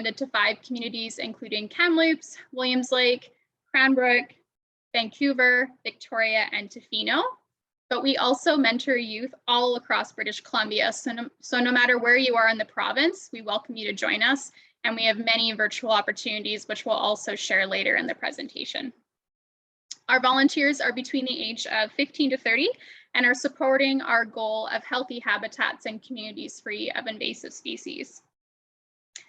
expanded to 5 communities, including Kamloops, Williams Lake, Cranbrook, Vancouver, Victoria, and Tofino. But we also mentor youth all across British Columbia. So no matter where you are in the province, we welcome you to join us. And we have many virtual opportunities, which we'll also share later in the presentation. Our volunteers are between the age of 15 to 30 and are supporting our goal of healthy habitats and communities free of invasive species.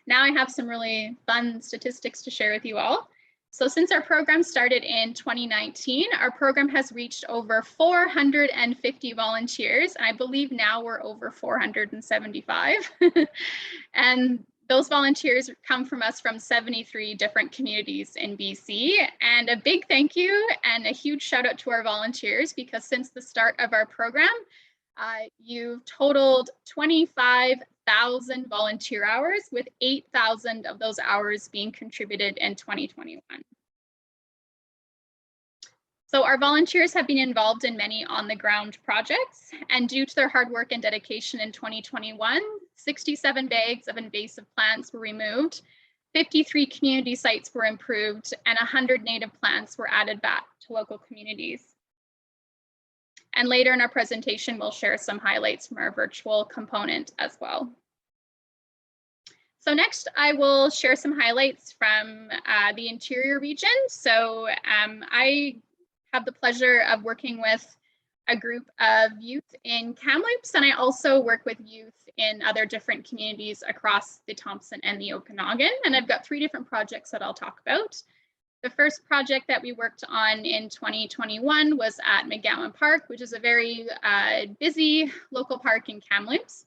Now I have some really fun statistics to share with you all. So since our program started in 2019, our program has reached over 450 volunteers. I believe now we're over 475. And those volunteers come from us from 73 different communities in BC. And a big thank you and a huge shout out to our volunteers, because since the start of our program, you've totaled 25,000 volunteer hours, with 8,000 of those hours being contributed in 2021. So our volunteers have been involved in many on-the-ground projects, and due to their hard work and dedication in 2021, 67 bags of invasive plants were removed, 53 community sites were improved, and 100 native plants were added back to local communities. And later in our presentation, we'll share some highlights from our virtual component as well. So next, I will share some highlights from the interior region. So I have the pleasure of working with a group of youth in Kamloops, and I also work with youth in other different communities across the Thompson and the Okanagan. And I've got 3 different projects that I'll talk about. The first project that we worked on in 2021 was at McGowan Park, which is a very busy local park in Kamloops.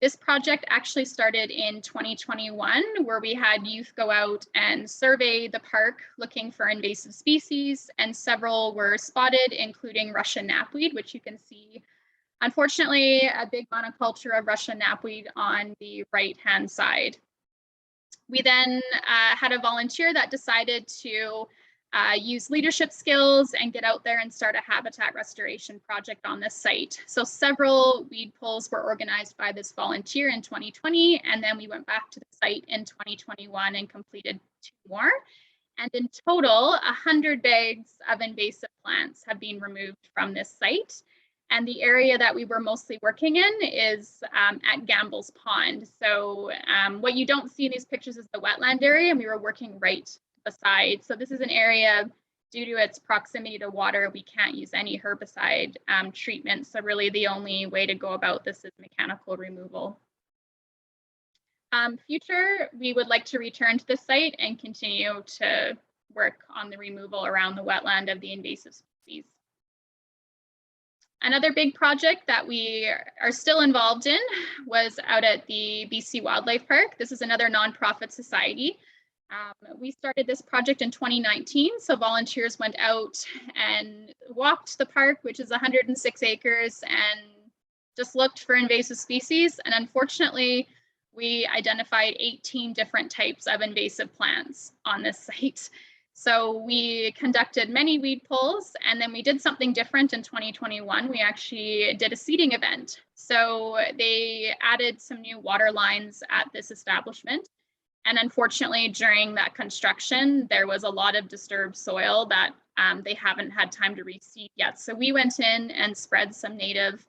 This project actually started in 2021, where we had youth go out and survey the park looking for invasive species, and several were spotted, including Russian knapweed, which you can see, unfortunately, a big monoculture of Russian knapweed on the right-hand side. We then had a volunteer that decided to use leadership skills and get out there and start a habitat restoration project on this site. So several weed pulls were organized by this volunteer in 2020, and then we went back to the site in 2021 and completed 2 more. And in total, 100 bags of invasive plants have been removed from this site. And the area that we were mostly working in is at Gamble's Pond. So what you don't see in these pictures is the wetland area, and we were working right beside. So this is an area, due to its proximity to water, we can't use any herbicide treatment. So really the only way to go about this is mechanical removal. Future, we would like to return to the site and continue to work on the removal around the wetland of the invasive species. Another big project that we are still involved in was out at the BC Wildlife Park. This is another nonprofit society. We started this project in 2019, so volunteers went out and walked the park, which is 106 acres, and just looked for invasive species. And unfortunately, we identified 18 different types of invasive plants on this site. So we conducted many weed pulls, and then we did something different in 2021. We actually did a seeding event. So they added some new water lines at this establishment. And unfortunately, during that construction, there was a lot of disturbed soil that they haven't had time to reseed yet. So we went in and spread some native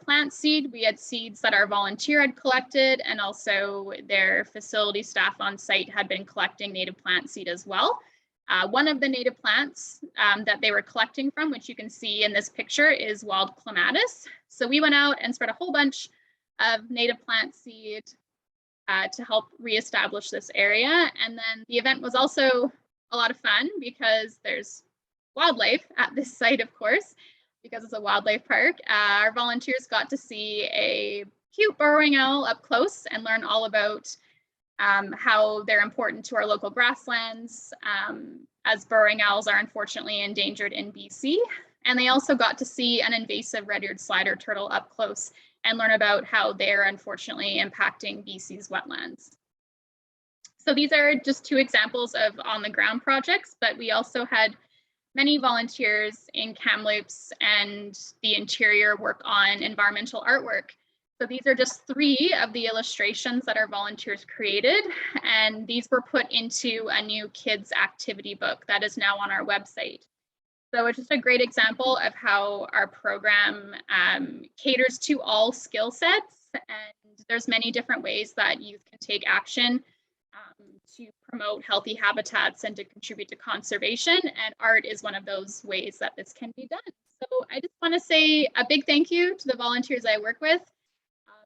plant seed. We had seeds that our volunteer had collected, and also their facility staff on site had been collecting native plant seed as well. One of the native plants that they were collecting from, which you can see in this picture, is wild clematis. So we went out and spread a whole bunch of native plant seed to help reestablish this area. And then the event was also a lot of fun because there's wildlife at this site, of course, because it's a wildlife park. Our volunteers got to see a cute burrowing owl up close and learn all about how they're important to our local grasslands, as burrowing owls are unfortunately endangered in BC. And they also got to see an invasive red-eared slider turtle up close and learn about how they're unfortunately impacting BC's wetlands. So these are just 2 examples of on-the-ground projects, but we also had many volunteers in Kamloops and the interior work on environmental artwork. So these are just 3 of the illustrations that our volunteers created, and these were put into a new kids activity book that is now on our website. So it's just a great example of how our program caters to all skill sets, and there's many different ways that youth can take action to promote healthy habitats and to contribute to conservation, and art is one of those ways that this can be done. So I just want to say a big thank you to the volunteers I work with.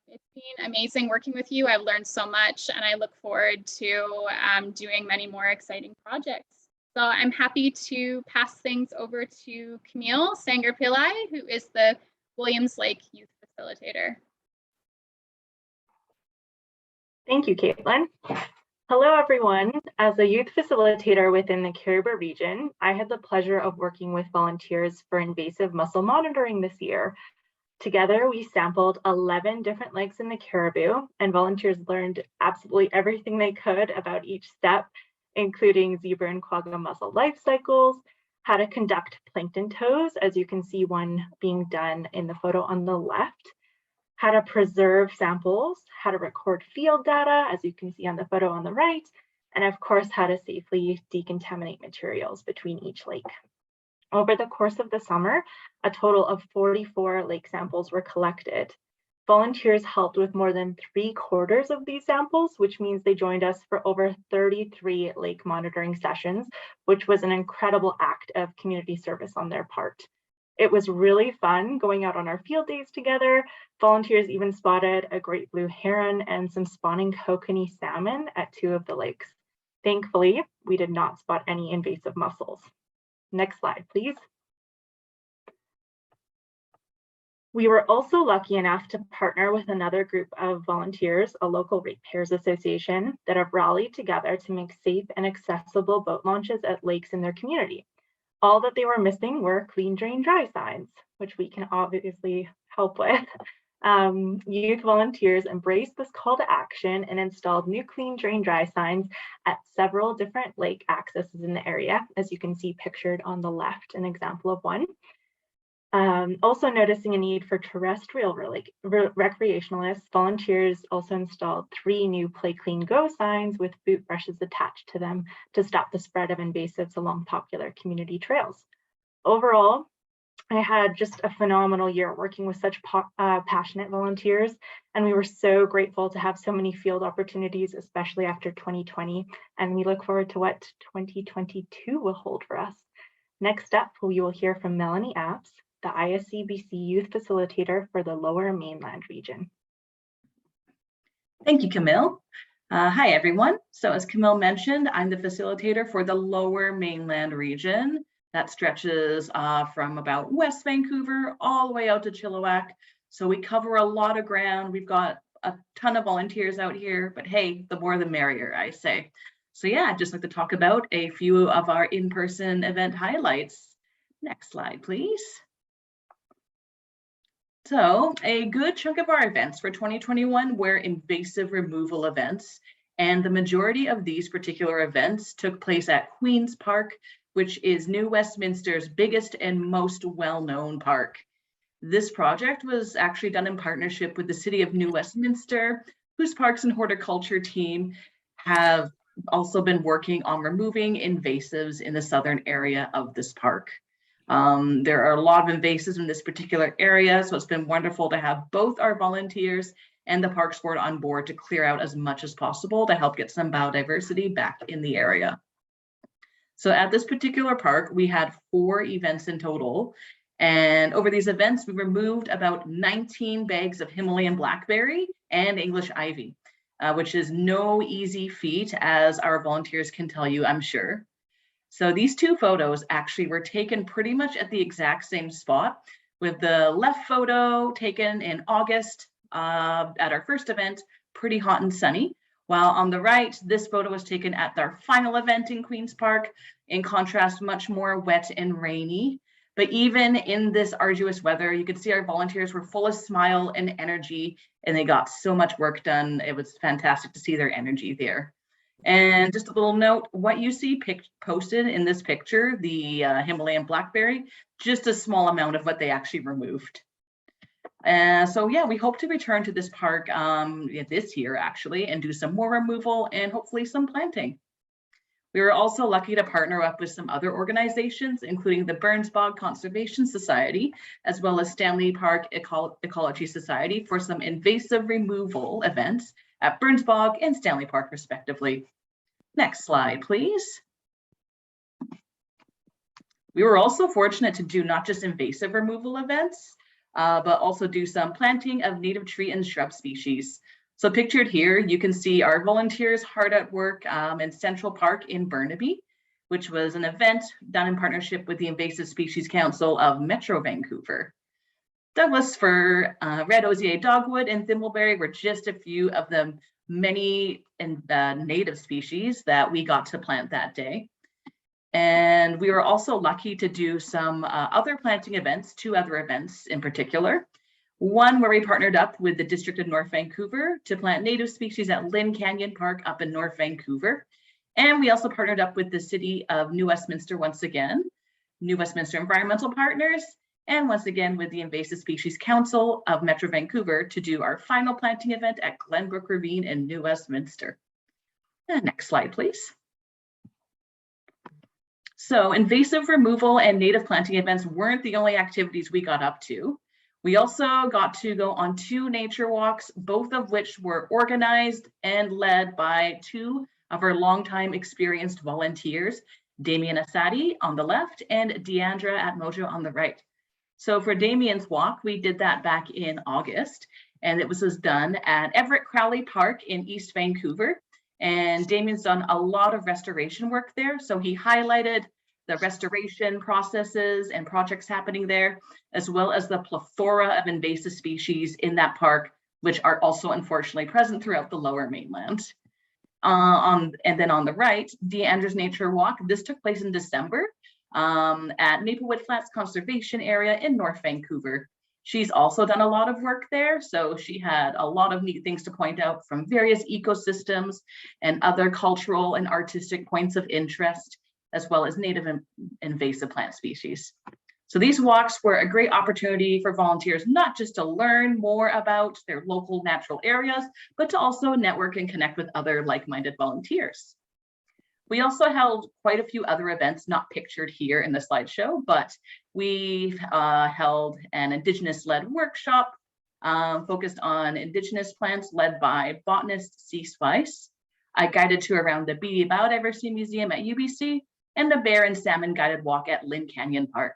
It's been amazing working with you. I've learned so much, and I look forward to doing many more exciting projects. So I'm happy to pass things over to Camille Sanger-Pillai, who is the Williams Lake Youth Facilitator. Thank you, Caitlin. Hello, everyone. As a youth facilitator within the Caribou region, I had the pleasure of working with volunteers for invasive mussel monitoring this year. Together, we sampled 11 different lakes in the Caribou, and volunteers learned absolutely everything they could about each step, including zebra and quagga mussel life cycles, how to conduct plankton tows, as you can see one being done in the photo on the left, how to preserve samples, how to record field data, as you can see on the photo on the right, and of course, how to safely decontaminate materials between each lake. Over the course of the summer, a total of 44 lake samples were collected. Volunteers helped with more than 3/4 of these samples, which means they joined us for over 33 lake monitoring sessions, which was an incredible act of community service on their part. It was really fun going out on our field days together. Volunteers even spotted a great blue heron and some spawning kokanee salmon at 2 of the lakes. Thankfully, we did not spot any invasive mussels. Next slide, please. We were also lucky enough to partner with another group of volunteers, a local ratepayers association, that have rallied together to make safe and accessible boat launches at lakes in their community. All that they were missing were clean, drain, dry signs, which we can obviously help with. Youth volunteers embraced this call to action and installed new clean, drain, dry signs at several different lake accesses in the area, as you can see pictured on the left, an example of one. Also noticing a need for terrestrial recreationalists, volunteers also installed 3 new Play Clean Go signs with boot brushes attached to them to stop the spread of invasives along popular community trails. Overall, I had just a phenomenal year working with such passionate volunteers, and we were so grateful to have so many field opportunities, especially after 2020, and we look forward to what 2022 will hold for us. Next up, we will hear from Melanie Apps, the ISCBC Youth Facilitator for the Lower Mainland region. Thank you, Camille. Hi, everyone. So as Camille mentioned, I'm the facilitator for the Lower Mainland region. That stretches from about West Vancouver all the way out to Chilliwack. So we cover a lot of ground. We've got a ton of volunteers out here, but hey, the more the merrier, I say. So yeah, I'd just like to talk about a few of our in-person event highlights. Next slide, please. So a good chunk of our events for 2021 were invasive removal events, and the majority of these particular events took place at Queen's Park, which is New Westminster's biggest and most well-known park. This project was actually done in partnership with the City of New Westminster, whose Parks and Horticulture team have also been working on removing invasives in the southern area of this park. There are a lot of invasives in this particular area, so it's been wonderful to have both our volunteers and the Parks Board on board to clear out as much as possible to help get some biodiversity back in the area. So at this particular park, we had 4 events in total. And over these events, we removed about 19 bags of Himalayan blackberry and English ivy, which is no easy feat, as our volunteers can tell you, I'm sure. So these 2 photos actually were taken pretty much at the exact same spot, with the left photo taken in August at our first event, pretty hot and sunny. While on the right, this photo was taken at our final event in Queen's Park, in contrast, much more wet and rainy. But even in this arduous weather, you could see our volunteers were full of smile and energy, and they got so much work done. It was fantastic to see their energy there. And just a little note, what you see posted in this picture, the Himalayan blackberry, just a small amount of what they actually removed. So yeah, we hope to return to this park this year actually, and do some more removal and hopefully some planting. We were also lucky to partner up with some other organizations, including the Burns Bog Conservation Society, as well as Stanley Park Ecology Society, for some invasive removal events at Burns Bog and Stanley Park, respectively. Next slide, please. We were also fortunate to do not just invasive removal events, but also do some planting of native tree and shrub species. So pictured here, you can see our volunteers hard at work in Central Park in Burnaby, which was an event done in partnership with the Invasive Species Council of Metro Vancouver. Douglas fir, red osier dogwood, and thimbleberry were just a few of the many native species that we got to plant that day. And we were also lucky to do some other planting events, 2 other events in particular. One where we partnered up with the District of North Vancouver to plant native species at Lynn Canyon Park up in North Vancouver. And we also partnered up with the City of New Westminster once again, New Westminster Environmental Partners, and once again with the Invasive Species Council of Metro Vancouver to do our final planting event at Glenbrook Ravine in New Westminster. Next slide, please. So invasive removal and native planting events weren't the only activities we got up to. We also got to go on 2 nature walks, both of which were organized and led by 2 of our longtime experienced volunteers, Damien Asadi on the left and Deandra at Mojo on the right. So for Damien's walk, we did that back in August, and it was done at Everett Crowley Park in East Vancouver. And Damien's done a lot of restoration work there. So he highlighted the restoration processes and projects happening there, as well as the plethora of invasive species in that park, which are also unfortunately present throughout the Lower Mainland. And then on the right, Deandra's Nature Walk. This took place in December at Maplewood Flats Conservation Area in North Vancouver. She's also done a lot of work there, so she had a lot of neat things to point out from various ecosystems and other cultural and artistic points of interest, as well as native and invasive plant species. So these walks were a great opportunity for volunteers, not just to learn more about their local natural areas, but to also network and connect with other like-minded volunteers. We also held quite a few other events not pictured here in the slideshow, but we held an Indigenous-led workshop focused on Indigenous plants led by botanist C. Spice. I guided to around the Bee Biodiversity Museum at UBC and the Bear and Salmon guided walk at Lynn Canyon Park.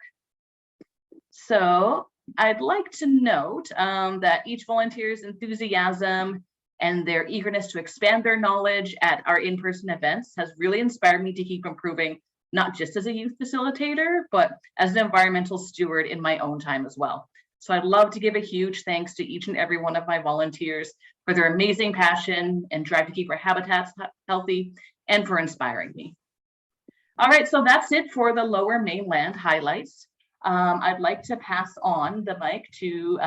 So I'd like to note that each volunteer's enthusiasm and their eagerness to expand their knowledge at our in-person events has really inspired me to keep improving, not just as a youth facilitator, but as an environmental steward in my own time as well. So I'd love to give a huge thanks to each and every one of my volunteers for their amazing passion and drive to keep our habitats healthy and for inspiring me. All right, so that's it for the Lower Mainland highlights. I'd like to pass on the mic to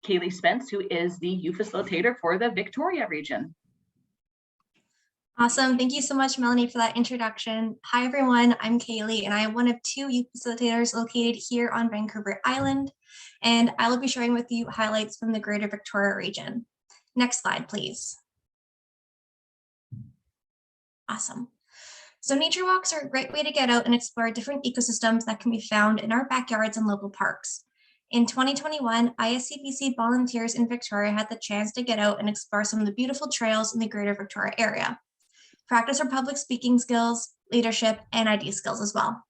Kaylee Spence, who is the youth facilitator for the Victoria region. Awesome. Thank you so much, Melanie, for that introduction. Hi, everyone. I'm Kaylee, and I am one of 2 youth facilitators located here on Vancouver Island, and I will be sharing with you highlights from the Greater Victoria region. Next slide, please. Awesome. So nature walks are a great way to get out and explore different ecosystems that can be found in our backyards and local parks. In 2021, ISCBC volunteers in Victoria had the chance to get out and explore some of the beautiful trails in the Greater Victoria area. Practice our public speaking skills, leadership, and ID skills as well.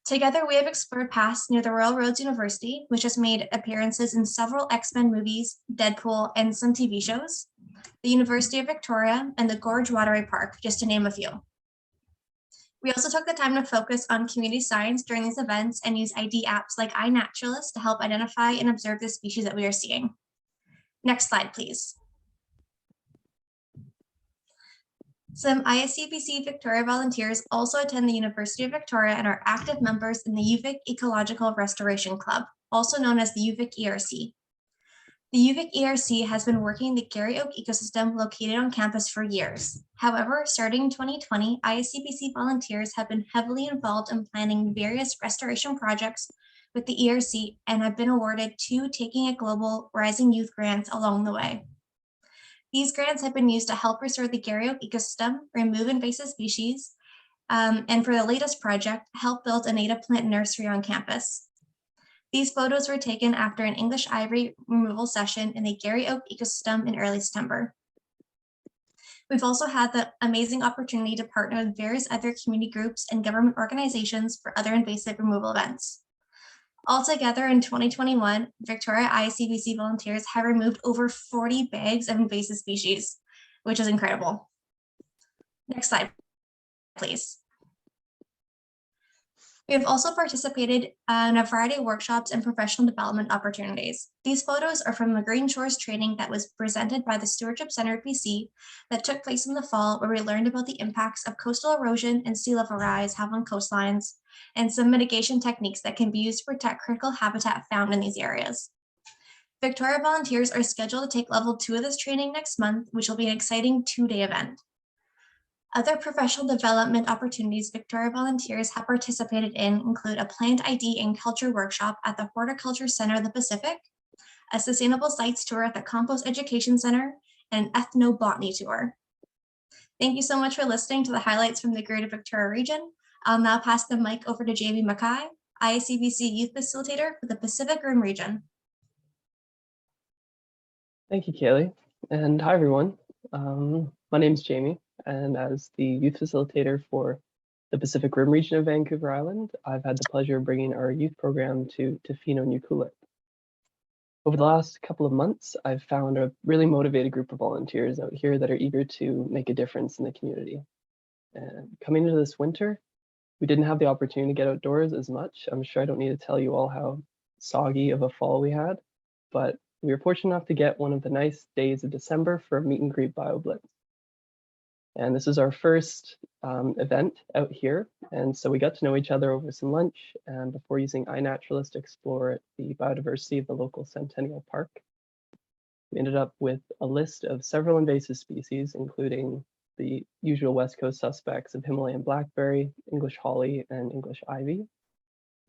Together, we have explored paths near the Royal Roads University, which has made appearances in several X-Men movies, Deadpool, and some TV shows, the University of Victoria, and the Gorge Waterway Park, just to name a few. We also took the time to focus on community science during these events and use ID apps like iNaturalist to help identify and observe the species that we are seeing. Next slide, please. Some ISCBC Victoria volunteers also attend the University of Victoria and are active members in the UVic Ecological Restoration Club, also known as the UVic ERC. The UVic ERC has been working in the Garry Oak ecosystem located on campus for years. However, starting in 2020, ISCBC volunteers have been heavily involved in planning various restoration projects with the ERC and have been awarded 2 Taking It Global Rising Youth grants along the way. These grants have been used to help restore the Garry Oak ecosystem, remove invasive species, and for the latest project, help build a native plant nursery on campus. These photos were taken after an English ivy removal session in the Garry Oak ecosystem in early September. We've also had the amazing opportunity to partner with various other community groups and government organizations for other invasive removal events. Altogether in 2021, Victoria ISCBC volunteers have removed over 40 bags of invasive species, which is incredible. Next slide, please. We have also participated in a variety of workshops and professional development opportunities. These photos are from the Green Shores training that was presented by the Stewardship Center at BC that took place in the fall, where we learned about the impacts of coastal erosion and sea level rise have on coastlines, and some mitigation techniques that can be used to protect critical habitat found in these areas. Victoria volunteers are scheduled to take level 2 of this training next month, which will be an exciting 2-day event. Other professional development opportunities Victoria volunteers have participated in include a plant ID and culture workshop at the Horticulture Center of the Pacific, a sustainable sites tour at the Compost Education Center, and an ethnobotany tour. Thank you so much for listening to the highlights from the Greater Victoria region. I'll now pass the mic over to Jamie Mackay, ISCBC Youth Facilitator for the Pacific Rim region. Thank you, Kaylee, and hi everyone. My name is Jamie, and as the Youth Facilitator for the Pacific Rim region of Vancouver Island, I've had the pleasure of bringing our youth program to Tofino and Ucluelet. Over the last couple of months, I've found a really motivated group of volunteers out here that are eager to make a difference in the community. And coming into this winter, we didn't have the opportunity to get outdoors as much. I'm sure I don't need to tell you all how soggy of a fall we had, but we were fortunate enough to get one of the nice days of December for a meet and greet BioBlitz. And this is our first event out here. And so we got to know each other over some lunch and before using iNaturalist to explore the biodiversity of the local Centennial Park. We ended up with a list of several invasive species, including the usual West Coast suspects of Himalayan blackberry, English holly, and English ivy,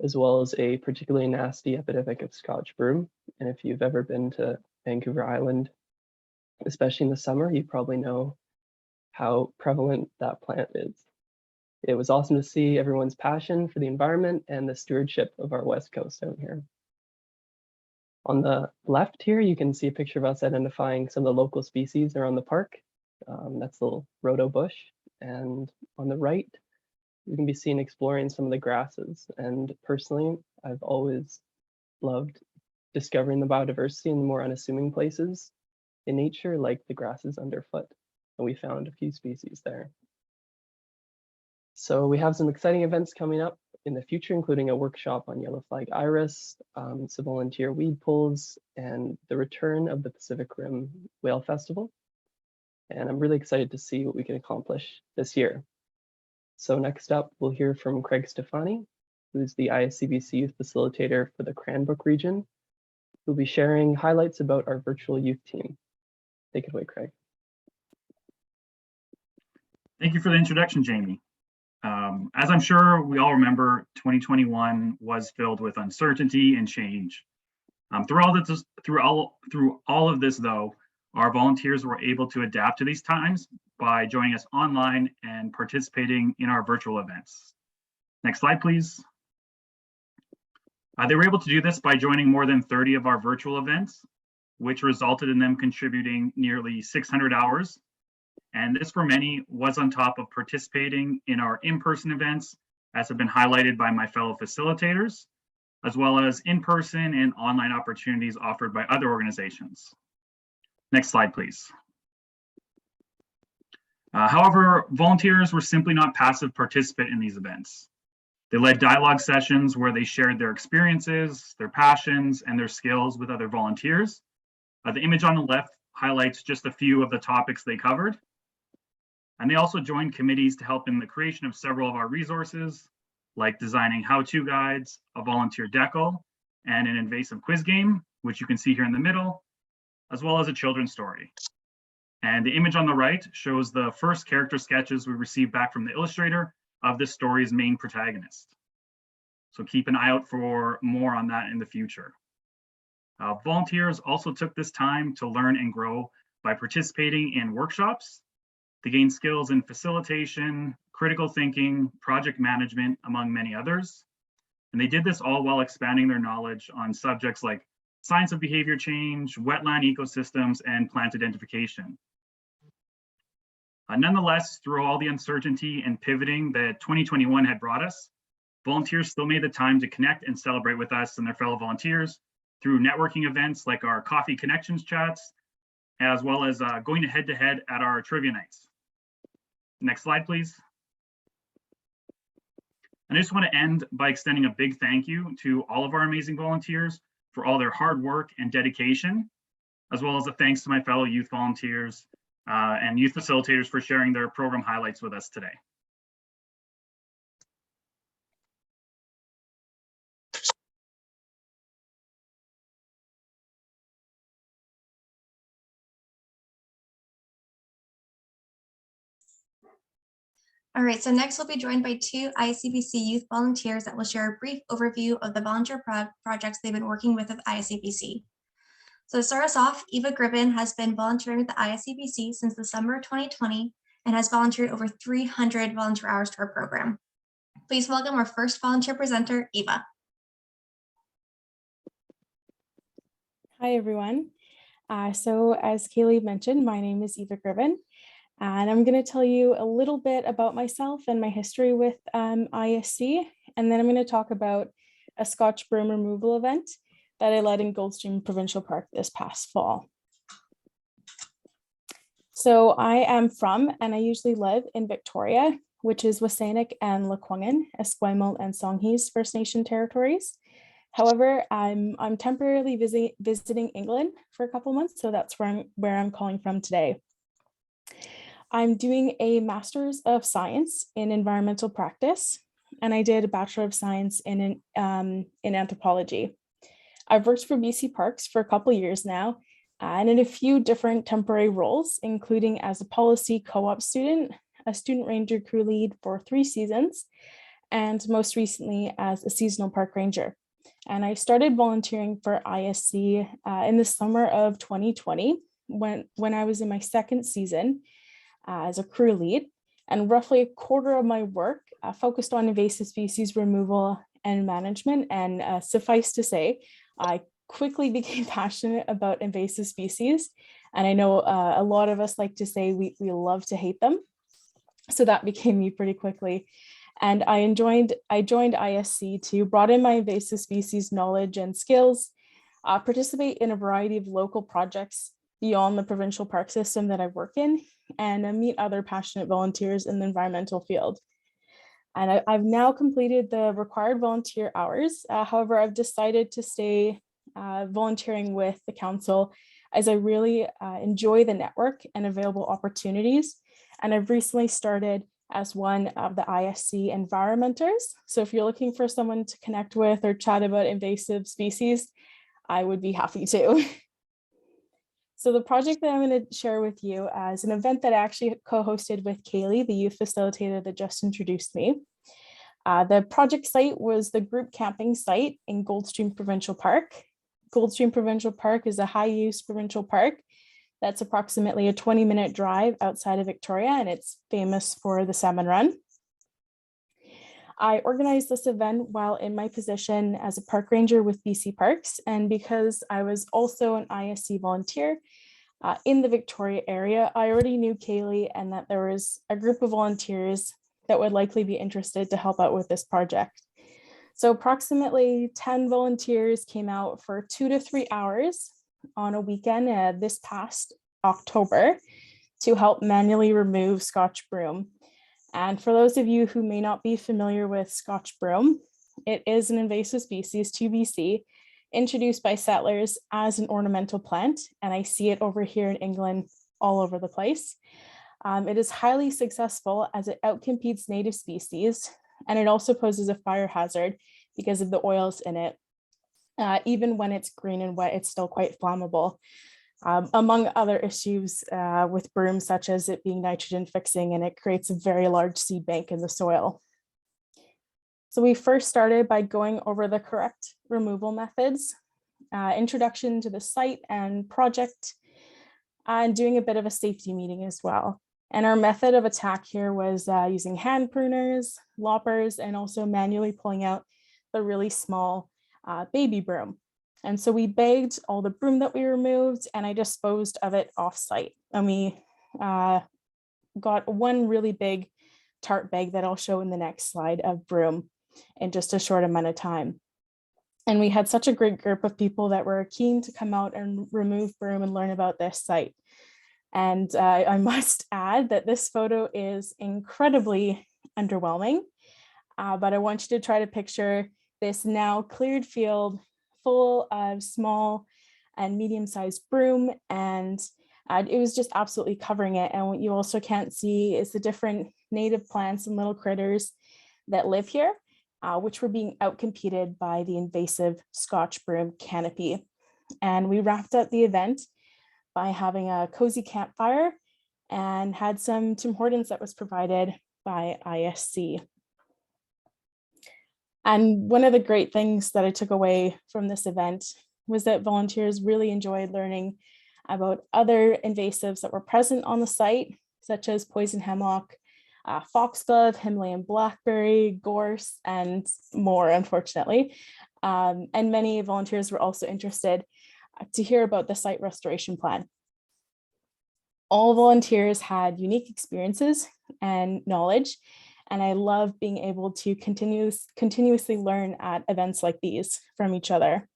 as well as a particularly nasty epidemic of Scotch broom. And if you've ever been to Vancouver Island, especially in the summer, you probably know how prevalent that plant is. It was awesome to see everyone's passion for the environment and the stewardship of our West Coast out here. On the left here, you can see a picture of us identifying some of the local species around the park. That's the little rhodo bush. And on the right, you can be seen exploring some of the grasses. And personally, I've always loved discovering the biodiversity in the more unassuming places in nature, like the grasses underfoot. And we found a few species there. So we have some exciting events coming up in the future, including a workshop on yellow flag iris, some volunteer weed pulls, and the return of the Pacific Rim Whale Festival. And I'm really excited to see what we can accomplish this year. So next up, we'll hear from Craig Stefani, who's the ISCBC Youth Facilitator for the Cranbrook region, who'll be sharing highlights about our virtual youth team. Take it away, Craig. Thank you for the introduction, Jamie. As I'm sure we all remember, 2021 was filled with uncertainty and change. Through all of this, though, our volunteers were able to adapt to these times by joining us online and participating in our virtual events. Next slide, please. They were able to do this by joining more than 30 of our virtual events, which resulted in them contributing nearly 600 hours. And this for many was on top of participating in our in-person events, as have been highlighted by my fellow facilitators, as well as in-person and online opportunities offered by other organizations. Next slide, please. However, volunteers were simply not passive participants in these events. They led dialogue sessions where they shared their experiences, their passions, and their skills with other volunteers. The image on the left highlights just a few of the topics they covered. And they also joined committees to help in the creation of several of our resources, like designing how-to guides, a volunteer decal, and an invasive quiz game, which you can see here in the middle, as well as a children's story. And the image on the right shows the first character sketches we received back from the illustrator of this story's main protagonist. So keep an eye out for more on that in the future. Volunteers also took this time to learn and grow by participating in workshops to gain skills in facilitation, critical thinking, project management, among many others. And they did this all while expanding their knowledge on subjects like science of behavior change, wetland ecosystems, and plant identification. Nonetheless, through all the uncertainty and pivoting that 2021 had brought us, volunteers still made the time to connect and celebrate with us and their fellow volunteers through networking events like our Coffee Connections chats, as well as going head-to-head at our trivia nights. Next slide, please. And I just want to end by extending a big thank you to all of our amazing volunteers for all their hard work and dedication, as well as a thanks to my fellow youth volunteers and youth facilitators for sharing their program highlights with us today. All right, so next we'll be joined by two ISCBC youth volunteers that will share a brief overview of the volunteer projects they've been working with at ISCBC. So to start us off, Eva Gribben has been volunteering with the ISCBC since the summer of 2020 and has volunteered over 300 volunteer hours to our program. Please welcome our first volunteer presenter, Eva. Hi, everyone. So as Kaylee mentioned, my name is Eva Gribben. And I'm going to tell you a little bit about myself and my history with ISC, and then I'm going to talk about a Scotch broom removal event that I led in Goldstream Provincial Park this past fall. So I am from, and I usually live in Victoria, which is WSÁNEĆ and Lekwungen, Esquimalt and Songhees First Nation territories. However, I'm temporarily visiting England for a couple months, so that's where I'm calling from today. I'm doing a Master's of Science in Environmental Practice, and I did a Bachelor of Science in Anthropology. I've worked for BC Parks for a couple years now, and in a few different temporary roles, including as a policy co-op student, a student ranger crew lead for 3 seasons, and most recently as a seasonal park ranger. And I started volunteering for ISC in the summer of 2020 when I was in my 2nd season as a crew lead, and roughly a quarter of my work focused on invasive species removal and management. And suffice to say, I quickly became passionate about invasive species. And I know a lot of us like to say we love to hate them. So that became me pretty quickly. And I joined ISC to broaden my invasive species knowledge and skills, participate in a variety of local projects beyond the provincial park system that I work in, and meet other passionate volunteers in the environmental field. And I've now completed the required volunteer hours. However, I've decided to stay volunteering with the council as I really enjoy the network and available opportunities. And I've recently started as one of the ISC environmenters. So if you're looking for someone to connect with or chat about invasive species, I would be happy to. So the project that I'm going to share with you is an event that I actually co-hosted with Kaylee, the youth facilitator that just introduced me. The project site was the group camping site in Goldstream Provincial Park. Goldstream Provincial Park is a high-use provincial park that's approximately a 20-minute drive outside of Victoria, and it's famous for the salmon run. I organized this event while in my position as a park ranger with BC Parks, and because I was also an ISC volunteer in the Victoria area, I already knew Kaylee and that there was a group of volunteers that would likely be interested to help out with this project. So approximately 10 volunteers came out for 2 to 3 hours on a weekend this past October to help manually remove Scotch broom. And for those of you who may not be familiar with Scotch broom, it is an invasive species to BC, introduced by settlers as an ornamental plant, and I see it over here in England all over the place. It is highly successful as it outcompetes native species, and it also poses a fire hazard because of the oils in it. Even when it's green and wet, it's still quite flammable. Among other issues with broom, such as it being nitrogen fixing, and it creates a very large seed bank in the soil. So we first started by going over the correct removal methods, introduction to the site and project, and doing a bit of a safety meeting as well. And our method of attack here was using hand pruners, loppers, and also manually pulling out the really small baby broom. And so we bagged all the broom that we removed, and I disposed of it off-site. And we got one really big tarp bag that I'll show in the next slide of broom in just a short amount of time. And we had such a great group of people that were keen to come out and remove broom and learn about this site. And I must add that this photo is incredibly underwhelming, but I want you to try to picture this now cleared field full of small and medium-sized broom, and it was just absolutely covering it. And what you also can't see is the different native plants and little critters that live here, which were being outcompeted by the invasive Scotch broom canopy. And we wrapped up the event by having a cozy campfire and had some Tim Hortons that was provided by ISC. And one of the great things that I took away from this event was that volunteers really enjoyed learning about other invasives that were present on the site, such as poison hemlock, foxglove, Himalayan blackberry, gorse, and more, unfortunately. And many volunteers were also interested to hear about the site restoration plan. All volunteers had unique experiences and knowledge, and I love being able to continuously learn at events like these from each other.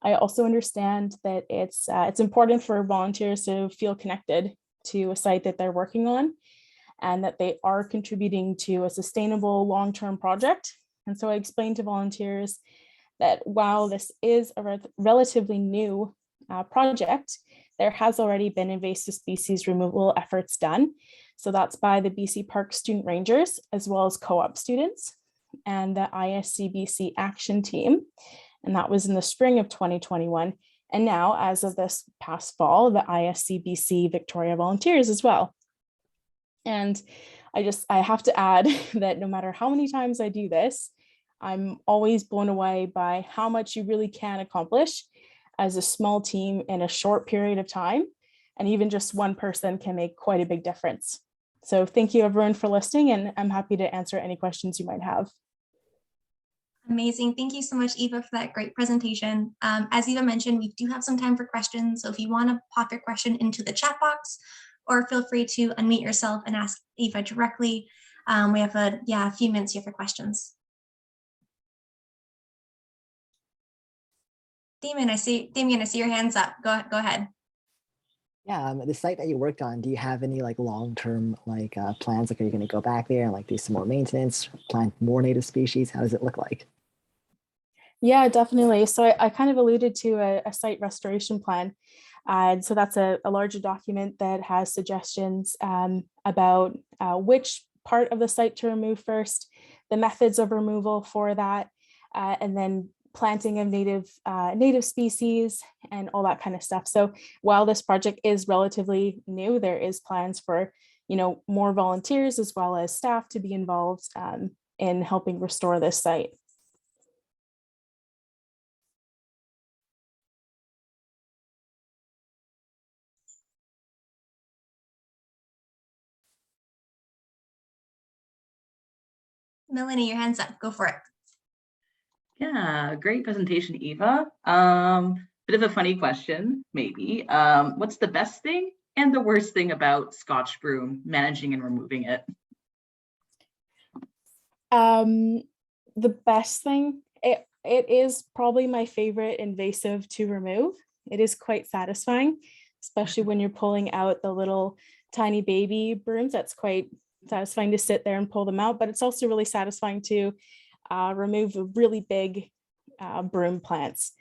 I also understand that it's important for volunteers to feel connected to a site that they're working on and that they are contributing to a sustainable long-term project. And so I explained to volunteers that while this is a relatively new project, there has already been invasive species removal efforts done. So that's by the BC Park student rangers, as well as co-op students and the ISCBC action team. And that was in the spring of 2021. And now, as of this past fall, the ISCBC Victoria volunteers as well. And I have to add that no matter how many times I do this, I'm always blown away by how much you really can accomplish as a small team in a short period of time. And even just one person can make quite a big difference. So thank you everyone for listening, and I'm happy to answer any questions you might have. Amazing. Thank you so much, Eva, for that great presentation. As Eva mentioned, we do have some time for questions. So if you want to pop your question into the chat box, or feel free to unmute yourself and ask Eva directly. We have a few minutes here for questions. Damien, I see your hands up. Go ahead. Yeah, the site that you worked on, do you have any like long-term plans? Like, are you going to go back there and like do some more maintenance, plant more native species? How does it look like? Yeah, definitely. So I kind of alluded to a site restoration plan. And so that's a larger document that has suggestions about which part of the site to remove first, the methods of removal for that, and then planting of native species and all that kind of stuff. So while this project is relatively new, there is plans for more volunteers as well as staff to be involved in helping restore this site. Melanie, your hand's up. Go for it. Yeah, great presentation, Eva. Bit of a funny question, maybe. What's the best thing and the worst thing about Scotch broom, managing and removing it? The best thing, it is probably my favorite invasive to remove. It is quite satisfying, especially when you're pulling out the little tiny baby brooms. That's quite satisfying to sit there and pull them out, but it's also really satisfying to remove the really big broom plants.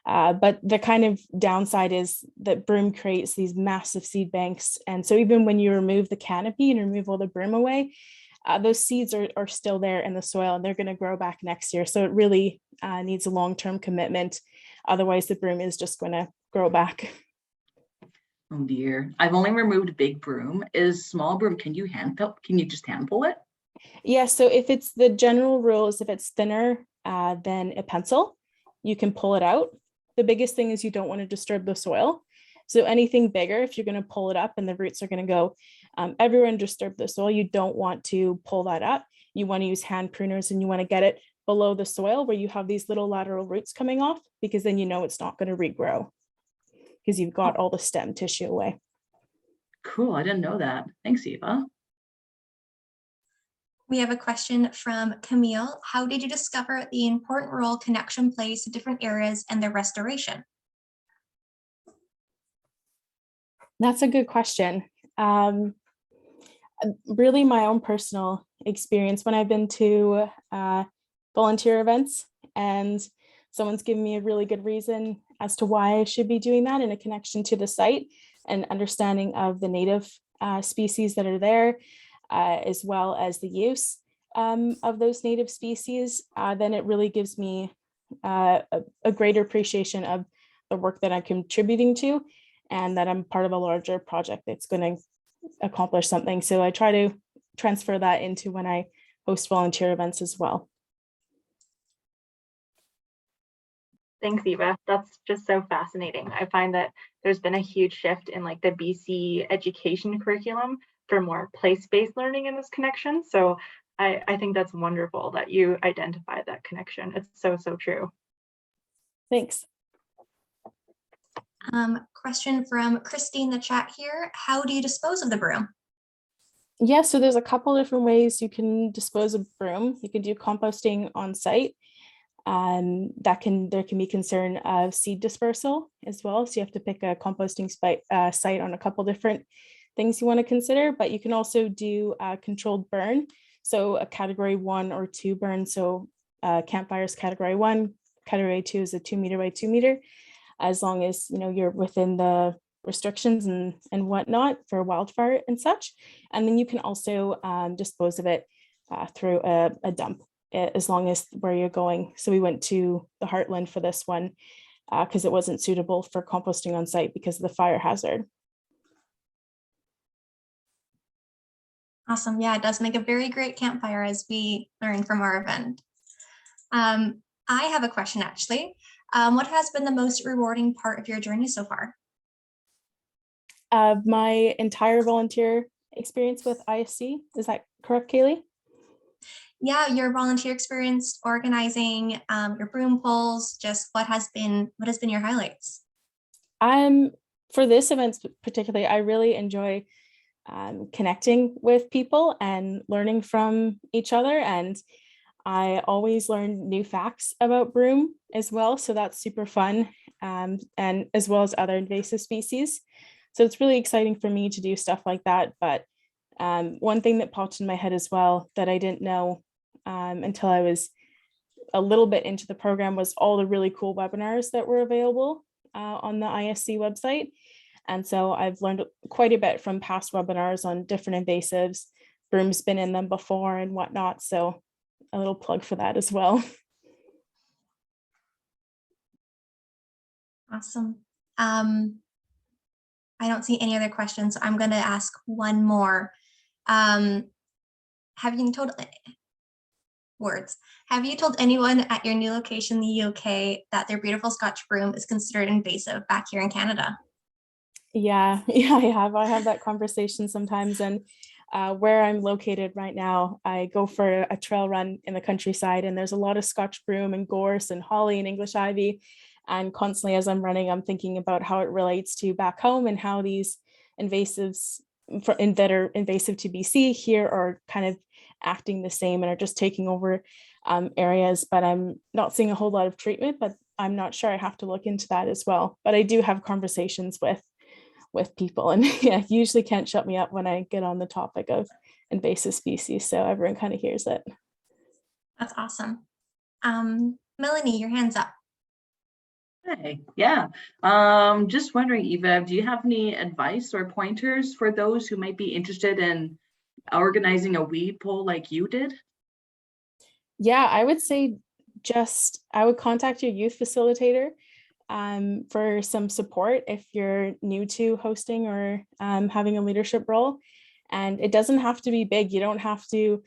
But the kind of downside is that broom creates these massive seed banks. And so even when you remove the canopy and remove all the broom away, those seeds are still there in the soil and they're going to grow back next year. So it really needs a long-term commitment. Otherwise, the broom is just going to grow back. Oh dear, I've only removed big broom. Is small broom, can you just hand pull it? Yeah, so if it's the general rules, if it's thinner than a pencil, you can pull it out. The biggest thing is you don't want to disturb the soil. So anything bigger, if you're going to pull it up and the roots are going to go everywhere and disturb the soil, you don't want to pull that up. You want to use hand pruners and you want to get it below the soil where you have these little lateral roots coming off, because then you know it's not going to regrow because you've got all the stem tissue away. Cool, I didn't know that. Thanks, Eva. We have a question from Camille. How did you discover the important role connection plays to different areas and their restoration? That's a good question. Really my own personal experience when I've been to volunteer events and someone's given me a really good reason as to why I should be doing that, and a connection to the site and understanding of the native species that are there, as well as the use of those native species, then it really gives me a greater appreciation of the work that I'm contributing to, and that I'm part of a larger project that's going to accomplish something. So I try to transfer that into when I host volunteer events as well. Thanks, Eva. That's just so fascinating. I find that there's been a huge shift in like the BC education curriculum for more place-based learning in this connection. So I think that's wonderful that you identify that connection. It's so, so true. Thanks. Question from Christy in the chat here. How do you dispose of the broom? Yeah, so there's a couple different ways you can dispose of broom. You can do composting on site. There can be concern of seed dispersal as well. So you have to pick a composting site on a couple different things you want to consider, but you can also do a controlled burn. So a category 1 or 2 burn. So campfires category 1, category 2 is a 2 meter by 2 meter, as long as you're within the restrictions and whatnot for wildfire and such. And then you can also dispose of it through a dump, as long as where you're going. So we went to the Heartland for this one because it wasn't suitable for composting on site because of the fire hazard. Awesome. Yeah, it does make a very great campfire, as we learned from our event. I have a question actually. What has been the most rewarding part of your journey so far? My entire volunteer experience with ISC. Is that correct, Kaylee? Yeah, your volunteer experience organizing your broom pulls, just what has been your highlights? For this event particularly, I really enjoy connecting with people and learning from each other, and I always learn new facts about broom as well, so that's super fun, and as well as other invasive species. So it's really exciting for me to do stuff like that. But one thing that popped in my head as well that I didn't know until I was a little bit into the program was all the really cool webinars that were available on the ISC website. And so I've learned quite a bit from past webinars on different invasives. Broom's been in them before and whatnot. So a little plug for that as well. Awesome. I don't see any other questions. So I'm going to ask one more. Have you told anyone at your new location in the UK that their beautiful Scotch broom is considered invasive back here in Canada? Yeah, I have that conversation sometimes. And where I'm located right now, I go for a trail run in the countryside, and there's a lot of Scotch broom and gorse and holly and English ivy. And constantly as I'm running, I'm thinking about how it relates to back home and how these invasives that are invasive to BC here are kind of acting the same and are just taking over areas. But I'm not seeing a whole lot of treatment, but I'm not sure. I have to look into that as well. But I do have conversations with people, and yeah, usually can't shut me up when I get on the topic of invasive species. So everyone kind of hears it. That's awesome. Melanie, your hand's up. Hey, yeah. Just wondering, Eva, do you have any advice or pointers for those who might be interested in organizing a weed pull like you did? Yeah, I would say I would contact your youth facilitator for some support if you're new to hosting or having a leadership role. And it doesn't have to be big. You don't have to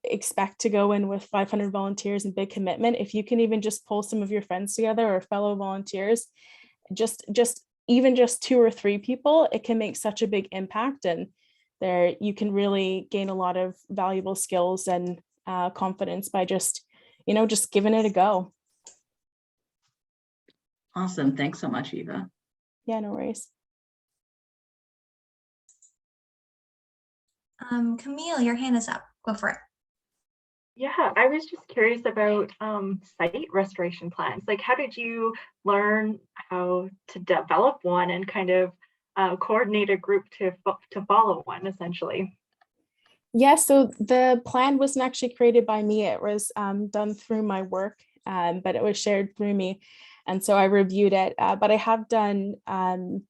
expect to go in with 500 volunteers and big commitment. If you can even just pull some of your friends together or fellow volunteers, just even just 2 or 3 people, it can make such a big impact, and there you can really gain a lot of valuable skills and confidence by just giving it a go. Awesome. Thanks so much, Eva. Yeah, no worries. Camille, your hand is up. Go for it. Yeah, I was just curious about site restoration plans. Like, how did you learn how to develop one and kind of coordinate a group to follow one, essentially? Yeah, so the plan wasn't actually created by me. It was done through my work, but it was shared through me. And so I reviewed it, but I have done in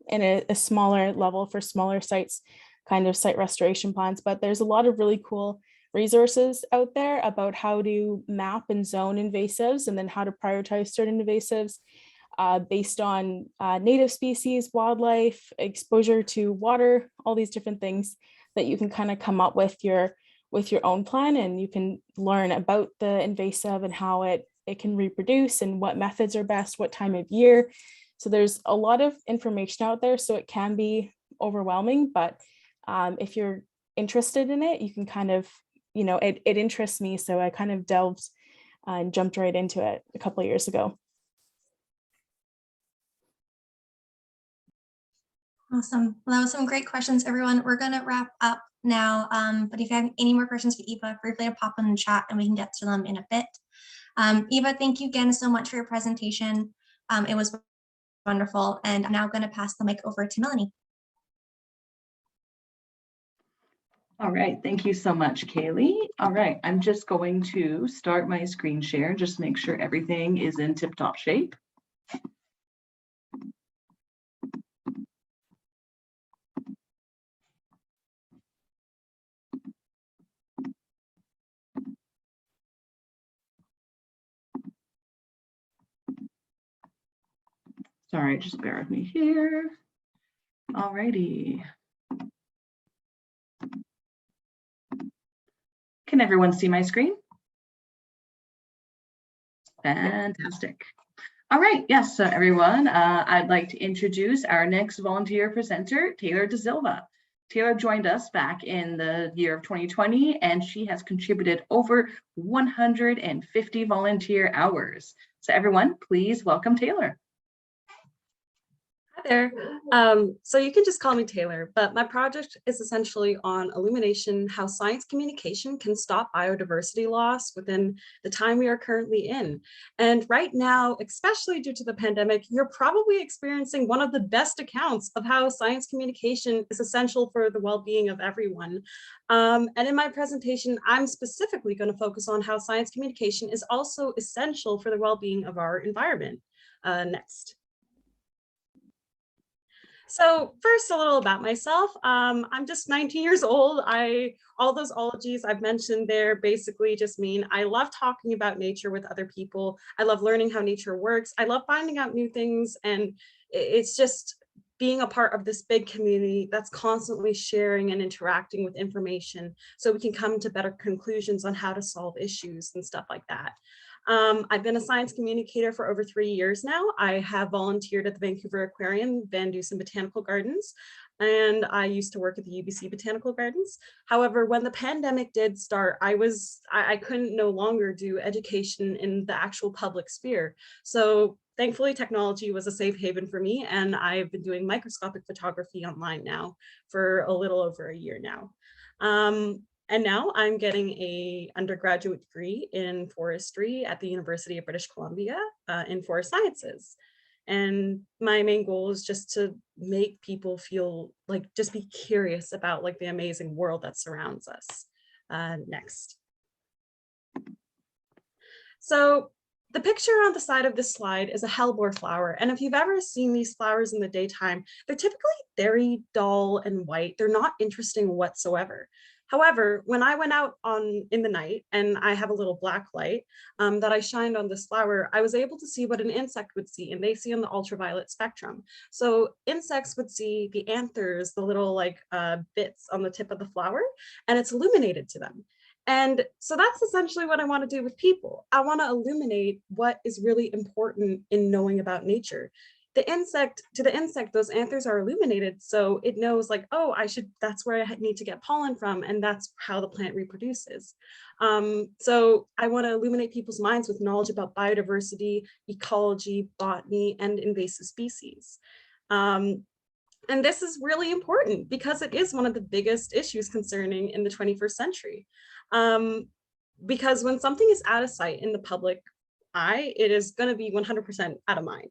a smaller level for smaller sites, kind of site restoration plans, but there's a lot of really cool resources out there about how to map and zone invasives, and then how to prioritize certain invasives based on native species, wildlife, exposure to water, all these different things that you can kind of come up with your own plan, and you can learn about the invasive and how it can reproduce and what methods are best, what time of year. So there's a lot of information out there, so it can be overwhelming, but if you're interested in it, you can kind of, it interests me, so I kind of delved and jumped right into it a couple of years ago. Awesome. Well, that was some great questions, everyone. We're going to wrap up now, but if you have any more questions for Eva, feel free to pop in the chat and we can get to them in a bit. Eva, thank you again so much for your presentation. It was wonderful, and I'm now going to pass the mic over to Melanie. All right, thank you so much, Kaylee. All right, I'm just going to start my screen share, just make sure everything is in tip-top shape. Sorry, just bear with me here. All righty. Can everyone see my screen? Fantastic. All right, yes, so everyone, I'd like to introduce our next volunteer presenter, Taylor De Silva. Taylor joined us back in the year of 2020, and she has contributed over 150 volunteer hours. So everyone, please welcome Taylor. Hi there. So you can just call me Taylor, but my project is essentially on illumination, how science communication can stop biodiversity loss within the time we are currently in. And right now, especially due to the pandemic, you're probably experiencing one of the best accounts of how science communication is essential for the well-being of everyone. And in my presentation, I'm specifically going to focus on how science communication is also essential for the well-being of our environment. Next. So first, a little about myself. I'm just 19 years old. All those ologies I've mentioned there basically just mean I love talking about nature with other people. I love learning how nature works. I love finding out new things. And it's just being a part of this big community that's constantly sharing and interacting with information so we can come to better conclusions on how to solve issues and stuff like that. I've been a science communicator for over 3 years now. I have volunteered at the Vancouver Aquarium, Van Dusen Botanical Gardens, and I used to work at the UBC Botanical Gardens. However, when the pandemic did start, I couldn't no longer do education in the actual public sphere. So thankfully, technology was a safe haven for me, and I've been doing microscopic photography online now for a little over a year now. And now I'm getting an undergraduate degree in forestry at the University of British Columbia in forest sciences. And my main goal is just to make people feel like, just be curious about like the amazing world that surrounds us. Next. So the picture on the side of this slide is a hellebore flower. And if you've ever seen these flowers in the daytime, they're typically very dull and white. They're not interesting whatsoever. However, when I went out in the night and I have a little black light that I shined on this flower, I was able to see what an insect would see, and they see on the ultraviolet spectrum. So insects would see the anthers, the little bits on the tip of the flower, and it's illuminated to them. And so that's essentially what I want to do with people. I want to illuminate what is really important in knowing about nature. The insect, those anthers are illuminated, so it knows like, oh, that's where I need to get pollen from, and that's how the plant reproduces. So I want to illuminate people's minds with knowledge about biodiversity, ecology, botany, and invasive species. And this is really important because it is one of the biggest issues concerning in the 21st century. Because when something is out of sight in the public eye, it is going to be 100% out of mind.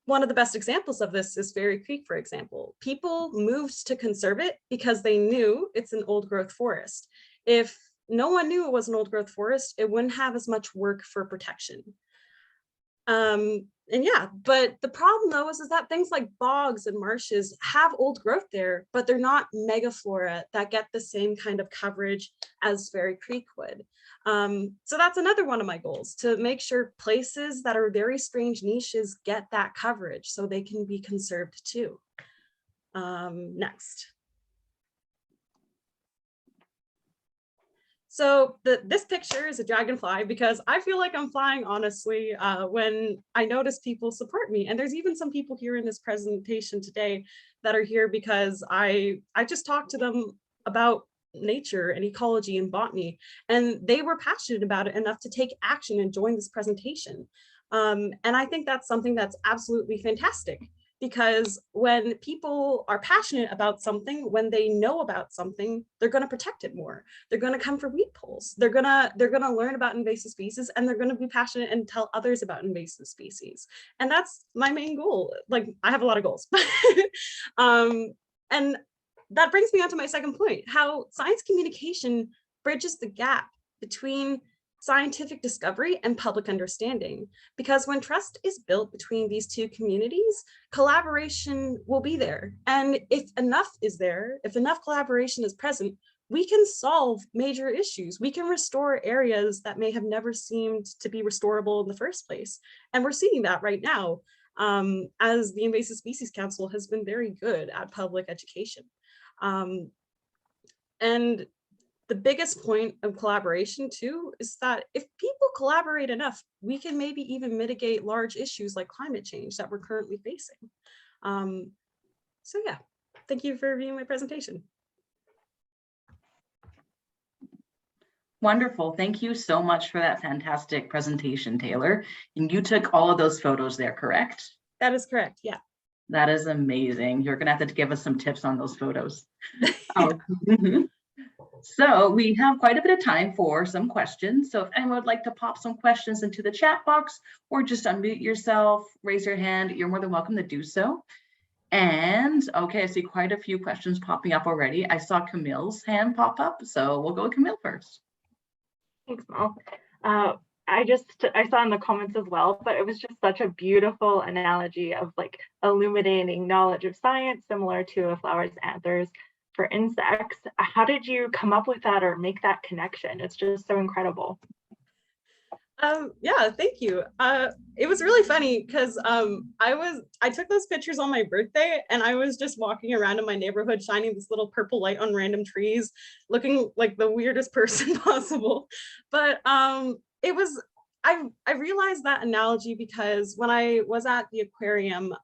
One of the best examples of this is Fairy Creek, for example. People moved to conserve it because they knew it's an old growth forest. If no one knew it was an old growth forest, it wouldn't have as much work for protection. And yeah, but the problem though is that things like bogs and marshes have old growth there, but they're not megaflora that get the same kind of coverage as Fairy Creek would. So that's another one of my goals, to make sure places that are very strange niches get that coverage so they can be conserved too. Next. So this picture is a dragonfly because I feel like I'm flying honestly when I notice people support me. And there's even some people here in this presentation today that are here because I just talked to them about nature and ecology and botany, and they were passionate about it enough to take action and join this presentation. And I think that's something that's absolutely fantastic. Because when people are passionate about something, when they know about something, they're going to protect it more. They're going to come for weed poles. They're going to learn about invasive species, and they're going to be passionate and tell others about invasive species. And that's my main goal. Like, I have a lot of goals. And that brings me on to my second point, how science communication bridges the gap between scientific discovery and public understanding. Because when trust is built between these two communities, collaboration will be there. And if enough is there, if enough collaboration is present, we can solve major issues. We can restore areas that may have never seemed to be restorable in the first place. And we're seeing that right now, as the Invasive Species Council has been very good at public education. And the biggest point of collaboration too is that if people collaborate enough, we can maybe even mitigate large issues like climate change that we're currently facing. So yeah, thank you for reviewing my presentation. Wonderful. Thank you so much for that fantastic presentation, Taylor. And you took all of those photos there, correct? That is correct, yeah. That is amazing. You're going to have to give us some tips on those photos. So we have quite a bit of time for some questions. So if anyone would like to pop some questions into the chat box or just unmute yourself, raise your hand, you're more than welcome to do so. And okay, I see quite a few questions popping up already. I saw Camille's hand pop up, so we'll go with Camille first. Thanks, Mel. I saw in the comments as well, but it was just such a beautiful analogy of like illuminating knowledge of science, similar to a flower's anthers for insects. How did you come up with that or make that connection? It's just so incredible. Yeah, thank you. It was really funny because I took those pictures on my birthday, and I was just walking around in my neighborhood shining this little purple light on random trees, looking like the weirdest person possible. But I realized that analogy because when I was at the aquarium,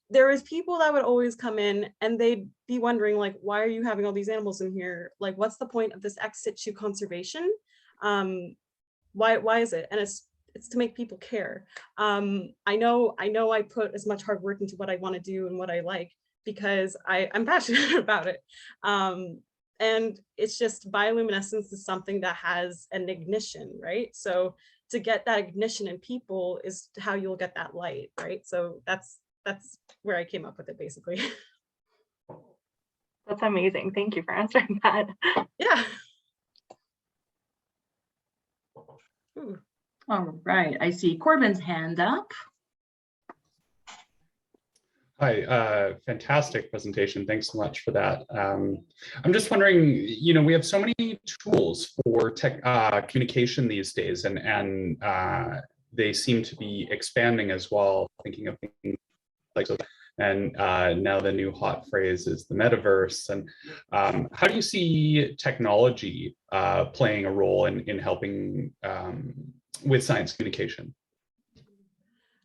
there was people that would always come in and they'd be wondering, like, why are you having all these animals in here? Like, what's the point of this ex situ conservation? Why is it? And it's to make people care. I know I put as much hard work into what I want to do and what I like because I'm passionate about it. And it's just bioluminescence is something that has an ignition, right? So to get that ignition in people is how you'll get that light, right? So that's where I came up with it, basically. That's amazing. Thank you for answering that. Yeah. Ooh. All right, I see Corbin's hand up. Hi, fantastic presentation. Thanks so much for that. I'm just wondering, you know, we have so many tools for communication these days, and they seem to be expanding as well, thinking of things like And now the new hot phrase is the metaverse. And how do you see technology playing a role in helping with science communication?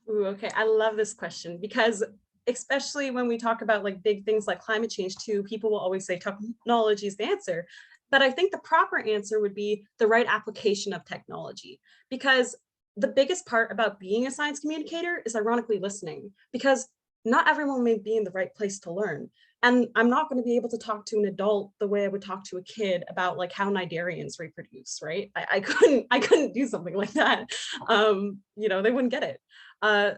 Ooh, okay, I love this question because especially when we talk about like big things like climate change too, people will always say technology is the answer. But I think the proper answer would be the right application of technology, because the biggest part about being a science communicator is ironically listening, because not everyone may be in the right place to learn. And I'm not going to be able to talk to an adult the way I would talk to a kid about like how cnidarians reproduce, right? I couldn't do something like that. You know, they wouldn't get it.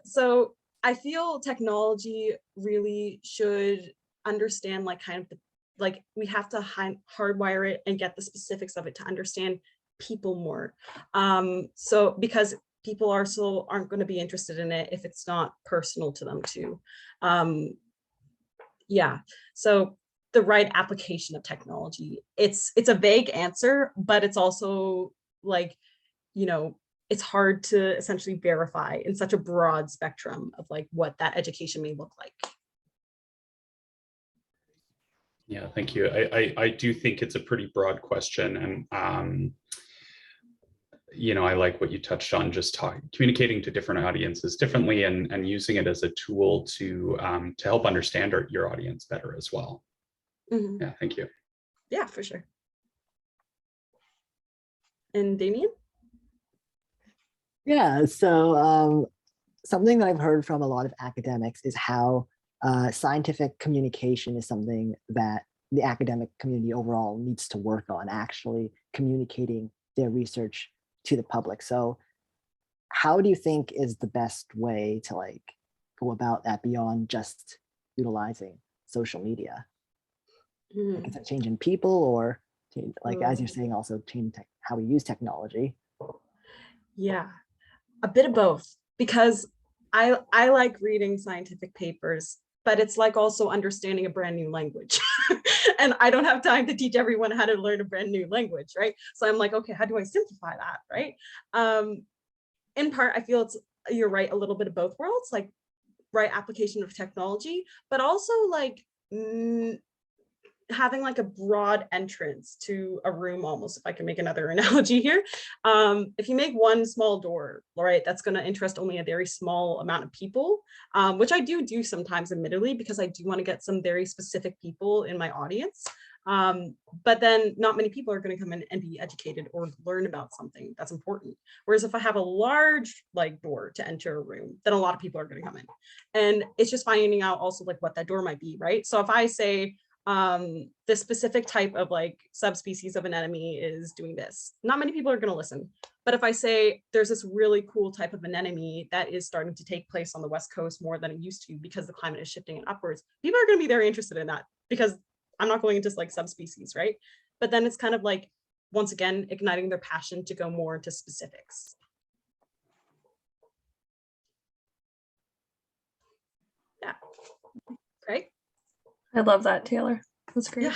So I feel technology really should understand like kind of the, like we have to hardwire it and get the specifics of it to understand people more. So because people aren't going to be interested in it if it's not personal to them too. Yeah, so the right application of technology. It's a vague answer, but it's also like, you know, it's hard to essentially verify in such a broad spectrum of like what that education may look like. Yeah, thank you. I do think it's a pretty broad question, and you know, I like what you touched on, just communicating to different audiences differently, and using it as a tool to help understand your audience better as well. Mm-hmm. Yeah, thank you. Yeah, for sure. And Damien? Yeah, so something that I've heard from a lot of academics is how scientific communication is something that the academic community overall needs to work on, actually communicating their research to the public. So how do you think is the best way to like go about that beyond just utilizing social media? Like, is it changing people, or like as you're saying, also change how we use technology? Yeah, a bit of both, because I like reading scientific papers, but it's like also understanding a brand new language. And I don't have time to teach everyone how to learn a brand new language, right? So I'm like, okay, how do I simplify that, right? In part, I feel you're right, a little bit of both worlds, like right application of technology, but also like having like a broad entrance to a room, almost, if I can make another analogy here. If you make one small door, right, that's going to interest only a very small amount of people, which I do sometimes, admittedly, because I do want to get some very specific people in my audience. But then not many people are going to come in and be educated or learn about something that's important. Whereas if I have a large like door to enter a room, then a lot of people are going to come in. And it's just finding out also like what that door might be, right? So if I say, the specific type of like subspecies of an anemone is doing this, not many people are going to listen. But if I say there's this really cool type of an anemone that is starting to take place on the West Coast more than it used to because the climate is shifting and upwards, people are going to be very interested in that, because I'm not going into like subspecies, right? But then it's kind of like, once again, igniting their passion to go more into specifics. Yeah, right? I love that, Taylor. That's great. Yeah.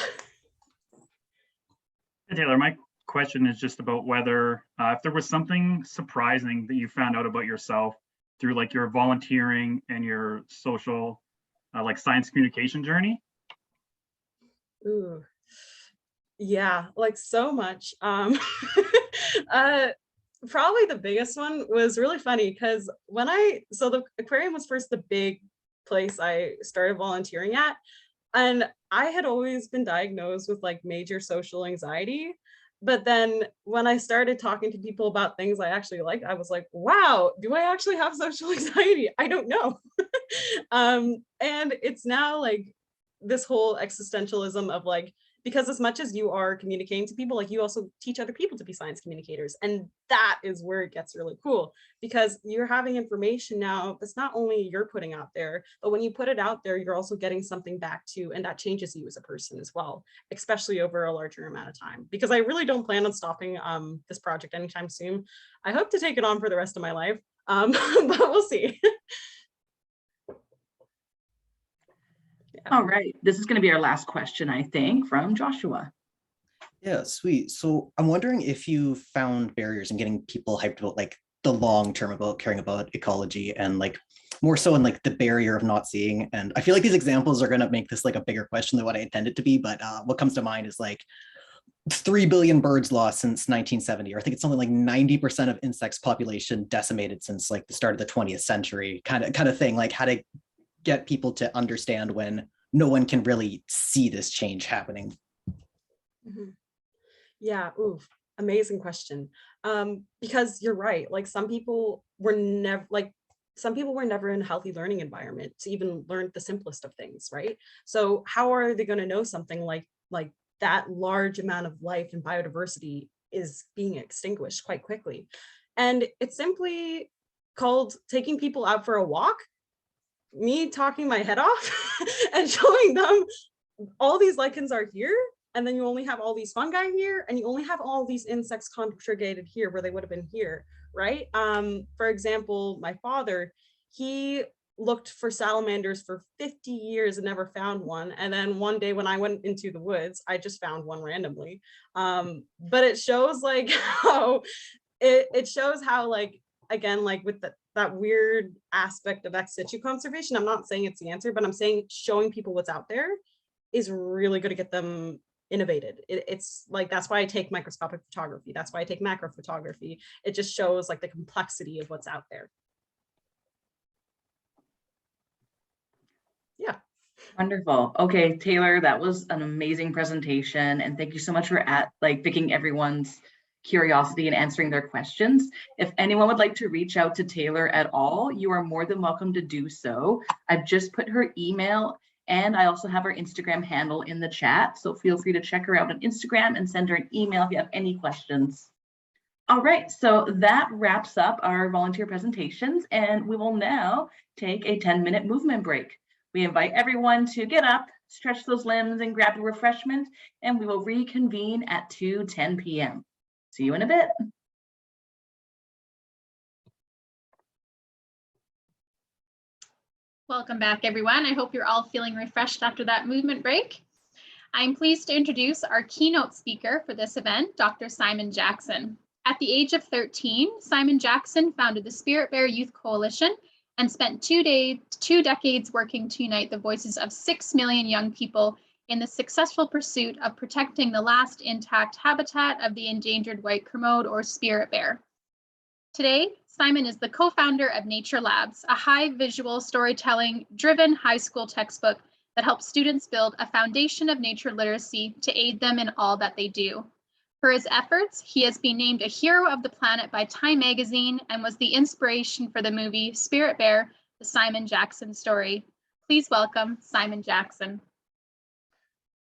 Hey, Taylor, my question is just about whether if there was something surprising that you found out about yourself through like your volunteering and your social like science communication journey. Ooh, yeah, like so much. Probably the biggest one was really funny because so the aquarium was first the big place I started volunteering at. And I had always been diagnosed with like major social anxiety. But then when I started talking to people about things I actually liked, I was like, wow, do I actually have social anxiety? I don't know. And it's now like this whole existentialism of like, because as much as you are communicating to people, like you also teach other people to be science communicators. And that is where it gets really cool, because you're having information now that's not only you're putting out there, but when you put it out there, you're also getting something back too. And that changes you as a person as well, especially over a larger amount of time, because I really don't plan on stopping this project anytime soon. I hope to take it on for the rest of my life, but we'll see. All right, this is going to be our last question, I think, from Joshua. Yeah, sweet. So I'm wondering if you found barriers in getting people hyped about like the long term, about caring about ecology, and like more so in like the barrier of not seeing. And I feel like these examples are going to make this like a bigger question than what I intended to be. But what comes to mind is like 3 billion birds lost since 1970, or I think it's something like 90% of insects population decimated since like the start of the 20th century, kind of thing. Like how to get people to understand when no one can really see this change happening. Mm-hmm. Yeah, ooh, amazing question. Because you're right, like some people were never in a healthy learning environment to even learn the simplest of things, right? So how are they going to know something like that large amount of life and biodiversity is being extinguished quite quickly? And it's simply called taking people out for a walk, me talking my head off and showing them all these lichens are here, and then you only have all these fungi here, and you only have all these insects congregated here where they would have been here, right? For example, my father, he looked for salamanders for 50 years and never found one. And then one day when I went into the woods, I just found one randomly. But it shows like how, it shows how like, again, like with that weird aspect of ex situ conservation, I'm not saying it's the answer, but I'm saying showing people what's out there is really going to get them innovated. It's like, that's why I take microscopic photography. That's why I take macro photography. It just shows like the complexity of what's out there. Yeah. Wonderful. Okay, Taylor, that was an amazing presentation. And thank you so much for picking everyone's curiosity and answering their questions. If anyone would like to reach out to Taylor at all, you are more than welcome to do so. I've just put her email, and I also have her Instagram handle in the chat. So feel free to check her out on Instagram and send her an email if you have any questions. All right, so that wraps up our volunteer presentations, and we will now take a 10-minute movement break. We invite everyone to get up, stretch those limbs, and grab a refreshment, and we will reconvene at 2:10 p.m. See you in a bit. Welcome back, everyone. I hope you're all feeling refreshed after that movement break. I'm pleased to introduce our keynote speaker for this event, Dr. Simon Jackson. At the age of 13, Simon Jackson founded the Spirit Bear Youth Coalition and spent 2 decades working to unite the voices of 6 million young people in the successful pursuit of protecting the last intact habitat of the endangered white kermode or spirit bear. Today, Simon is the co-founder of Nature Labs, a high visual storytelling-driven high school textbook that helps students build a foundation of nature literacy to aid them in all that they do. For his efforts, he has been named a hero of the planet by Time magazine and was the inspiration for the movie Spirit Bear, the Simon Jackson story. Please welcome Simon Jackson.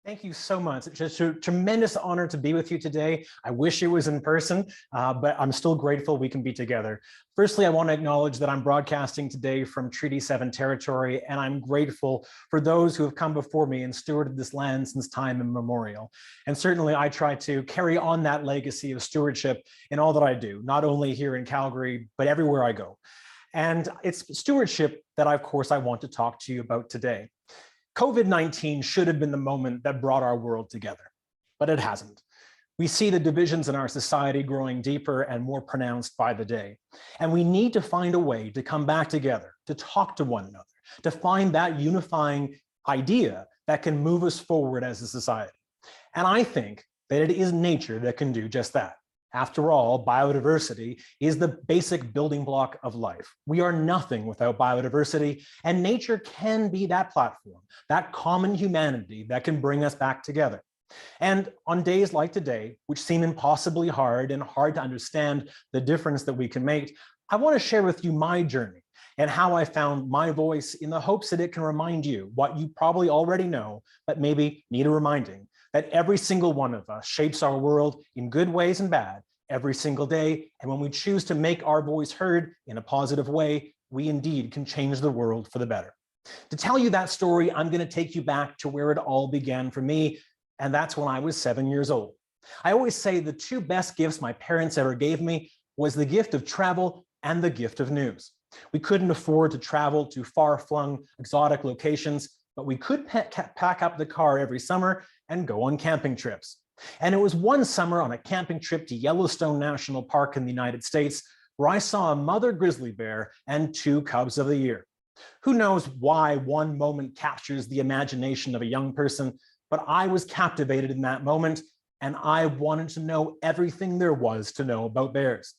Thank you so much. It's just a tremendous honor to be with you today. I wish it was in person, but I'm still grateful we can be together. Firstly, I want to acknowledge that I'm broadcasting today from Treaty 7 territory, and I'm grateful for those who have come before me and stewarded this land since time immemorial. And certainly I try to carry on that legacy of stewardship in all that I do, not only here in Calgary, but everywhere I go. And it's stewardship that, of course, I want to talk to you about today. COVID-19 should have been the moment that brought our world together, but it hasn't. We see the divisions in our society growing deeper and more pronounced by the day. And we need to find a way to come back together, to talk to one another, to find that unifying idea that can move us forward as a society. And I think that it is nature that can do just that. After all, biodiversity is the basic building block of life. We are nothing without biodiversity, and nature can be that platform, that common humanity that can bring us back together. And on days like today, which seem impossibly hard and hard to understand the difference that we can make, I want to share with you my journey and how I found my voice in the hopes that it can remind you what you probably already know, but maybe need a reminding, that every single one of us shapes our world in good ways and bad every single day. And when we choose to make our voice heard in a positive way, we indeed can change the world for the better. To tell you that story, I'm going to take you back to where it all began for me. And that's when I was 7 years old. I always say the two best gifts my parents ever gave me was the gift of travel and the gift of news. We couldn't afford to travel to far-flung exotic locations, but we could pack up the car every summer and go on camping trips. And it was one summer on a camping trip to Yellowstone National Park in the United States where I saw a mother grizzly bear and 2 cubs of the year. Who knows why one moment captures the imagination of a young person, but I was captivated in that moment, and I wanted to know everything there was to know about bears.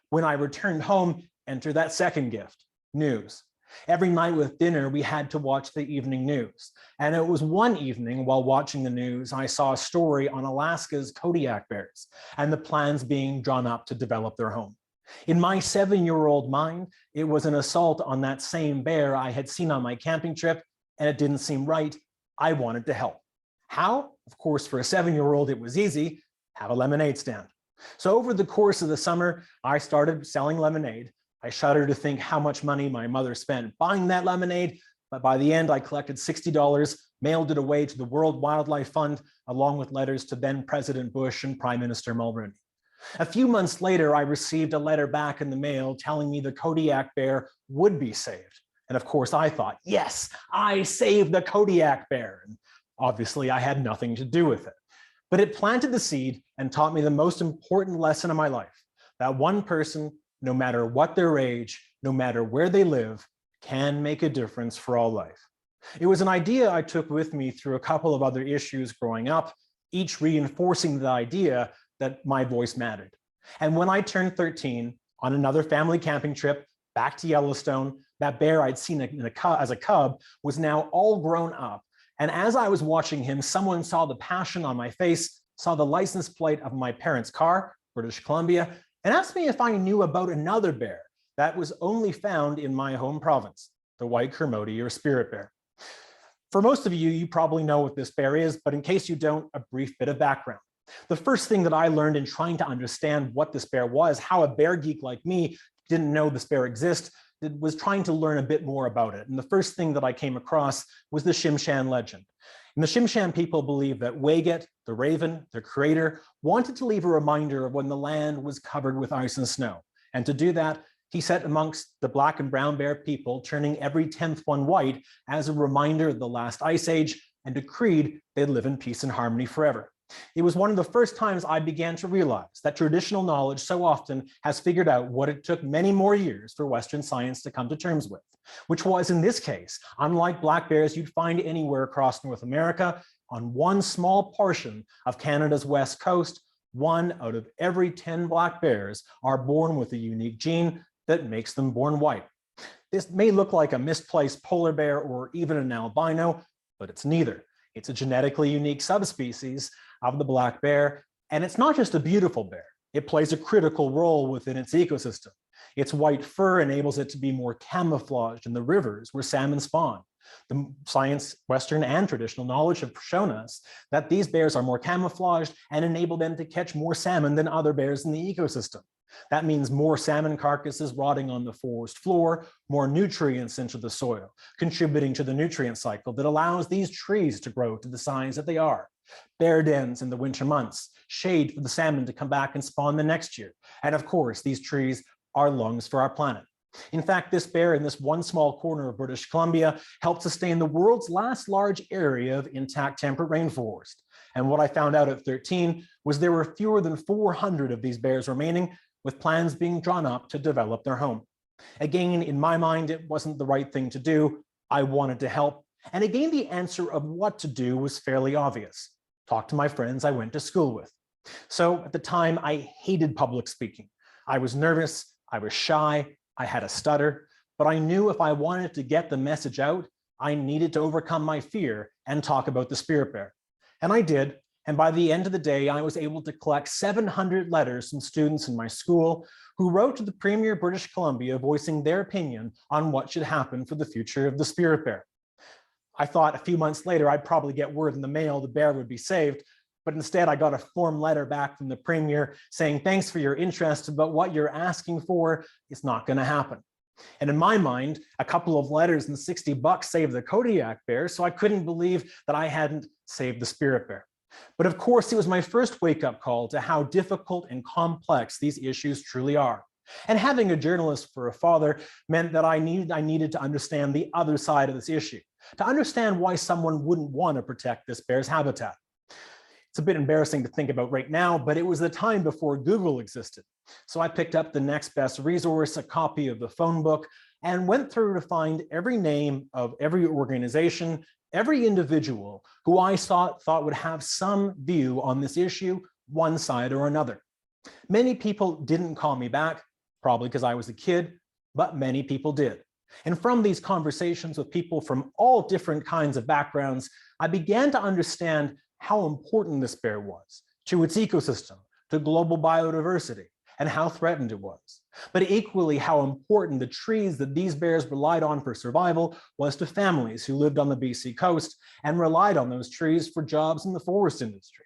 When I returned home, enter that second gift, news. Every night with dinner, we had to watch the evening news. And it was one evening while watching the news, I saw a story on Alaska's Kodiak bears and the plans being drawn up to develop their home. In my 7-year-old mind, it was an assault on that same bear I had seen on my camping trip, and it didn't seem right. I wanted to help. How? Of course, for a 7-year-old, it was easy, have a lemonade stand. So over the course of the summer, I started selling lemonade. I shudder to think how much money my mother spent buying that lemonade, but by the end I collected $60, mailed it away to the World Wildlife Fund, along with letters to then President Bush and Prime Minister Mulroney. A few months later, I received a letter back in the mail telling me the Kodiak bear would be saved. And of course I thought, yes, I saved the Kodiak bear. And obviously I had nothing to do with it. But it planted the seed and taught me the most important lesson of my life, that one person, no matter what their age, no matter where they live, can make a difference for all life. It was an idea I took with me through a couple of other issues growing up, each reinforcing the idea that my voice mattered. And when I turned 13, on another family camping trip back to Yellowstone, that bear I'd seen as a cub was now all grown up. And as I was watching him, someone saw the passion on my face, saw the license plate of my parents' car, British Columbia, and asked me if I knew about another bear that was only found in my home province, the white Kermode or spirit bear. For most of you, you probably know what this bear is, but in case you don't, a brief bit of background. The first thing that I learned in trying to understand what this bear was, how a bear geek like me didn't know this bear exists, was trying to learn a bit more about it. And the first thing that I came across was the Shimshan legend. And the Shimshan people believe that Waget, the raven, their creator, wanted to leave a reminder of when the land was covered with ice and snow. And to do that, he set amongst the black and brown bear people, turning every 10th one white as a reminder of the last ice age, and decreed they'd live in peace and harmony forever. It was one of the first times I began to realize that traditional knowledge so often has figured out what it took many more years for Western science to come to terms with, which was, in this case, unlike black bears you'd find anywhere across North America, on one small portion of Canada's west coast, 1 out of every 10 black bears are born with a unique gene that makes them born white. This may look like a misplaced polar bear or even an albino, but it's neither. It's a genetically unique subspecies of the black bear, and it's not just a beautiful bear. It plays a critical role within its ecosystem. Its white fur enables it to be more camouflaged in the rivers where salmon spawn. The science, Western and traditional knowledge have shown us that these bears are more camouflaged and enable them to catch more salmon than other bears in the ecosystem. That means more salmon carcasses rotting on the forest floor, more nutrients into the soil, contributing to the nutrient cycle that allows these trees to grow to the size that they are. Bear dens in the winter months, shade for the salmon to come back and spawn the next year. And of course, these trees are lungs for our planet. In fact, this bear in this one small corner of British Columbia helped sustain the world's last large area of intact temperate rainforest. And what I found out at 13 was there were fewer than 400 of these bears remaining, with plans being drawn up to develop their home. Again, in my mind, it wasn't the right thing to do. I wanted to help. And again, the answer of what to do was fairly obvious. Talk to my friends I went to school with. So at the time, I hated public speaking. I was nervous, I was shy, I had a stutter, but I knew if I wanted to get the message out, I needed to overcome my fear and talk about the spirit bear. And I did. And by the end of the day, I was able to collect 700 letters from students in my school who wrote to the Premier of British Columbia voicing their opinion on what should happen for the future of the spirit bear. I thought a few months later, I'd probably get word in the mail the bear would be saved, but instead I got a form letter back from the Premier saying, thanks for your interest, but what you're asking for is not going to happen. And in my mind, a couple of letters and $60 saved the Kodiak bear, so I couldn't believe that I hadn't saved the spirit bear. But of course, it was my first wake-up call to how difficult and complex these issues truly are. And having a journalist for a father meant that I needed to understand the other side of this issue, to understand why someone wouldn't want to protect this bear's habitat. It's a bit embarrassing to think about right now, but it was the time before Google existed. So I picked up the next best resource, a copy of the phone book, and went through to find every name of every organization, every individual who I thought would have some view on this issue, one side or another. Many people didn't call me back, probably because I was a kid, but many people did. And from these conversations with people from all different kinds of backgrounds, I began to understand how important this bear was to its ecosystem, to global biodiversity, and how threatened it was. But equally, how important the trees that these bears relied on for survival was to families who lived on the BC coast and relied on those trees for jobs in the forest industry.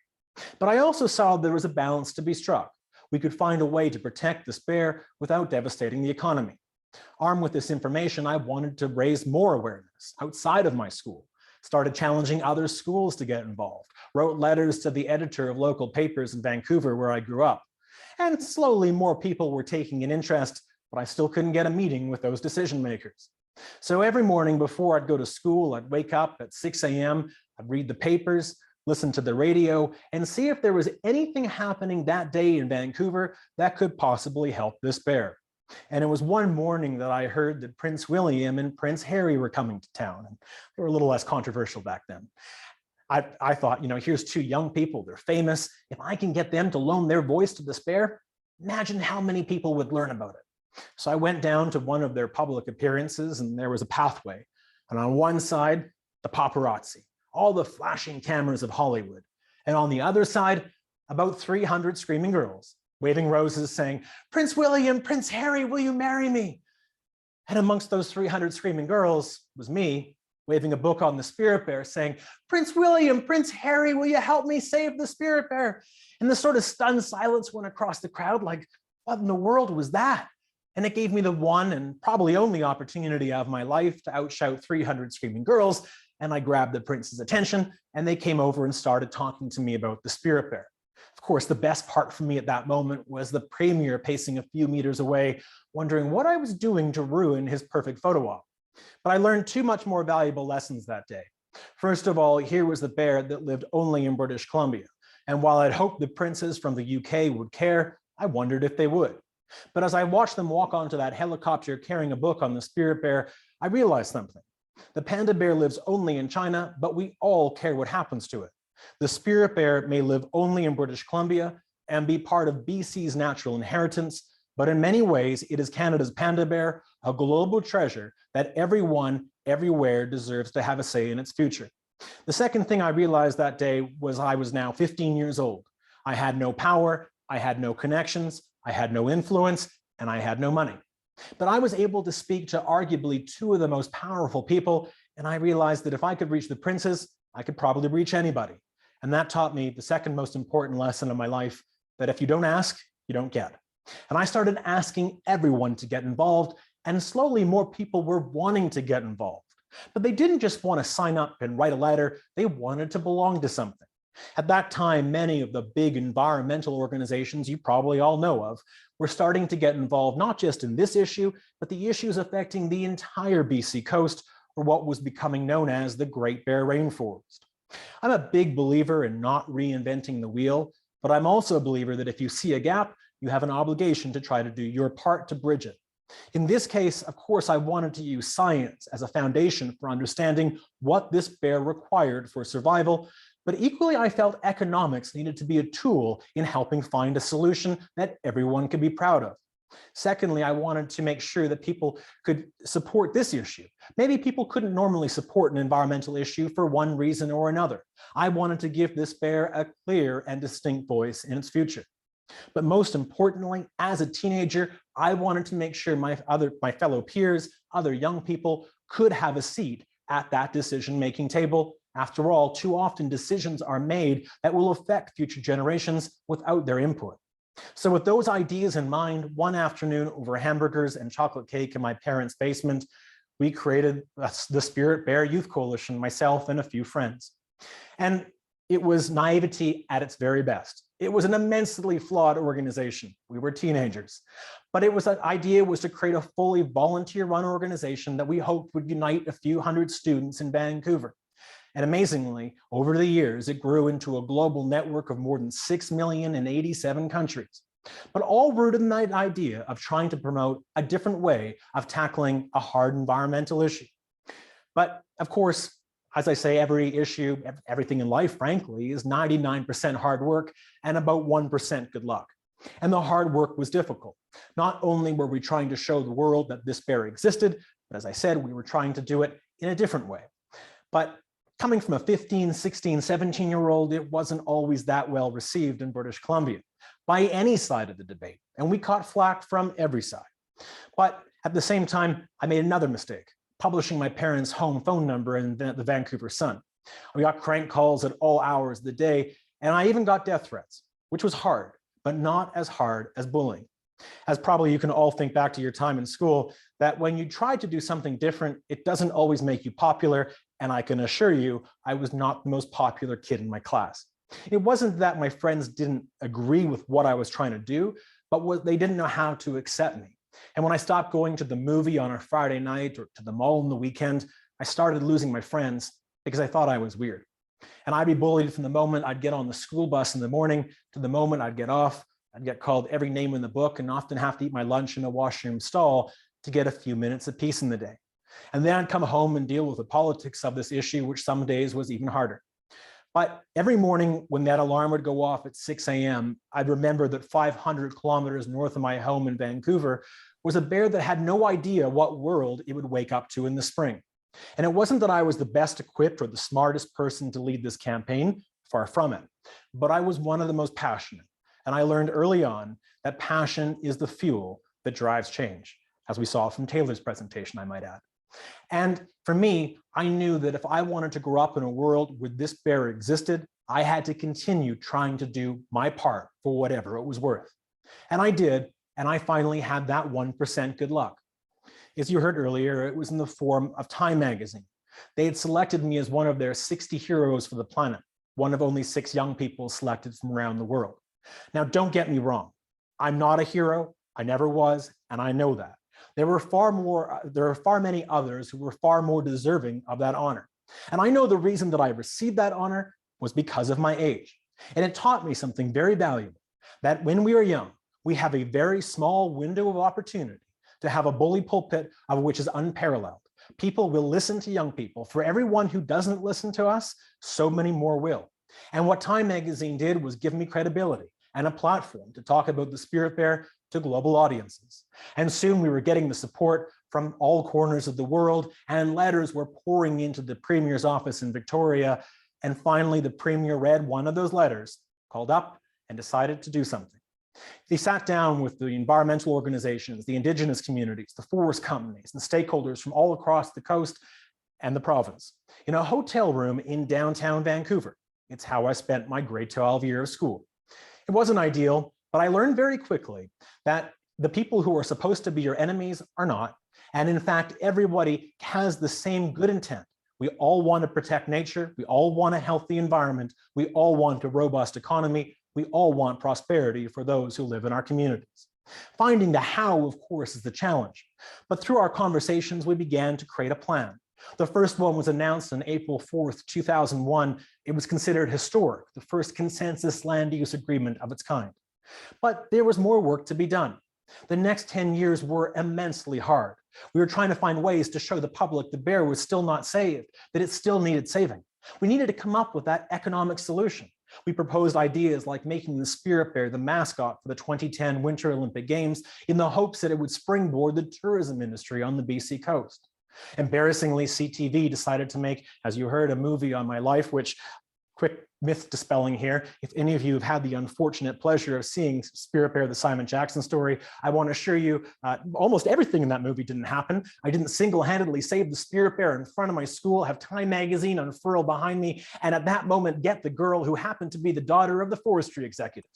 But I also saw there was a balance to be struck. We could find a way to protect this bear without devastating the economy. Armed with this information, I wanted to raise more awareness outside of my school, started challenging other schools to get involved, wrote letters to the editor of local papers in Vancouver where I grew up. And slowly more people were taking an interest, but I still couldn't get a meeting with those decision makers. So every morning before I'd go to school, I'd wake up at 6 a.m., I'd read the papers, listen to the radio, and see if there was anything happening that day in Vancouver that could possibly help this bear. And it was one morning that I heard that Prince William and Prince Harry were coming to town, and they were a little less controversial back then. I thought, here's two young people, they're famous. If I can get them to loan their voice to this bear, imagine how many people would learn about it. So I went down to one of their public appearances, and there was a pathway. And on one side, the paparazzi, all the flashing cameras of Hollywood. And on the other side, about 300 screaming girls, waving roses saying, "Prince William, Prince Harry, will you marry me?" And amongst those 300 screaming girls was me, waving a book on the spirit bear saying, "Prince William, Prince Harry, will you help me save the spirit bear?" And this sort of stunned silence went across the crowd like, what in the world was that? And it gave me the one and probably only opportunity of my life to outshout 300 screaming girls. And I grabbed the prince's attention, and they came over and started talking to me about the spirit bear. Of course, the best part for me at that moment was the premier pacing a few meters away, wondering what I was doing to ruin his perfect photo op. But I learned two much more valuable lessons that day. First of all, here was the bear that lived only in British Columbia. And while I'd hoped the princes from the UK would care, I wondered if they would. But as I watched them walk onto that helicopter carrying a book on the spirit bear, I realized something. The panda bear lives only in China, but we all care what happens to it. The spirit bear may live only in British Columbia and be part of BC's natural inheritance, but in many ways, it is Canada's panda bear, a global treasure that everyone, everywhere deserves to have a say in its future. The second thing I realized that day was I was now 15 years old. I had no power, I had no connections, I had no influence, and I had no money. But I was able to speak to arguably two of the most powerful people, and I realized that if I could reach the princes, I could probably reach anybody. And that taught me the second most important lesson of my life, that if you don't ask, you don't get. And I started asking everyone to get involved, and slowly more people were wanting to get involved. But they didn't just want to sign up and write a letter, they wanted to belong to something. At that time, many of the big environmental organizations you probably all know of were starting to get involved, not just in this issue, but the issues affecting the entire BC coast, or what was becoming known as the Great Bear Rainforest. I'm a big believer in not reinventing the wheel, but I'm also a believer that if you see a gap, you have an obligation to try to do your part to bridge it. In this case, of course, I wanted to use science as a foundation for understanding what this bear required for survival, but equally I felt economics needed to be a tool in helping find a solution that everyone could be proud of. Secondly, I wanted to make sure that people could support this issue. Maybe people couldn't normally support an environmental issue for one reason or another. I wanted to give this bear a clear and distinct voice in its future. But most importantly, as a teenager, I wanted to make sure my fellow peers, other young people could have a seat at that decision-making table. After all, too often decisions are made that will affect future generations without their input. So with those ideas in mind, one afternoon over hamburgers and chocolate cake in my parents' basement, we created the Spirit Bear Youth Coalition, myself and a few friends. And it was naivety at its very best. It was an immensely flawed organization. We were teenagers, but the idea was to create a fully volunteer-run organization that we hoped would unite a few hundred students in Vancouver. And amazingly, over the years, it grew into a global network of more than 6 million in 87 countries. but all rooted in the idea of trying to promote a different way of tackling a hard environmental issue. But of course, as I say, every issue, everything in life, frankly, is 99% hard work and about 1% good luck. And the hard work was difficult. Not only were we trying to show the world that this bear existed, but as I said, we were trying to do it in a different way. But coming from a 15, 16, 17-year-old, it wasn't always that well received in British Columbia by any side of the debate. And we caught flack from every side. But at the same time, I made another mistake, publishing my parents' home phone number in the Vancouver Sun. We got crank calls at all hours of the day, and I even got death threats, which was hard, but not as hard as bullying. As probably you can all think back to your time in school, that when you try to do something different, it doesn't always make you popular, and I can assure you, I was not the most popular kid in my class. It wasn't that my friends didn't agree with what I was trying to do, but they didn't know how to accept me. And when I stopped going to the movie on a Friday night or to the mall on the weekend, I started losing my friends because I thought I was weird. And I'd be bullied from the moment I'd get on the school bus in the morning to the moment I'd get off. I'd get called every name in the book and often have to eat my lunch in a washroom stall to get a few minutes of peace in the day. And then I'd come home and deal with the politics of this issue, which some days was even harder. But every morning when that alarm would go off at 6 a.m., I'd remember that 500 kilometers north of my home in Vancouver was a bear that had no idea what world it would wake up to in the spring. And it wasn't that I was the best equipped or the smartest person to lead this campaign, far from it, but I was one of the most passionate. And I learned early on that passion is the fuel that drives change, as we saw from Taylor's presentation, I might add. And for me, I knew that if I wanted to grow up in a world where this bear existed, I had to continue trying to do my part for whatever it was worth. And I did, and I finally had that 1% good luck. As you heard earlier, it was in the form of Time magazine. They had selected me as one of their 60 heroes for the planet, one of only 6 young people selected from around the world. Now, don't get me wrong. I'm not a hero. I never was, and I know that. There are far many others who were far more deserving of that honor. And I know the reason that I received that honor was because of my age. And it taught me something very valuable, that when we are young, we have a very small window of opportunity to have a bully pulpit of which is unparalleled. People will listen to young people. For everyone who doesn't listen to us, so many more will. And what Time magazine did was give me credibility and a platform to talk about the spirit bear to global audiences. And soon we were getting the support from all corners of the world, and letters were pouring into the Premier's office in Victoria. And finally, the Premier read one of those letters, called up, and decided to do something. They sat down with the environmental organizations, the Indigenous communities, the forest companies, and stakeholders from all across the coast and the province in a hotel room in downtown Vancouver. It's how I spent my grade 12 year of school. It wasn't ideal, but I learned very quickly that the people who are supposed to be your enemies are not. And in fact, everybody has the same good intent. We all want to protect nature. We all want a healthy environment. We all want a robust economy. We all want prosperity for those who live in our communities. Finding the how, of course, is the challenge. But through our conversations, we began to create a plan. The first one was announced on April 4th, 2001. It was considered historic, the first consensus land use agreement of its kind. But there was more work to be done. The next 10 years were immensely hard. We were trying to find ways to show the public the bear was still not saved, that it still needed saving. We needed to come up with that economic solution. We proposed ideas like making the spirit bear the mascot for the 2010 Winter Olympic Games in the hopes that it would springboard the tourism industry on the BC coast. Embarrassingly, CTV decided to make, as you heard, a movie on my life, which, quick myth dispelling here, if any of you have had the unfortunate pleasure of seeing Spirit Bear, the Simon Jackson story, I want to assure you almost everything in that movie didn't happen. I didn't single-handedly save the Spirit Bear in front of my school, have Time magazine unfurl behind me, and at that moment get the girl who happened to be the daughter of the forestry executive.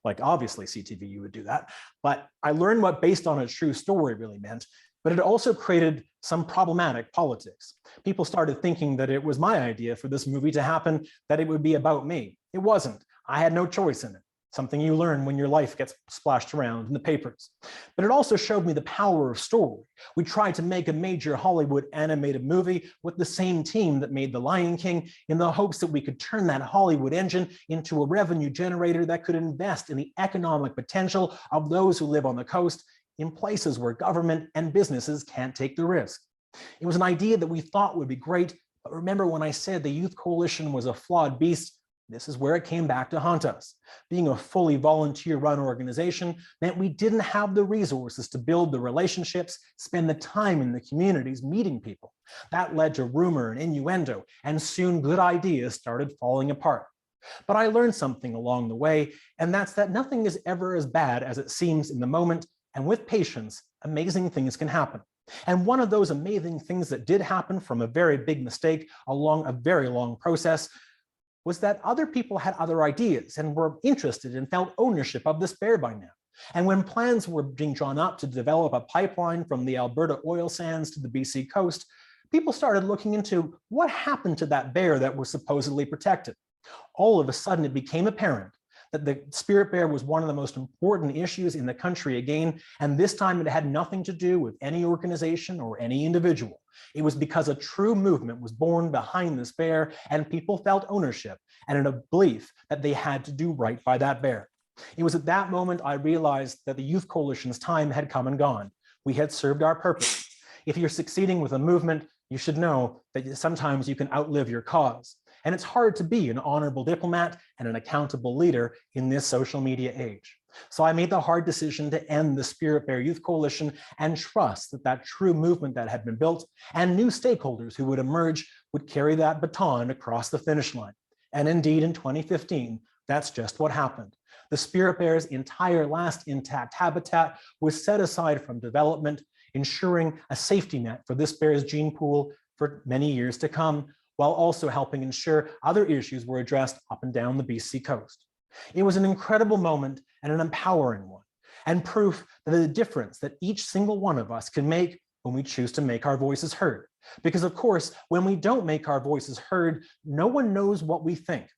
Like, obviously CTV, you would do that. But I learned what based on a true story really meant. But it also created some problematic politics. People started thinking that it was my idea for this movie to happen, that it would be about me. It wasn't. I had no choice in it. something you learn when your life gets splashed around in the papers. But it also showed me the power of story. We tried to make a major Hollywood animated movie with the same team that made The Lion King in the hopes that we could turn that Hollywood engine into a revenue generator that could invest in the economic potential of those who live on the coast in places where government and businesses can't take the risk. It was an idea that we thought would be great, but remember when I said the Youth Coalition was a flawed beast? This is where it came back to haunt us. Being a fully volunteer-run organization meant we didn't have the resources to build the relationships, spend the time in the communities meeting people. That led to rumor and innuendo, and soon good ideas started falling apart. But I learned something along the way, and that's that nothing is ever as bad as it seems in the moment, and with patience, amazing things can happen. And one of those amazing things that did happen from a very big mistake along a very long process was that other people had other ideas and were interested and felt ownership of this bear by now. And when plans were being drawn up to develop a pipeline from the Alberta oil sands to the BC coast, people started looking into what happened to that bear that was supposedly protected. All of a sudden, it became apparent that the spirit bear was one of the most important issues in the country again, and this time it had nothing to do with any organization or any individual. It was because a true movement was born behind this bear, and people felt ownership and a belief that they had to do right by that bear. It was at that moment I realized that the Youth Coalition's time had come and gone. We had served our purpose. If you're succeeding with a movement, you should know that sometimes you can outlive your cause. And it's hard to be an honorable diplomat and an accountable leader in this social media age. So I made the hard decision to end the Spirit Bear Youth Coalition and trust that that true movement that had been built and new stakeholders who would emerge would carry that baton across the finish line. And indeed, in 2015, that's just what happened. The Spirit Bear's entire last intact habitat was set aside from development, ensuring a safety net for this bear's gene pool for many years to come, while also helping ensure other issues were addressed up and down the BC coast. It was an incredible moment and an empowering one, and proof that the difference that each single one of us can make when we choose to make our voices heard. Because of course, when we don't make our voices heard, no one knows what we think.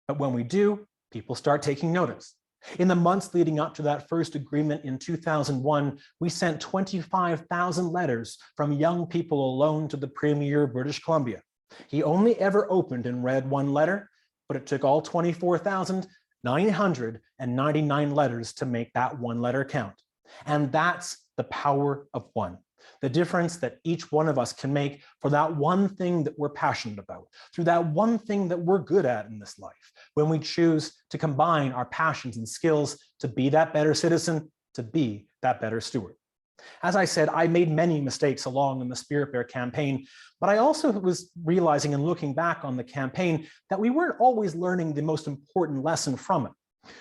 But when we do, people start taking notice. In the months leading up to that first agreement in 2001, we sent 25,000 letters from young people alone to the Premier of British Columbia. He only ever opened and read one letter, but it took all 24,999 letters to make that one letter count. And that's the power of one. The difference that each one of us can make for that one thing that we're passionate about, through that one thing that we're good at in this life, when we choose to combine our passions and skills to be that better citizen, to be that better steward. As I said, I made many mistakes along in the Spirit Bear campaign, but I also was realizing and looking back on the campaign that we weren't always learning the most important lesson from it,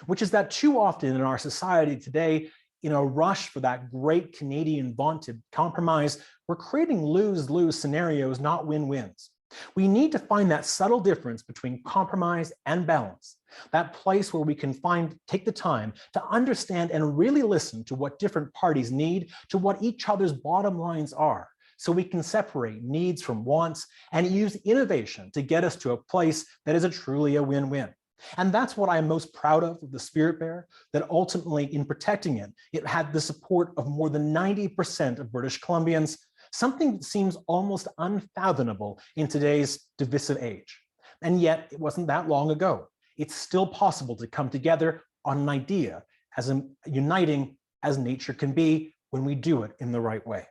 which is that too often in our society today, in a rush for that great Canadian vaunted compromise, we're creating lose-lose scenarios, not win-wins. We need to find that subtle difference between compromise and balance, that place where we can take the time to understand and really listen to what different parties need, to what each other's bottom lines are, so we can separate needs from wants and use innovation to get us to a place that is truly a win-win. And that's what I'm most proud of the Spirit Bear, that ultimately in protecting it, it had the support of more than 90% of British Columbians, something that seems almost unfathomable in today's divisive age. And yet it wasn't that long ago. It's still possible to come together on an idea as uniting as nature can be when we do it in the right way.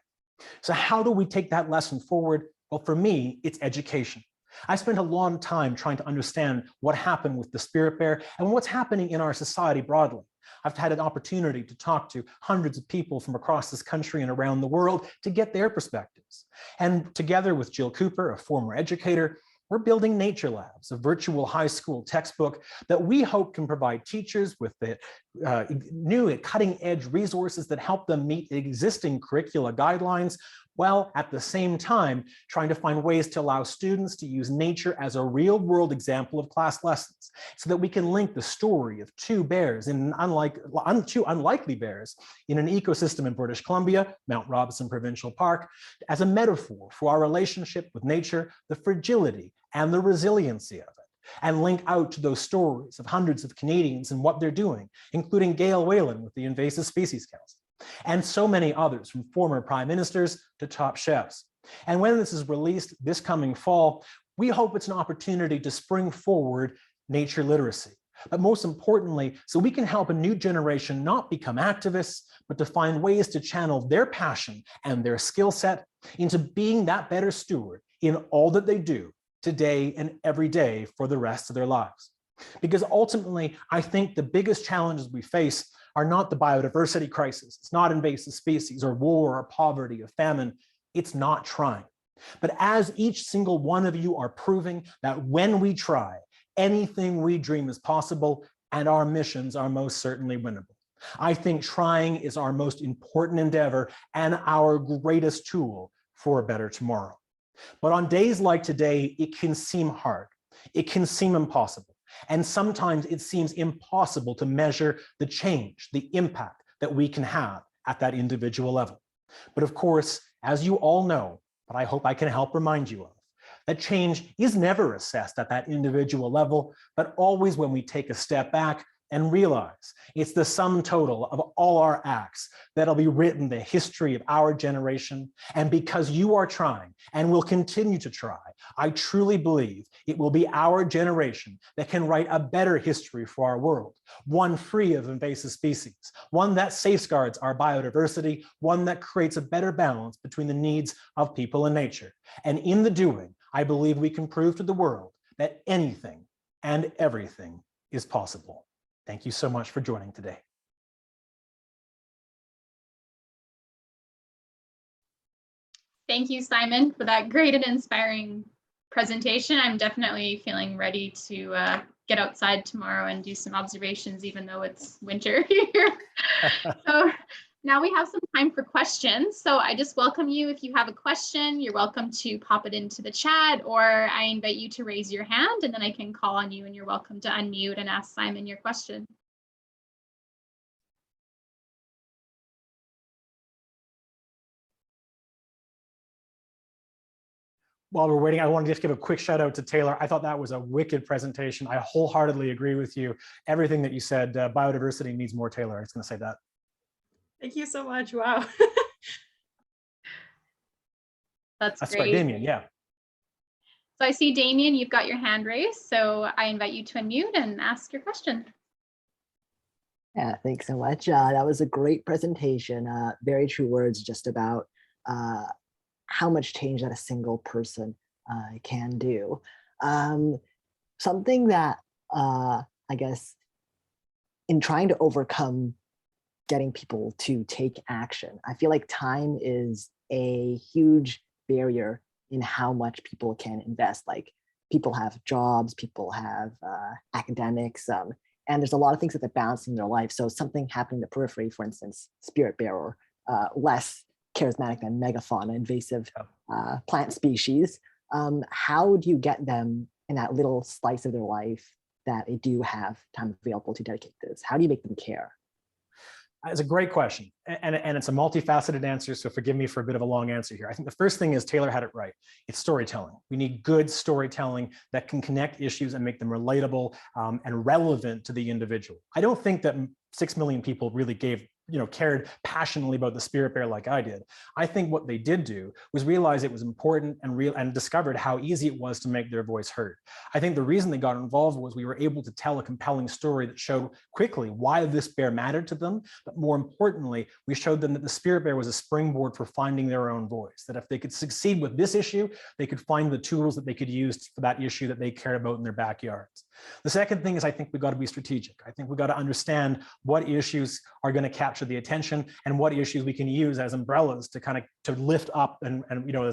So how do we take that lesson forward? Well, for me, it's education. I spent a long time trying to understand what happened with the Spirit Bear and what's happening in our society broadly. I've had an opportunity to talk to hundreds of people from across this country and around the world to get their perspectives. And together with Jill Cooper, a former educator, we're building Nature Labs, a virtual high school textbook that we hope can provide teachers with the new cutting-edge resources that help them meet existing curricula guidelines, while at the same time trying to find ways to allow students to use nature as a real-world example of class lessons, so that we can link the story of two bears, two unlikely bears in an ecosystem in British Columbia, Mount Robson Provincial Park, as a metaphor for our relationship with nature, the fragility and the resiliency of it. and link out to those stories of hundreds of Canadians and what they're doing, including Gail Whalen with the Invasive Species Council, and so many others, from former prime ministers to top chefs. And when this is released this coming fall, we hope it's an opportunity to spring forward nature literacy. But most importantly, so we can help a new generation not become activists, but to find ways to channel their passion and their skill set into being that better steward in all that they do today and every day for the rest of their lives. Because ultimately, I think the biggest challenges we face are not the biodiversity crisis. It's not invasive species or war or poverty or famine. It's not trying. But as each single one of you are proving that when we try, anything we dream is possible and our missions are most certainly winnable. I think trying is our most important endeavor and our greatest tool for a better tomorrow. But on days like today, it can seem hard. It can seem impossible. And sometimes it seems impossible to measure the change, the impact that we can have at that individual level. But of course, as you all know, but I hope I can help remind you of, that change is never assessed at that individual level, but always when we take a step back and realize it's the sum total of all our acts that'll be written the history of our generation. And because you are trying and will continue to try, I truly believe it will be our generation that can write a better history for our world, one free of invasive species, one that safeguards our biodiversity, one that creates a better balance between the needs of people and nature. And in the doing, I believe we can prove to the world that anything and everything is possible. Thank you so much for joining today. Thank you, Simon, for that great and inspiring presentation. I'm definitely feeling ready to get outside tomorrow and do some observations, even though it's winter here. So now we have some time for questions. So I just welcome you. If you have a question, you're welcome to pop it into the chat, or I invite you to raise your hand and then I can call on you and you're welcome to unmute and ask Simon your question. While we're waiting, I want to just give a quick shout out to Taylor. I thought that was a wicked presentation. I wholeheartedly agree with you. Everything that you said, biodiversity needs more Taylor. I was going to say that. Thank you so much. Wow. That's great. Right, Damien, yeah. So I see, Damien, you've got your hand raised. So I invite you to unmute and ask your question. Yeah, thanks so much. That was a great presentation. Very true words just about how much change that a single person can do. Something that I guess in trying to overcome getting people to take action, I feel like time is a huge barrier in how much people can invest. Like people have jobs, people have academics, and there's a lot of things that they're balancing in their life. So something happening in the periphery, for instance, spirit bearer, less charismatic than megafauna, invasive plant species. How do you get them in that little slice of their life that they do have time available to dedicate this? How do you make them care? It's a great question, and it's a multifaceted answer, so forgive me for a bit of a long answer here. I think the first thing is Taylor had it right. It's storytelling. We need good storytelling that can connect issues and make them relatable and relevant to the individual. I don't think that 6 million people really cared passionately about the spirit bear like I did. I think what they did do was realize it was important and discovered how easy it was to make their voice heard. I think the reason they got involved was we were able to tell a compelling story that showed quickly why this bear mattered to them, but more importantly, we showed them that the spirit bear was a springboard for finding their own voice, that if they could succeed with this issue, they could find the tools that they could use for that issue that they cared about in their backyards. The second thing is I think we've got to be strategic. I think we've got to understand what issues are going to capture the attention and what issues we can use as umbrellas to lift up and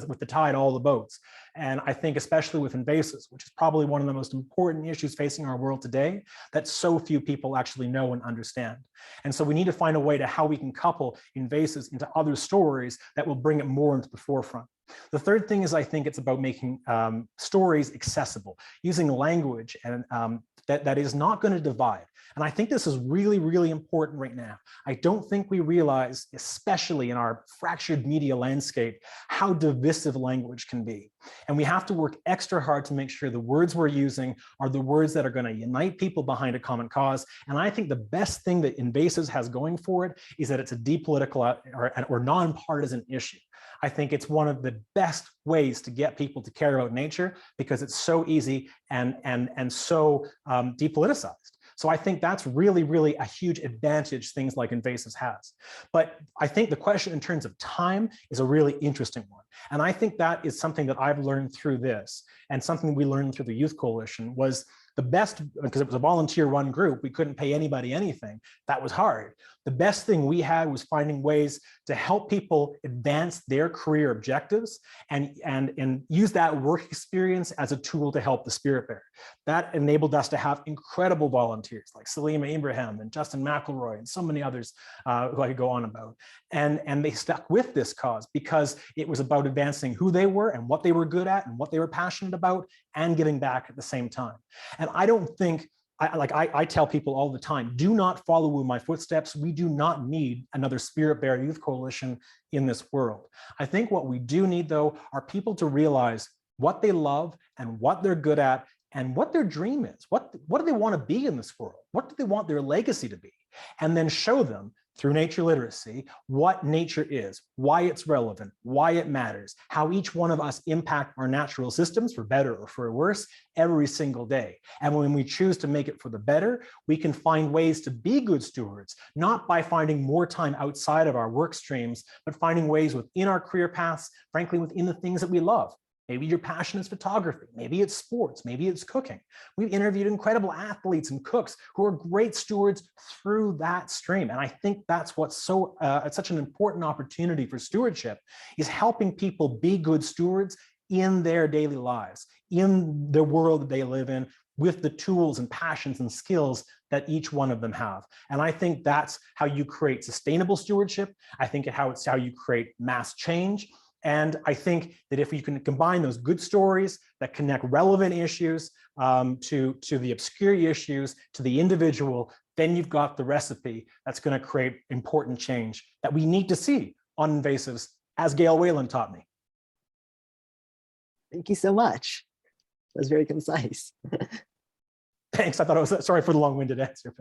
with the tide all the boats. And I think especially with invasives, which is probably one of the most important issues facing our world today, that so few people actually know and understand. And so we need to find a way to how we can couple invasives into other stories that will bring it more into the forefront. The third thing is I think it's about making stories accessible, using language and that is not going to divide. And I think this is really, really important right now. I don't think we realize, especially in our fractured media landscape, how divisive language can be. And we have to work extra hard to make sure the words we're using are the words that are going to unite people behind a common cause. And I think the best thing that Invasives has going for it is that it's a depolitical or non-partisan issue. I think it's one of the best ways to get people to care about nature because it's so easy and so depoliticized. So I think that's really, really a huge advantage things like Invasives has. But I think the question in terms of time is a really interesting one. And I think that is something that I've learned through this and something we learned through the Youth Coalition was the best, because it was a volunteer-run group, we couldn't pay anybody anything. That was hard. The best thing we had was finding ways to help people advance their career objectives and use that work experience as a tool to help the Spirit Bear. That enabled us to have incredible volunteers like Salima Ibrahim and Justin McElroy and so many others who I could go on about. And they stuck with this cause because it was about advancing who they were and what they were good at and what they were passionate about and giving back at the same time. And I don't think, I tell people all the time, do not follow in my footsteps. We do not need another Spirit Bear Youth Coalition in this world. I think what we do need, though, are people to realize what they love and what they're good at and what their dream is. What do they want to be in this world? What do they want their legacy to be? And then show them through nature literacy what nature is, why it's relevant, why it matters, how each one of us impact our natural systems for better or for worse every single day. And when we choose to make it for the better, we can find ways to be good stewards, not by finding more time outside of our work streams, but finding ways within our career paths, frankly, within the things that we love. Maybe your passion is photography, maybe it's sports, maybe it's cooking. We've interviewed incredible athletes and cooks who are great stewards through that stream. And I think that's what's so, it's such an important opportunity for stewardship, is helping people be good stewards in their daily lives, in the world that they live in, with the tools and passions and skills that each one of them have. And I think that's how you create sustainable stewardship. I think it's how you create mass change. And I think that if you can combine those good stories that connect relevant issues to the obscure issues, to the individual, then you've got the recipe that's going to create important change that we need to see on Invasives, as Gail Whalen taught me. Thank you so much. That was very concise. Thanks. I thought it was, sorry for the long-winded answer.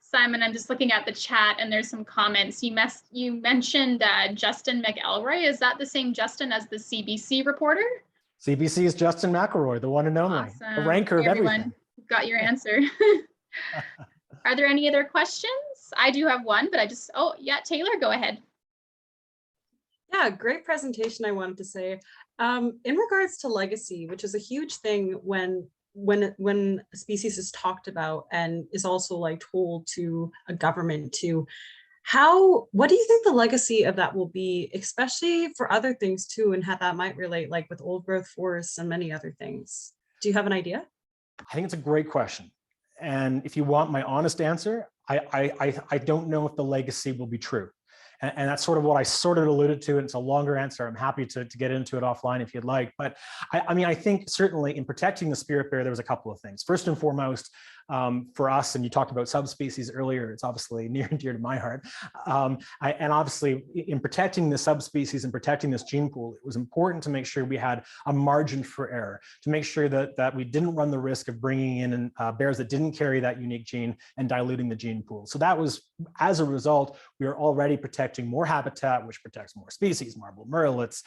Simon, I'm just looking at the chat and there's some comments. You mentioned Justin McElroy. Is that the same Justin as the CBC reporter? CBC is Justin McElroy, the one and only, Awesome. the ranker of everything. Got your answer. Are there any other questions? I do have one, but oh yeah, Taylor, go ahead. Yeah, great presentation, I wanted to say. In regards to legacy, which is a huge thing when a species is talked about and is also like told to a government to, what do you think the legacy of that will be, especially for other things too, and how that might relate like with old growth forests and many other things? Do you have an idea? I think it's a great question. And if you want my honest answer, I don't know if the legacy will be true. And that's sort of what I sort of alluded to. And it's a longer answer. I'm happy to get into it offline if you'd like. But I mean, I think certainly in protecting the Spirit Bear, there was a couple of things. First and foremost, for us, and you talked about subspecies earlier, it's obviously near and dear to my heart. And obviously in protecting the subspecies and protecting this gene pool, it was important to make sure we had a margin for error, to make sure that we didn't run the risk of bringing in bears that didn't carry that unique gene and diluting the gene pool. So that was, as a result, we are already protecting more habitat, which protects more species, marbled murrelets,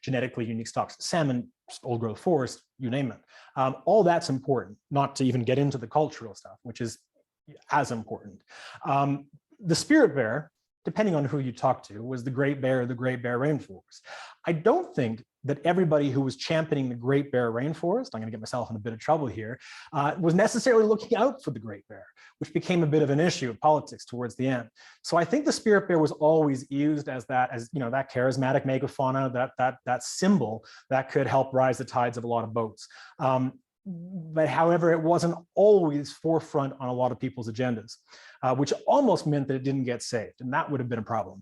genetically unique stocks of salmon, old growth forest, you name it. All that's important, not to even get into the cultural stuff, which is as important. The Spirit Bear, depending on who you talk to, was the Great Bear of the Great Bear Rainforest. I don't think that everybody who was championing the Great Bear Rainforest, I'm going to get myself in a bit of trouble here, was necessarily looking out for the Great Bear, which became a bit of an issue of politics towards the end. So I think the Spirit Bear was always used as that charismatic megafauna, that symbol that could help rise the tides of a lot of boats. but however, it wasn't always forefront on a lot of people's agendas, which almost meant that it didn't get saved, and that would have been a problem.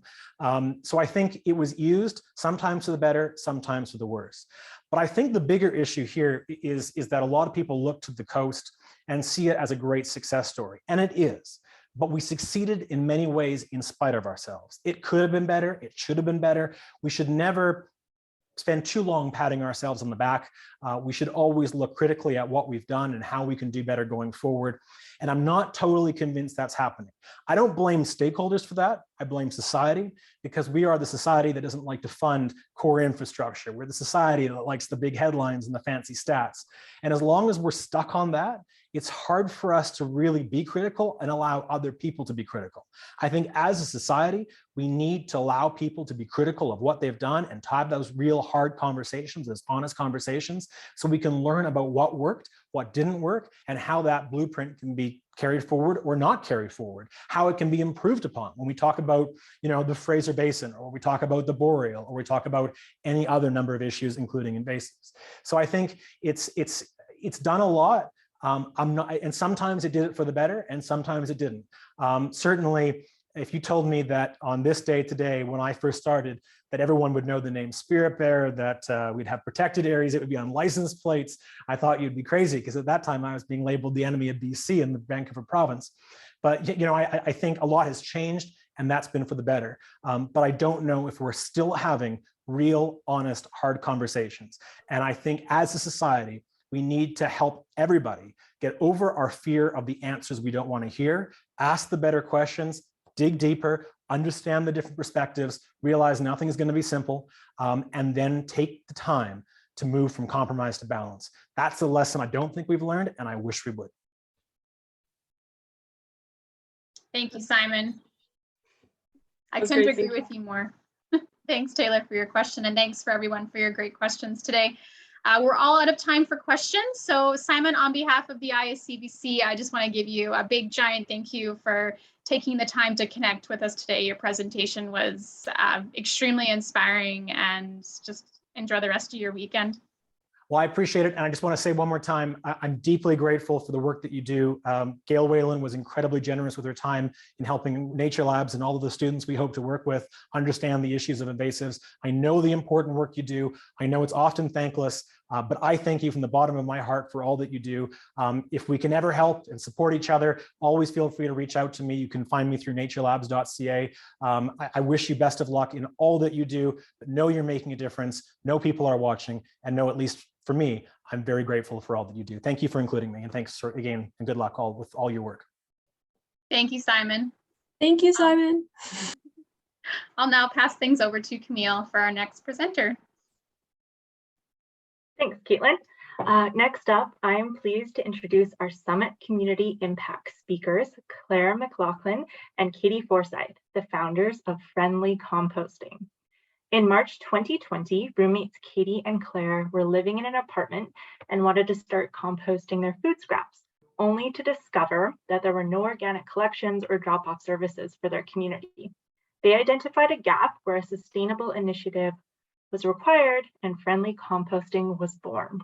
So I think it was used sometimes for the better, sometimes for the worse. But I think the bigger issue here is that a lot of people look to the coast and see it as a great success story, and it is. But we succeeded in many ways in spite of ourselves. It could have been better, it should have been better. We should never spend too long patting ourselves on the back. We should always look critically at what we've done and how we can do better going forward. And I'm not totally convinced that's happening. I don't blame stakeholders for that. I blame society, because we are the society that doesn't like to fund core infrastructure. We're the society that likes the big headlines and the fancy stats. And as long as we're stuck on that, it's hard for us to really be critical and allow other people to be critical. I think as a society, we need to allow people to be critical of what they've done and to have those real hard conversations, those honest conversations, so we can learn about what worked, what didn't work, and how that blueprint can be carried forward or not carried forward, how it can be improved upon. When we talk about, the Fraser Basin, or we talk about the boreal, or we talk about any other number of issues, including invasives. So I think it's done a lot. And sometimes it did it for the better, and sometimes it didn't. Certainly, if you told me that on this day today, when I first started, that everyone would know the name Spirit Bear, that we'd have protected areas, it would be on license plates, I thought you'd be crazy, because at that time I was being labeled the enemy of BC in the Vancouver province. But I think a lot has changed, and that's been for the better. But I don't know if we're still having real, honest, hard conversations. And I think as a society, we need to help everybody get over our fear of the answers we don't want to hear, ask the better questions, dig deeper, understand the different perspectives, realize nothing is going to be simple, and then take the time to move from compromise to balance. That's a lesson I don't think we've learned, and I wish we would. Thank you, Simon. I couldn't agree with you more. Thanks, Taylor, for your question, and thanks for everyone for your great questions today. We're all out of time for questions. So Simon, on behalf of the ISCBC, I just want to give you a big giant thank you for taking the time to connect with us today. Your presentation was extremely inspiring, and just enjoy the rest of your weekend. Well, I appreciate it. And I just want to say one more time, I'm deeply grateful for the work that you do. Gail Whalen was incredibly generous with her time in helping Nature Labs and all of the students we hope to work with understand the issues of invasives. I know the important work you do. I know it's often thankless, but I thank you from the bottom of my heart for all that you do. If we can ever help and support each other, always feel free to reach out to me. You can find me through naturelabs.ca. I wish you best of luck in all that you do, but know you're making a difference, know people are watching, and know, at least for me, I'm very grateful for all that you do. Thank you for including me, and thanks again, and good luck with all your work. Thank you, Simon. Thank you, Simon. I'll now pass things over to Camille for our next presenter. Thanks, Caitlin. Next up, I am pleased to introduce our Summit Community Impact speakers, Claire McLaughlin and Katie Forsyth, the founders of Friendly Composting. In March 2020, roommates Katie and Claire were living in an apartment and wanted to start composting their food scraps, only to discover that there were no organic collections or drop-off services for their community. They identified a gap where a sustainable initiative was required, and Friendly Composting was born.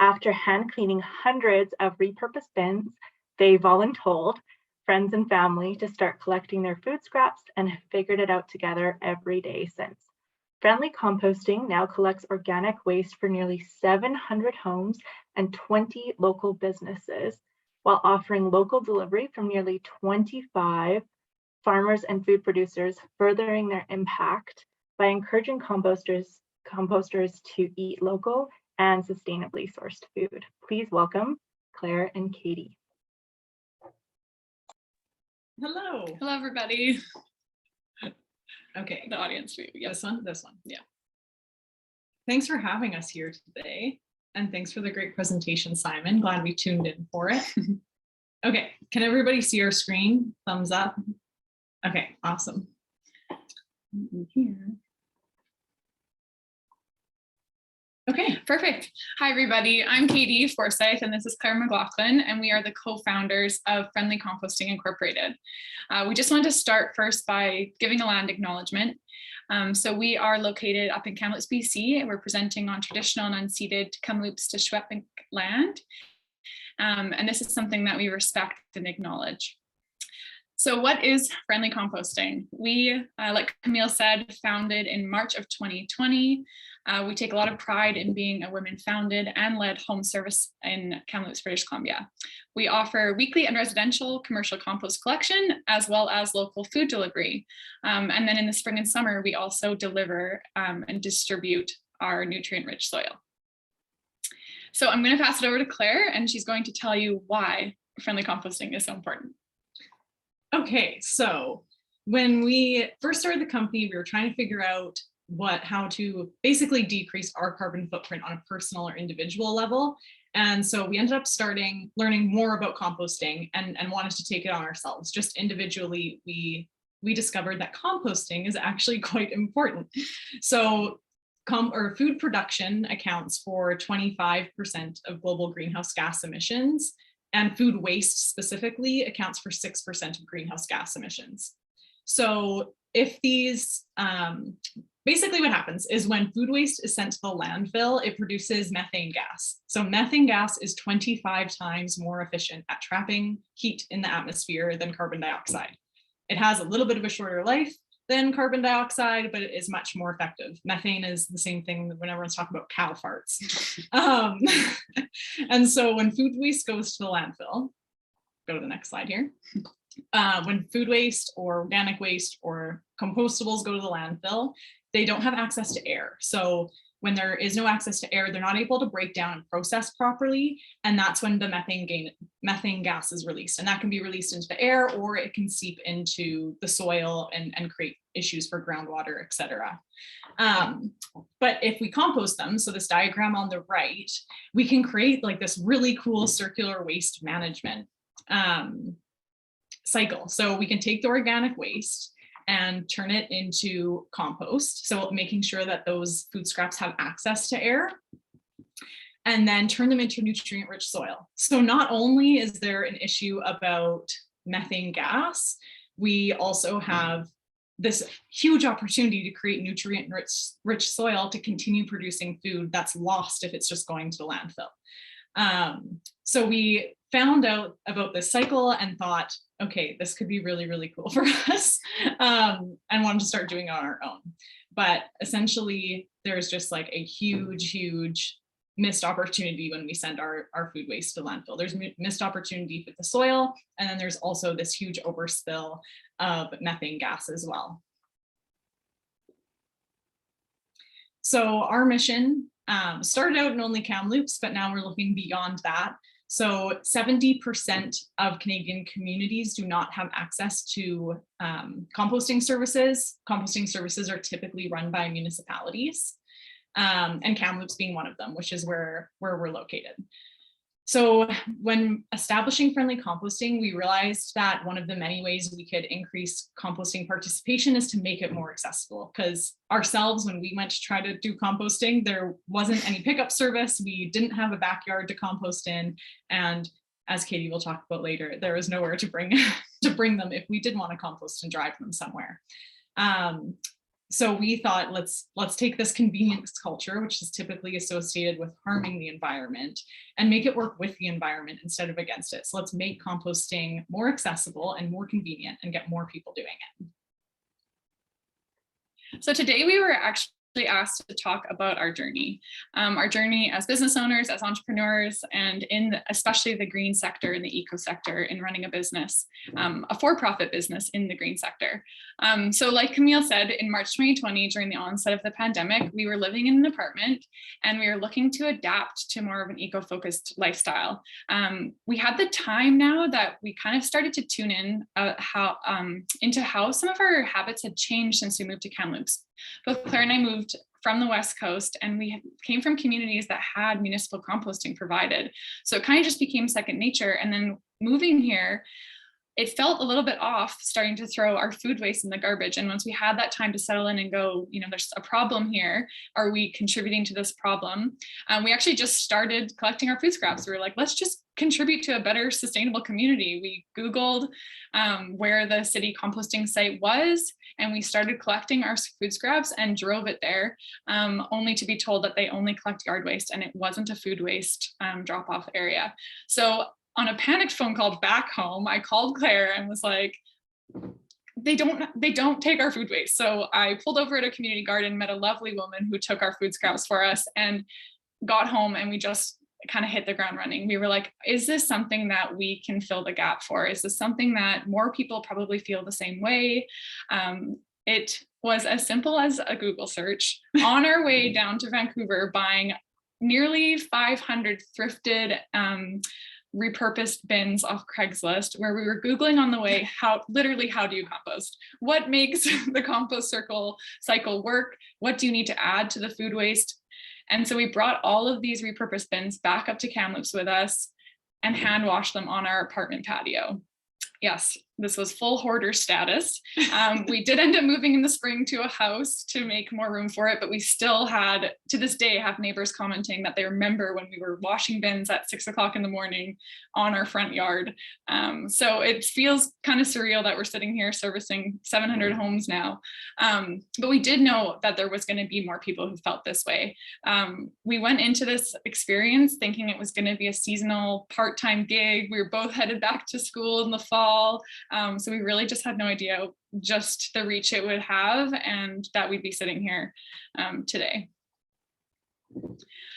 After hand cleaning hundreds of repurposed bins, they voluntold friends and family to start collecting their food scraps and have figured it out together every day since. Friendly Composting now collects organic waste for nearly 700 homes and 20 local businesses, while offering local delivery from nearly 25 farmers and food producers, furthering their impact by encouraging composters to eat local and sustainably sourced food. Please welcome Claire and Katie. Hello. Hello, everybody. Okay, the audience view. Yeah, this one, yeah. Thanks for having us here today, and thanks for the great presentation, Simon. Glad we tuned in for it. Okay, can everybody see our screen? Thumbs up. Okay, awesome. Here. Okay, perfect. Hi, everybody. I'm Katie Forsyth, and this is Claire McLaughlin, and we are the co-founders of Friendly Composting Incorporated. We just wanted to start first by giving a land acknowledgement. So we are located up in Kamloops, BC, and we're presenting on traditional and unceded Kamloops to Secwépemc land. And this is something that we respect and acknowledge. So what is Friendly Composting? We, like Camille said, founded in March of 2020. We take a lot of pride in being a women-founded and led home service in Kamloops, British Columbia. We offer weekly and residential commercial compost collection, as well as local food delivery. And then in the spring and summer, we also deliver and distribute our nutrient-rich soil. So I'm going to pass it over to Claire, and she's going to tell you why friendly composting is so important. Okay, so when we first started the company, we were trying to figure out how to basically decrease our carbon footprint on a personal or individual level. And so we ended up learning more about composting and wanted to take it on ourselves. Just individually, we discovered that composting is actually quite important. So food production accounts for 25% of global greenhouse gas emissions, and food waste specifically accounts for 6% of greenhouse gas emissions. So if these, basically what happens is when food waste is sent to the landfill, it produces methane gas. So methane gas is 25 times more efficient at trapping heat in the atmosphere than carbon dioxide. It has a little bit of a shorter life than carbon dioxide, but it is much more effective. Methane is the same thing when everyone's talking about cow farts. And so when food waste goes to the landfill, go to the next slide here. When food waste or organic waste or compostables go to the landfill, they don't have access to air. So when there is no access to air, they're not able to break down and process properly. And that's when the methane gas is released. And that can be released into the air, or it can seep into the soil and create issues for groundwater, et cetera. But if we compost them, so this diagram on the right, we can create like this really cool circular waste management cycle. So we can take the organic waste and turn it into compost. So making sure that those food scraps have access to air, and then turn them into nutrient-rich soil. So not only is there an issue about methane gas, we also have this huge opportunity to create nutrient-rich soil to continue producing food that's lost if it's just going to the landfill. So we found out about this cycle and thought, okay, this could be really, really cool for us, and wanted to start doing it on our own. But essentially, there's just like a huge missed opportunity when we send our food waste to landfill. There's missed opportunity with the soil, and then there's also this huge overspill of methane gas as well. So our mission started out in only Kamloops, but now we're looking beyond that. So 70% of Canadian communities do not have access to composting services. Composting services are typically run by municipalities, and Kamloops being one of them, which is where we're located. So when establishing Friendly Composting, we realized that one of the many ways we could increase composting participation is to make it more accessible, because ourselves, when we went to try to do composting, there wasn't any pickup service. We didn't have a backyard to compost in. And as Katie will talk about later, there was nowhere to bring them if we did want to compost and drive them somewhere. So we thought, let's take this convenience culture, which is typically associated with harming the environment, and make it work with the environment instead of against it. So let's make composting more accessible and more convenient and get more people doing it. So today we were actually asked to talk about our journey as business owners, as entrepreneurs, and especially the green sector and the eco sector in running a business, a for-profit business in the green sector. So like Camille said, in March 2020, during the onset of the pandemic, we were living in an apartment and we were looking to adapt to more of an eco-focused lifestyle. We had the time now that we kind of started to tune in into how some of our habits had changed since we moved to Kamloops. Both Claire and I moved from the West Coast, and we came from communities that had municipal composting provided. So it kind of just became second nature. And then moving here, it felt a little bit off starting to throw our food waste in the garbage. And once we had that time to settle in and go, there's a problem here. Are we contributing to this problem? We actually just started collecting our food scraps. We were like, let's just contribute to a better sustainable community. We Googled where the city composting site was, and we started collecting our food scraps and drove it there, only to be told that they only collect yard waste and it wasn't a food waste drop-off area. So on a panicked phone call back home, I called Claire and was like, they don't take our food waste. So I pulled over at a community garden, met a lovely woman who took our food scraps for us, and got home, and we just kind of hit the ground running. We were like, is this something that we can fill the gap for? Is this something that more people probably feel the same way? It was as simple as a Google search. On our way down to Vancouver, buying nearly 500 thrifted repurposed bins off Craigslist, where we were Googling on the way, how do you compost? What makes the compost cycle work? What do you need to add to the food waste? And so we brought all of these repurposed bins back up to Kamloops with us and hand washed them on our apartment patio. Yes, this was full hoarder status. We did end up moving in the spring to a house to make more room for it, but we still had, to this day, have neighbors commenting that they remember when we were washing bins at 6 o'clock in the morning on our front yard. So it feels kind of surreal that we're sitting here servicing 700 homes now. But we did know that there was going to be more people who felt this way. We went into this experience thinking it was going to be a seasonal part-time gig. We were both headed back to school in the fall. So we really just had no idea just the reach it would have, and that we'd be sitting here today.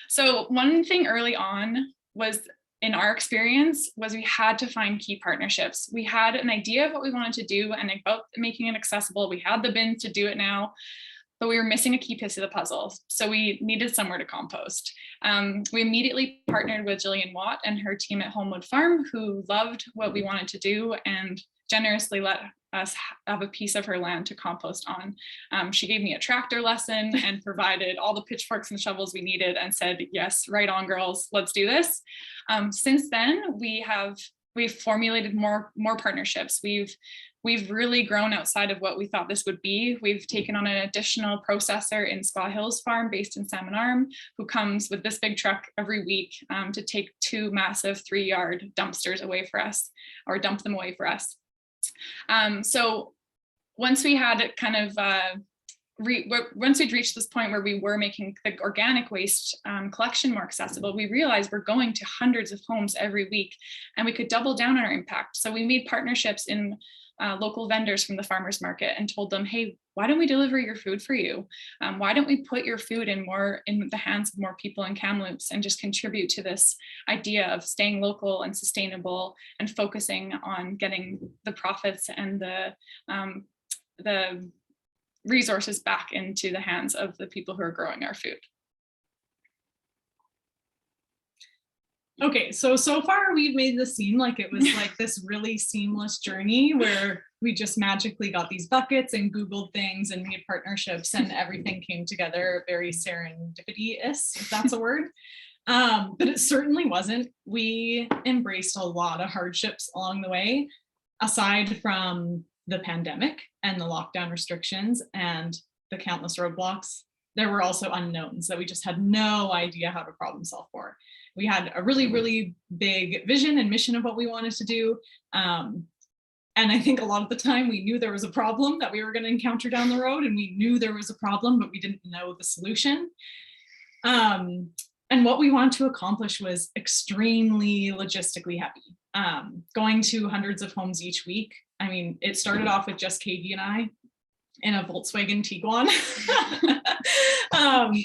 So one thing early on was, in our experience, was we had to find key partnerships. We had an idea of what we wanted to do and about making it accessible. We had the bins to do it now, but we were missing a key piece of the puzzle. So we needed somewhere to compost. We immediately partnered with Jillian Watt and her team at Homewood Farm, who loved what we wanted to do and generously let us have a piece of her land to compost on. She gave me a tractor lesson and provided all the pitchforks and shovels we needed and said, yes, right on, girls, let's do this. Since then, we've formulated more partnerships. We've really grown outside of what we thought this would be. We've taken on an additional processor in Squaw Hills Farm based in Salmon Arm, who comes with this big truck every week to take 2 massive 3-yard dumpsters away for us, or dump them away for us. So once we had it kind of, once we'd reached this point where we were making the organic waste collection more accessible, we realized we're going to hundreds of homes every week and we could double down on our impact. So we made partnerships in local vendors from the farmers market and told them, hey, why don't we deliver your food for you? Why don't we put your food in the hands of more people in Kamloops and just contribute to this idea of staying local and sustainable and focusing on getting the profits and the resources back into the hands of the people who are growing our food. Okay, so far we've made this seem like it was like this really seamless journey where we just magically got these buckets and Googled things and made partnerships and everything came together very serendipitous, if that's a word. But it certainly wasn't. We embraced a lot of hardships along the way, aside from the pandemic and the lockdown restrictions and the countless roadblocks. There were also unknowns that we just had no idea how to problem solve for. We had a really, really big vision and mission of what we wanted to do. And I think a lot of the time we knew there was a problem that we were going to encounter down the road, and we knew there was a problem, but we didn't know the solution. And what we wanted to accomplish was extremely logistically heavy. Going to hundreds of homes each week. I mean, it started off with just Katie and I in a Volkswagen Tiguan,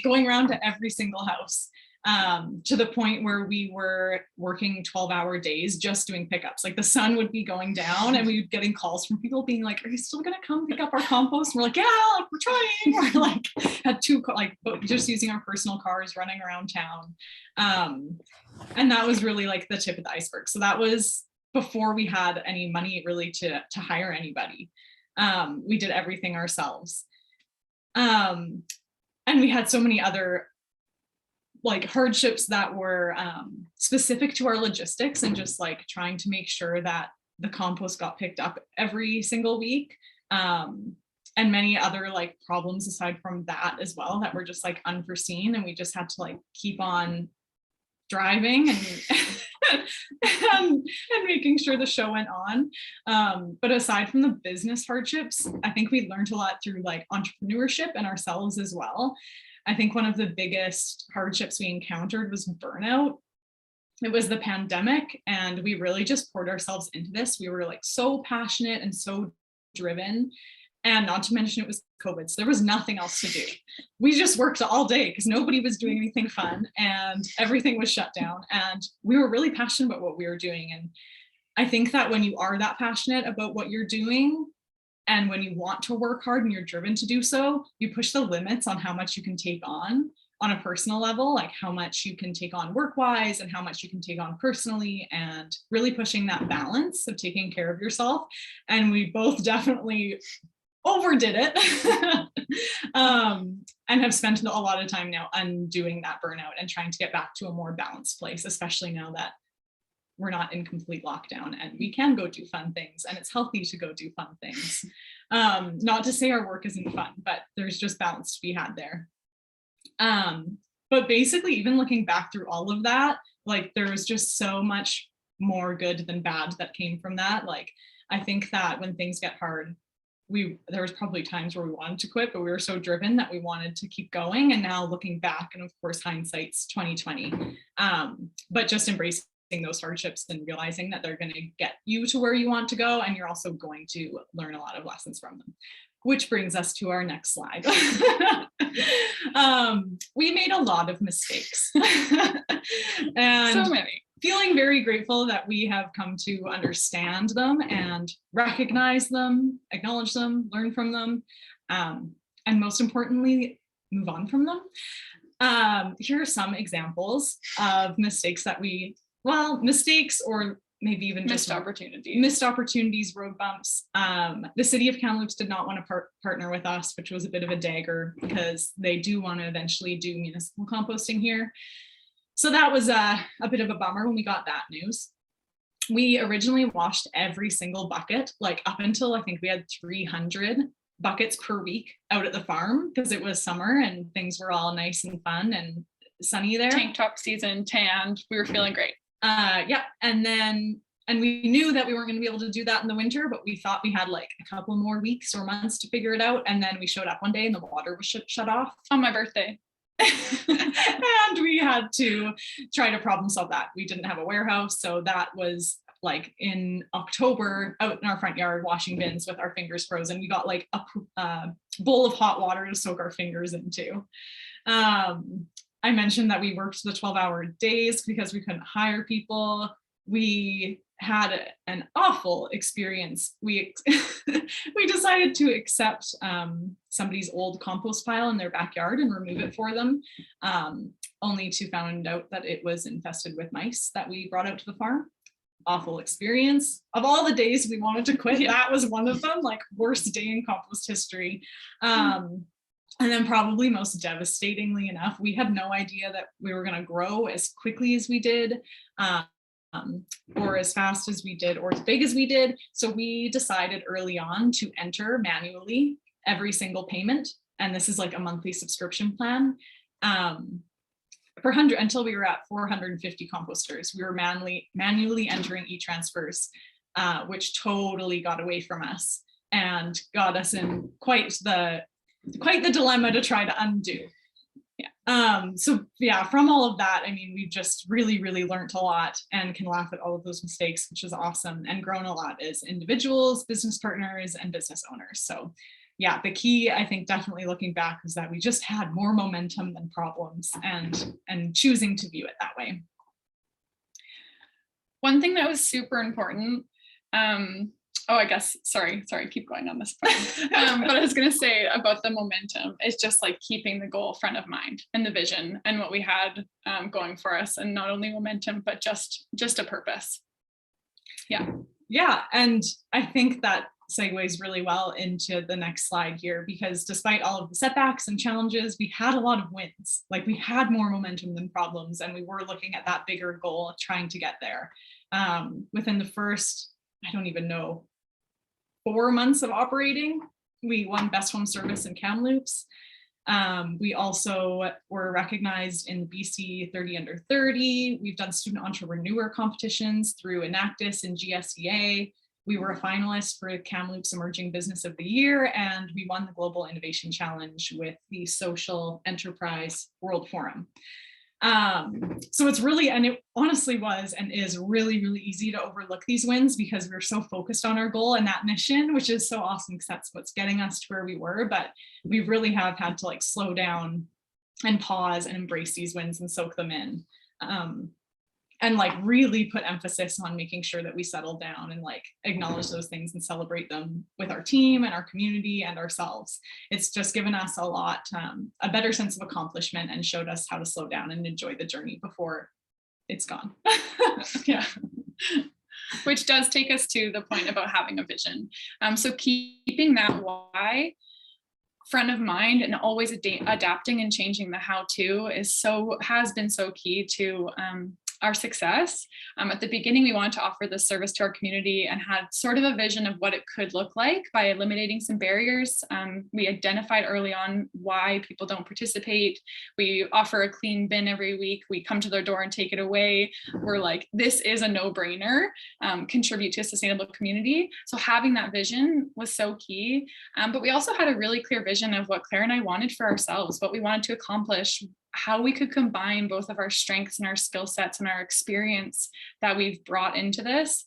going around to every single house. To the point where we were working 12-hour days just doing pickups. Like the sun would be going down and we would getting calls from people being like, are you still gonna come pick up our compost? And we're like, yeah, like we're trying. We're like had 2 just using our personal cars running around town. And that was really like the tip of the iceberg. So that was before we had any money really to hire anybody. We did everything ourselves. And we had so many other like hardships that were specific to our logistics and just like trying to make sure that the compost got picked up every single week. And many other like problems aside from that as well that were just like unforeseen, and we just had to like keep on driving and making sure the show went on. But aside from the business hardships, I think we learned a lot through like entrepreneurship and ourselves as well. I think one of the biggest hardships we encountered was burnout. It was the pandemic, and we really just poured ourselves into this. We were like so passionate and so driven. And not to mention it was COVID, so there was nothing else to do. We just worked all day because nobody was doing anything fun and everything was shut down. And we were really passionate about what we were doing. And I think that when you are that passionate about what you're doing, and when you want to work hard and you're driven to do so, you push the limits on how much you can take on a personal level, like how much you can take on work-wise and how much you can take on personally, and really pushing that balance of taking care of yourself. And we both definitely overdid it and have spent a lot of time now undoing that burnout and trying to get back to a more balanced place, especially now that we're not in complete lockdown and we can go do fun things, and it's healthy to go do fun things. Not to say our work isn't fun, but there's just balance to be had there. But basically, even looking back through all of that, like there was just so much more good than bad that came from that. Like, I think that when things get hard, there was probably times where we wanted to quit, but we were so driven that we wanted to keep going. And now looking back, and of course, hindsight's 2020, but just embracing those hardships and realizing that they're going to get you to where you want to go. And you're also going to learn a lot of lessons from them, which brings us to our next slide. We made a lot of mistakes and so many. Feeling very grateful that we have come to understand them and recognize them, acknowledge them, learn from them, and most importantly, move on from them. Here are some examples of mistakes that mistakes or maybe even missed opportunities, road bumps. The city of Kamloops did not want to partner with us, which was a bit of a dagger because they do want to eventually do municipal composting here. So that was a bit of a bummer when we got that news. We originally washed every single bucket, like up until I think we had 300 buckets per week out at the farm because it was summer and things were all nice and fun and sunny there. Tank top season, tanned, we were feeling great. Yeah, and we knew that we weren't going to be able to do that in the winter, but we thought we had like a couple more weeks or months to figure it out. And then we showed up one day and the water was shut off on my birthday. And we had to try to problem solve that. We didn't have a warehouse, so that was like in October out in our front yard washing bins with our fingers frozen. We got like a bowl of hot water to soak our fingers into. I mentioned that we worked the 12-hour days because we couldn't hire people. We had an awful experience. We decided to accept somebody's old compost pile in their backyard and remove it for them, only to find out that it was infested with mice that we brought out to the farm. Awful experience. Of all the days we wanted to quit, that was one of them, like worst day in compost history. And then probably most devastatingly enough, we had no idea that we were going to grow as quickly as we did, or as fast as we did, or as big as we did. So we decided early on to enter manually every single payment. And this is like a monthly subscription plan. Until we were at 450 composters, we were manually entering e-transfers, which totally got away from us and got us in quite the dilemma to try to undo. So yeah, from all of that, I mean, we've just really learned a lot and can laugh at all of those mistakes, which is awesome, and grown a lot as individuals, business partners, and business owners. So yeah, the key, I think, definitely looking back, is that we just had more momentum than problems, and choosing to view it that way. One thing that was super important, I guess, sorry, keep going on this point. But I was going to say about the momentum is just like keeping the goal front of mind and the vision and what we had going for us, and not only momentum, but just a purpose. Yeah. And I think that segues really well into the next slide here, because despite all of the setbacks and challenges, we had a lot of wins. Like, we had more momentum than problems, and we were looking at that bigger goal, trying to get there. Within the first I don't even know, 4 months of operating. We won Best Home Service in Kamloops. We also were recognized in BC 30 under 30. We've done student entrepreneur competitions through Enactus and GSEA. We were a finalist for Kamloops Emerging Business of the Year, and we won the Global Innovation Challenge with the Social Enterprise World Forum. So it's really, and it honestly was and is really, really easy to overlook these wins because we're so focused on our goal and that mission, which is so awesome because that's what's getting us to where we were. But we really have had to like slow down and pause and embrace these wins and soak them in. And like really put emphasis on making sure that we settle down and like acknowledge those things and celebrate them with our team and our community and ourselves. It's just given us a lot, a better sense of accomplishment and showed us how to slow down and enjoy the journey before it's gone. Yeah. Which does take us to the point about having a vision. So keeping that why front of mind and always adapting and changing the how-to has been so key to our success. At the beginning, we wanted to offer this service to our community and had sort of a vision of what it could look like by eliminating some barriers. We identified early on why people don't participate. We offer a clean bin every week. We come to their door and take it away. We're like, this is a no-brainer, contribute to a sustainable community. So having that vision was so key. But we also had a really clear vision of what Claire and I wanted for ourselves, what we wanted to accomplish, how we could combine both of our strengths and our skill sets and our experience that we've brought into this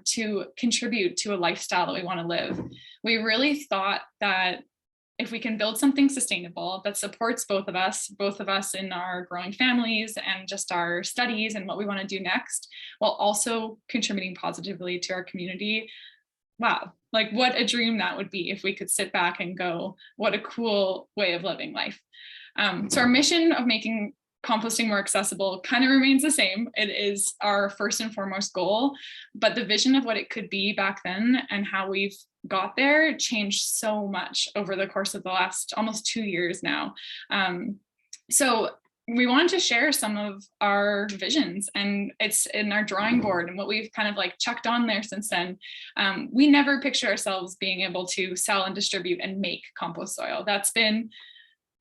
to contribute to a lifestyle that we want to live. We really thought that if we can build something sustainable that supports both of us in our growing families and just our studies and what we want to do next, while also contributing positively to our community. Wow, like what a dream that would be if we could sit back and go, what a cool way of living life. So our mission of making composting more accessible kind of remains the same. It is our first and foremost goal, but the vision of what it could be back then and how we've got there changed so much over the course of the last almost 2 years now. So we wanted to share some of our visions, and it's in our drawing board and what we've kind of like chucked on there since then. We never picture ourselves being able to sell and distribute and make compost soil.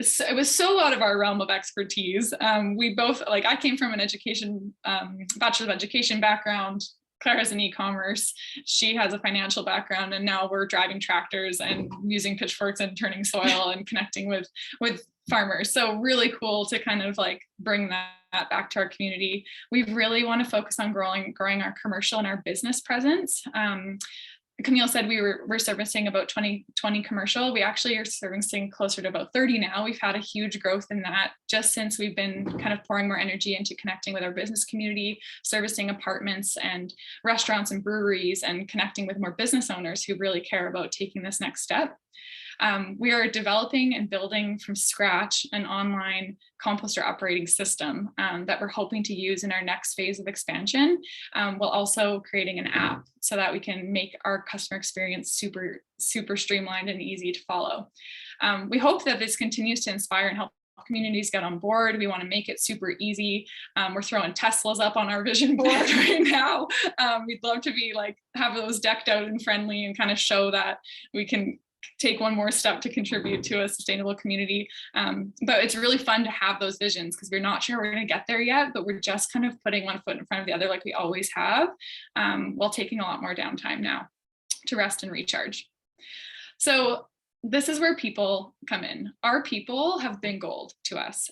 It was so out of our realm of expertise. We both, like, I came from an education, Bachelor of Education background. Claire has an e-commerce. She has a financial background, and now we're driving tractors and using pitchforks and turning soil and connecting with farmers. So really cool to kind of like bring that back to our community. We really want to focus on growing our commercial and our business presence. Camille said we're servicing about 20 commercial. We actually are servicing closer to about 30 now. We've had a huge growth in that just since we've been kind of pouring more energy into connecting with our business community, servicing apartments and restaurants and breweries, and connecting with more business owners who really care about taking this next step. We are developing and building from scratch an online composter operating system that we're hoping to use in our next phase of expansion, while also creating an app so that we can make our customer experience super, super streamlined and easy to follow. We hope that this continues to inspire and help communities get on board. We want to make it super easy. We're throwing Teslas up on our vision board right now. We'd love to be like, have those decked out and friendly and kind of show that we can take one more step to contribute to a sustainable community. But it's really fun to have those visions because we're not sure we're going to get there yet, but we're just kind of putting one foot in front of the other like we always have, while taking a lot more downtime now to rest and recharge. So this is where people come in. Our people have been gold to us.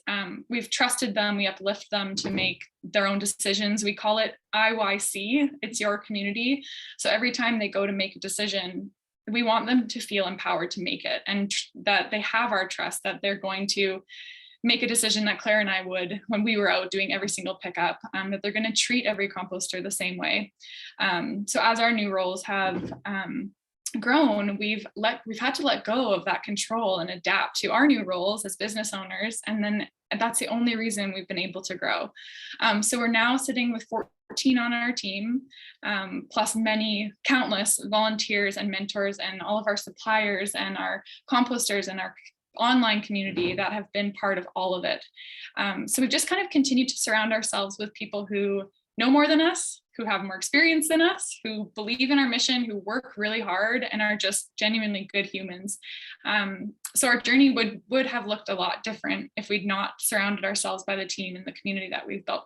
We've trusted them, we uplift them to make their own decisions. We call it IYC, it's your community. So every time they go to make a decision, we want them to feel empowered to make it, and that they have our trust that they're going to make a decision that Claire and I would when we were out doing every single pickup, that they're going to treat every composter the same way. So as our new roles have grown, we've had to let go of that control and adapt to our new roles as business owners, and then that's the only reason we've been able to grow. So we're now sitting with 14 on our team, plus many countless volunteers and mentors and all of our suppliers and our composters and our online community that have been part of all of it. So we've just kind of continued to surround ourselves with people who know more than us, who have more experience than us, who believe in our mission, who work really hard and are just genuinely good humans. So our journey would have looked a lot different if we'd not surrounded ourselves by the team and the community that we've built.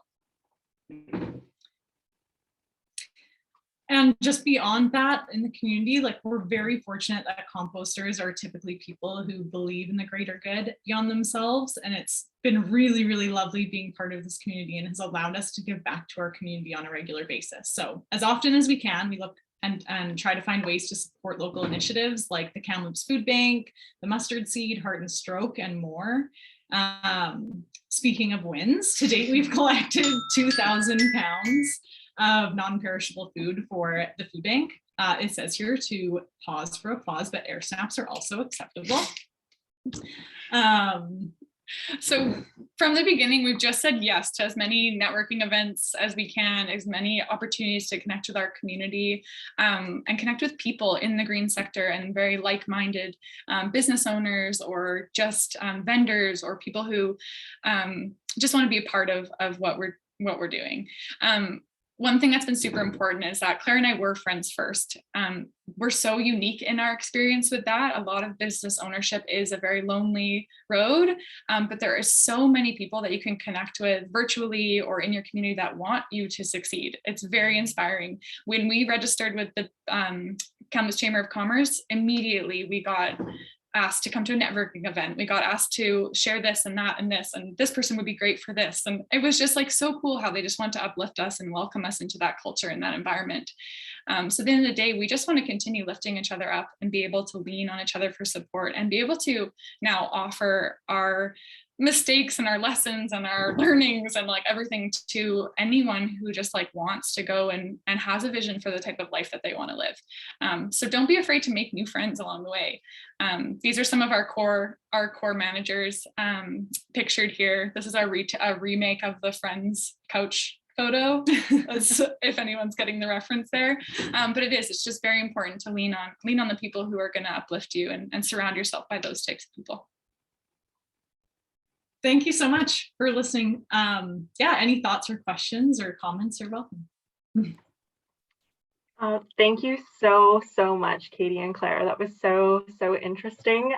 And just beyond that, in the community, like, we're very fortunate that composters are typically people who believe in the greater good beyond themselves. And it's been really, really lovely being part of this community and has allowed us to give back to our community on a regular basis. So as often as we can, we look and try to find ways to support local initiatives like the Kamloops Food Bank, the Mustard Seed, Heart and Stroke, and more. Speaking of wins, to date, we've collected 2,000 pounds of non-perishable food for the food bank. It says here to pause for applause, but air snaps are also acceptable. So from the beginning, we've just said yes to as many networking events as we can, as many opportunities to connect with our community and connect with people in the green sector and very like-minded business owners or just vendors or people who just want to be a part of what we're doing. One thing that's been super important is that Claire and I were friends first. We're so unique in our experience with that. A lot of business ownership is a very lonely road, but there are so many people that you can connect with virtually or in your community that want you to succeed. It's very inspiring. When we registered with the Kamloops Chamber of Commerce, immediately we got asked to come to a networking event. We got asked to share this and that and this, and this person would be great for this. And it was just like so cool how they just want to uplift us and welcome us into that culture and that environment. So at the end of the day, we just want to continue lifting each other up and be able to lean on each other for support and be able to now offer our mistakes and our lessons and our learnings and like everything to anyone who just like wants to go and has a vision for the type of life that they want to live. So don't be afraid to make new friends along the way. These are some of our core managers pictured here. This is our remake of the Friends couch photo, if anyone's getting the reference there. But it's just very important to lean on the people who are going to uplift you and surround yourself by those types of people. Thank you so much for listening. Yeah, any thoughts or questions or comments are welcome. Thank you so much, Katie and Claire. That was so interesting.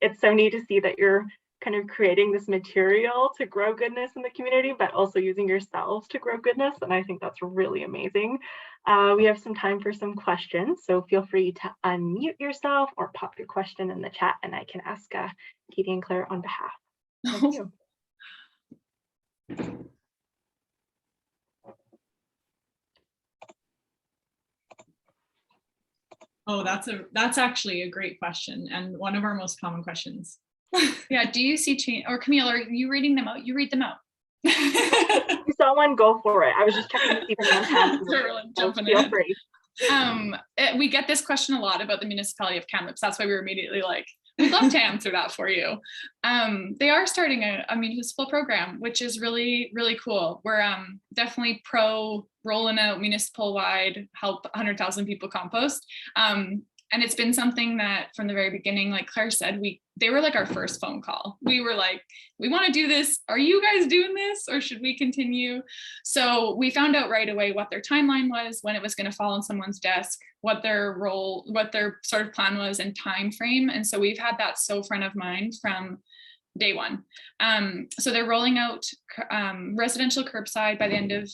It's so neat to see that you're kind of creating this material to grow goodness in the community, but also using yourselves to grow goodness. And I think that's really amazing. We have some time for some questions, so feel free to unmute yourself or pop your question in the chat and I can ask Katie and Claire on behalf. Thank you. Oh, that's actually a great question and one of our most common questions. Yeah, do you see change? Or Camille, are you reading them out? You read them out. If you saw one, go for it. I was just checking to see if anyone has. Feel free. We get this question a lot about the municipality of Kamloops. That's why we were immediately like, we'd love to answer that for you. They are starting a municipal program, which is really, really cool. We're definitely pro rolling out municipal wide, help 100,000 people compost. And it's been something that from the very beginning, like Claire said, they were like our first phone call. We were like, we want to do this. Are you guys doing this or should we continue? So we found out right away what their timeline was, when it was going to fall on someone's desk, what their role, what their sort of plan was and time frame. And so we've had that so front of mind from day one. So they're rolling out residential curbside by the end of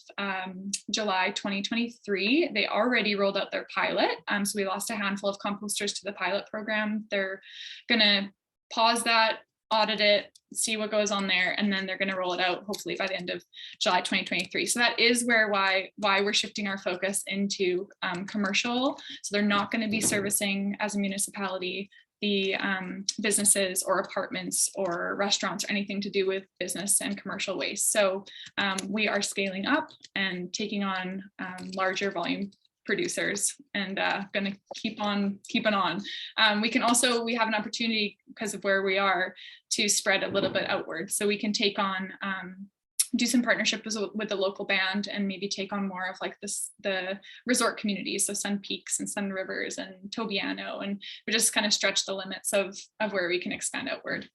July 2023. They already rolled out their pilot. So we lost a handful of composters to the pilot program. They're gonna pause that, audit it, see what goes on there, and then they're gonna roll it out hopefully by the end of July 2023. So that is why we're shifting our focus into commercial. So they're not gonna be servicing as a municipality the businesses or apartments or restaurants or anything to do with business and commercial waste. So we are scaling up and taking on larger volume producers and going to keep on keeping on. We have an opportunity because of where we are to spread a little bit outward. So we can take on do some partnerships with the local band and maybe take on more of like the resort communities, so Sun Peaks and Sun Rivers and Tobiano, and we just kind of stretch the limits of where we can expand outward.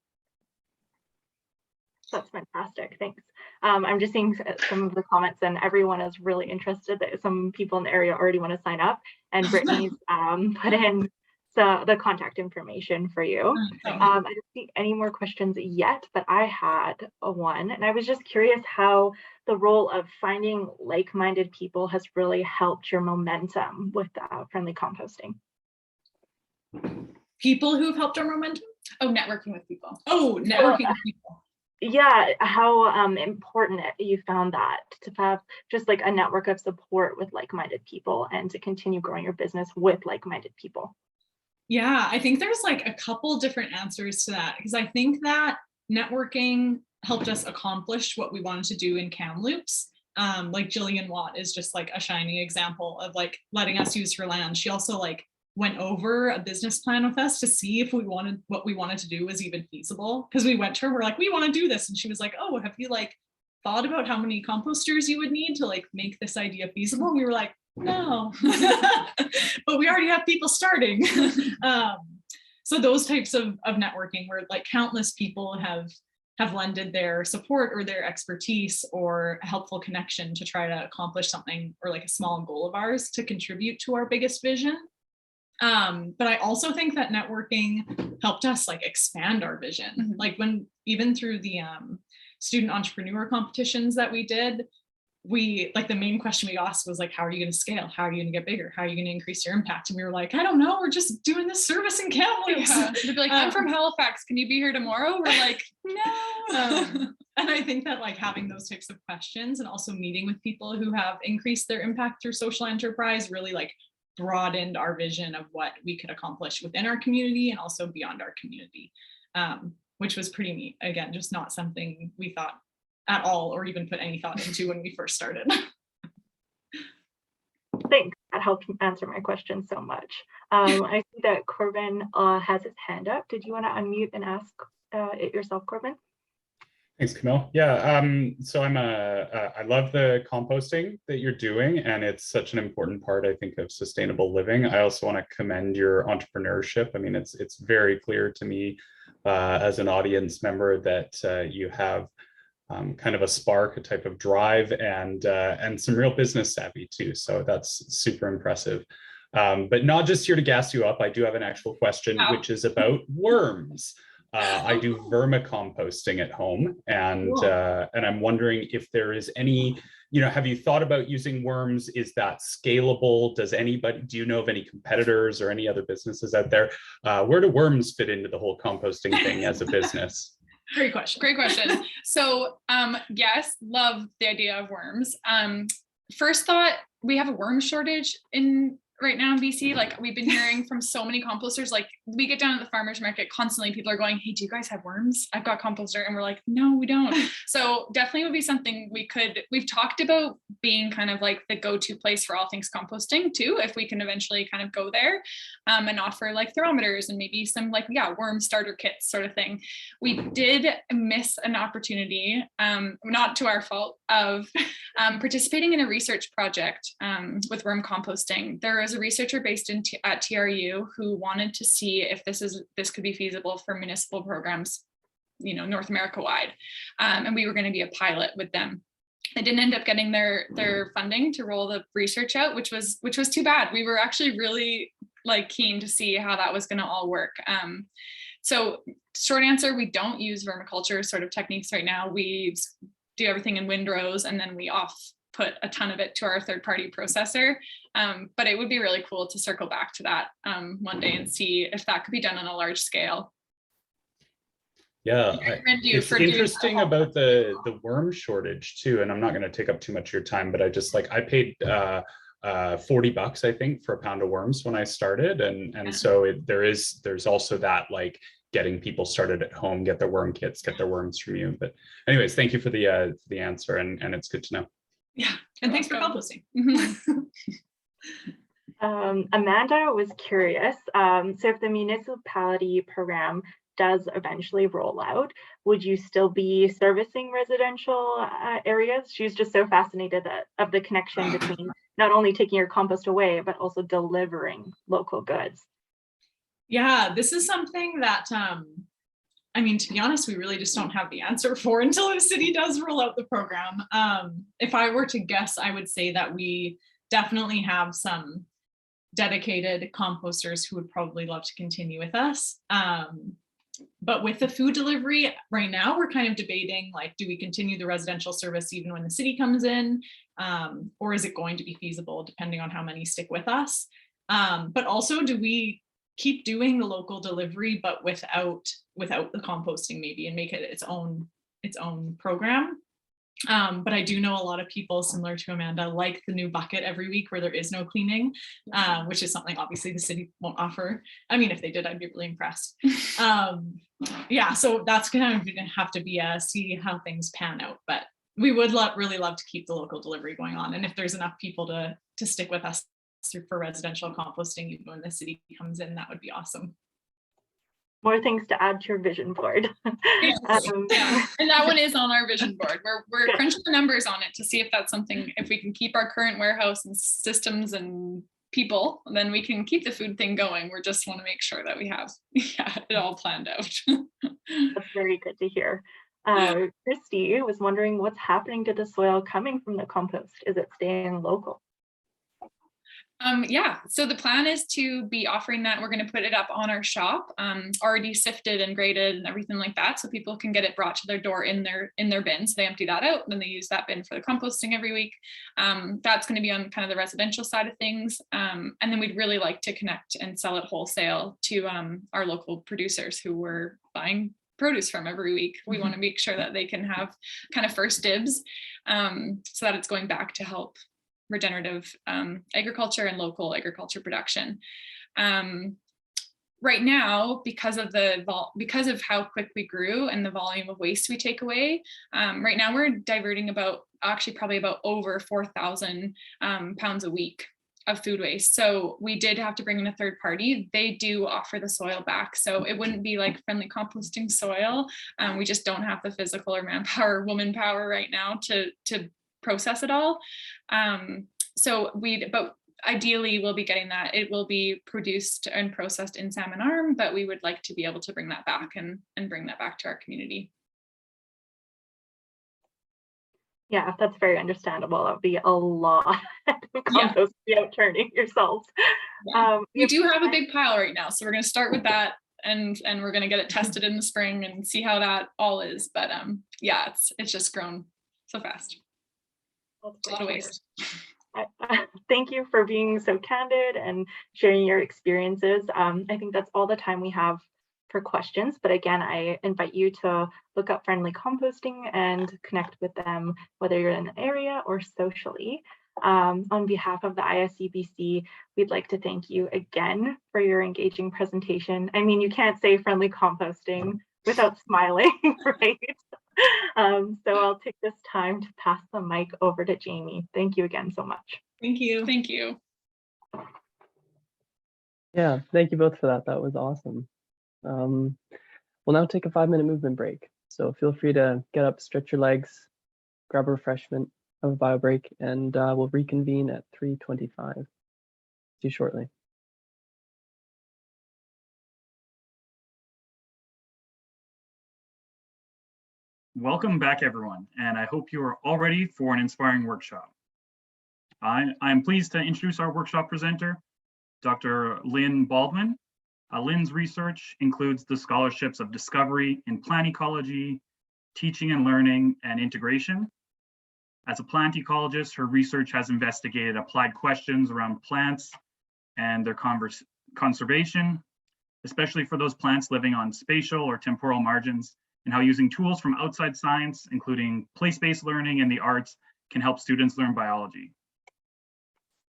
That's fantastic. Thanks. I'm just seeing some of the comments, and everyone is really interested. That some people in the area already want to sign up, and Brittany's put in the contact information for you. I don't see any more questions yet, but I had one, and I was just curious how the role of finding like-minded people has really helped your momentum with friendly composting. People who have helped our momentum? Oh, networking with people. Oh, networking with people. Yeah, how important you found that to have just like a network of support with like-minded people and to continue growing your business with like-minded people. Yeah, I think there's like a couple different answers to that, because I think that networking helped us accomplish what we wanted to do in Kamloops. Like Jillian Watt is just like a shining example of like letting us use her land. She also like went over a business plan with us to see if what we wanted to do was even feasible. Because we went to her, we're like, we want to do this. And she was like, oh, have you like thought about how many composters you would need to like make this idea feasible? And we were like, no, but we already have people starting. So those types of networking where like countless people have lended their support or their expertise or a helpful connection to try to accomplish something or like a small goal of ours to contribute to our biggest vision. But I also think that networking helped us like expand our vision. Mm-hmm. Like when even through the student entrepreneur competitions that we did, we like the main question we asked was like, how are you going to scale? How are you going to get bigger? How are you going to increase your impact? And we were like, I don't know, we're just doing this service in Kamloops. Yeah. They'd be like, I'm from Halifax, can you be here tomorrow? We're like, no. And I think that like having those types of questions and also meeting with people who have increased their impact through social enterprise really like broadened our vision of what we could accomplish within our community and also beyond our community, which was pretty neat. Again, just not something we thought at all or even put any thought into when we first started. Thanks. That helped answer my question so much. I see that Corbin has his hand up. Did you want to unmute and ask it yourself, Corbin? Thanks, Camille. Yeah, so I love the composting that you're doing, and it's such an important part, I think, of sustainable living. I also want to commend your entrepreneurship. I mean, it's very clear to me as an audience member that you have kind of a spark, a type of drive, and some real business savvy too. So that's super impressive. But not just here to gas you up. I do have an actual question, which is about worms. I do vermicomposting at home, and I'm wondering if there is any, have you thought about using worms? Is that scalable? Do you know of any competitors or any other businesses out there? Where do worms fit into the whole composting thing as a business? Great question. Great question. So yes, love the idea of worms. First thought, we have a worm shortage right now in BC. Like we've been hearing from so many composters, like we get down at the farmer's market constantly, people are going, hey, do you guys have worms? I've got composter. And we're like, no, we don't. So definitely would be something we've talked about being kind of like the go-to place for all things composting too, if we can eventually kind of go there and offer like thermometers and maybe some like, worm starter kits sort of thing. We did miss an opportunity, not to our fault, of participating in a research project with worm composting. There was a researcher based at TRU who wanted to see if this could be feasible for municipal programs, North America wide, and we were going to be a pilot with them. They didn't end up getting their funding to roll the research out, which was too bad. We were actually really like keen to see how that was going to all work. So short answer, we don't use vermiculture sort of techniques right now. We do everything in windrows, and then we put a ton of it to our third-party processor. But it would be really cool to circle back to that one day and see if that could be done on a large scale. Yeah, it's interesting about the worm shortage too. And I'm not going to take up too much of your time, but I paid $40, I think, for a pound of worms when I started. And so there's also that like getting people started at home, get their worm kits, get their worms from you. But anyways, thank you for the answer, and it's good to know. Yeah, and thanks for composting. Amanda was curious. So if the municipality program does eventually roll out, would you still be servicing residential areas? She's just so fascinated of the connection between not only taking your compost away, but also delivering local goods. Yeah, this is something that I mean, to be honest, we really just don't have the answer for until the city does roll out the program. If I were to guess, I would say that we definitely have some dedicated composters who would probably love to continue with us. But with the food delivery right now, we're kind of debating, like, do we continue the residential service even when the city comes in? Or is it going to be feasible depending on how many stick with us? But also, do we keep doing the local delivery, but without the composting maybe, and make it its own program? But I do know a lot of people similar to Amanda like the new bucket every week where there is no cleaning, which is something obviously the city won't offer. I mean, if they did, I'd be really impressed. Yeah, so that's gonna have to be see how things pan out, but we would really love to keep the local delivery going on. And if there's enough people to stick with us for residential composting, even when the city comes in, that would be awesome. More things to add to your vision board. Yeah, and that one is on our vision board. We're crunching the numbers on it to see if that's something, if we can keep our current warehouse and systems and people, then we can keep the food thing going. We just want to make sure that we have it all planned out. That's very good to hear. Christy was wondering what's happening to the soil coming from the compost. Is it staying local? Yeah, so the plan is to be offering that. We're going to put it up on our shop, already sifted and graded and everything like that, so people can get it brought to their door in their bin. So they empty that out, and then they use that bin for the composting every week. That's going to be on kind of the residential side of things, and then we'd really like to connect and sell it wholesale to our local producers who we're buying produce from every week. We want to make sure that they can have kind of first dibs, so that it's going back to help regenerative agriculture and local agriculture production. Right now, because of how quick we grew and the volume of waste we take away, right now we're diverting probably about over 4,000 pounds a week of food waste. So we did have to bring in a third party. They do offer the soil back, so it wouldn't be like Friendly Composting soil. We just don't have the physical or manpower, woman power right now to process it all. But ideally we'll be getting that. It will be produced and processed in Salmon Arm, but we would like to be able to bring that back and bring that back to our community. Yeah, that's very understandable. That would be a lot of compost to be out turning yourselves. Yeah. We do have a big pile right now, so we're going to start with that, and we're going to get it tested in the spring and see how that all is. But yeah, it's just grown so fast. That's a lot of waste. Thank you for being so candid and sharing your experiences. I think that's all the time we have for questions, but again, I invite you to look up Friendly Composting and connect with them, whether you're in the area or socially. On behalf of the ISCBC, we'd like to thank you again for your engaging presentation. I mean, you can't say Friendly Composting without smiling, right? So I'll take this time to pass the mic over to Jamie. Thank you again so much. Thank you. Thank you. Yeah, thank you both for that. That was awesome. We'll now take a 5-minute movement break. So feel free to get up, stretch your legs, grab a refreshment, have a bio break, and we'll reconvene at 3:25. See you shortly. Welcome back, everyone, and I hope you are all ready for an inspiring workshop. I'm pleased to introduce our workshop presenter, Dr. Lynn Baldwin. Lynn's research includes the scholarships of discovery in plant ecology, teaching and learning, and integration. As a plant ecologist, her research has investigated applied questions around plants and their conservation, especially for those plants living on spatial or temporal margins, and how using tools from outside science, including place-based learning and the arts, can help students learn biology.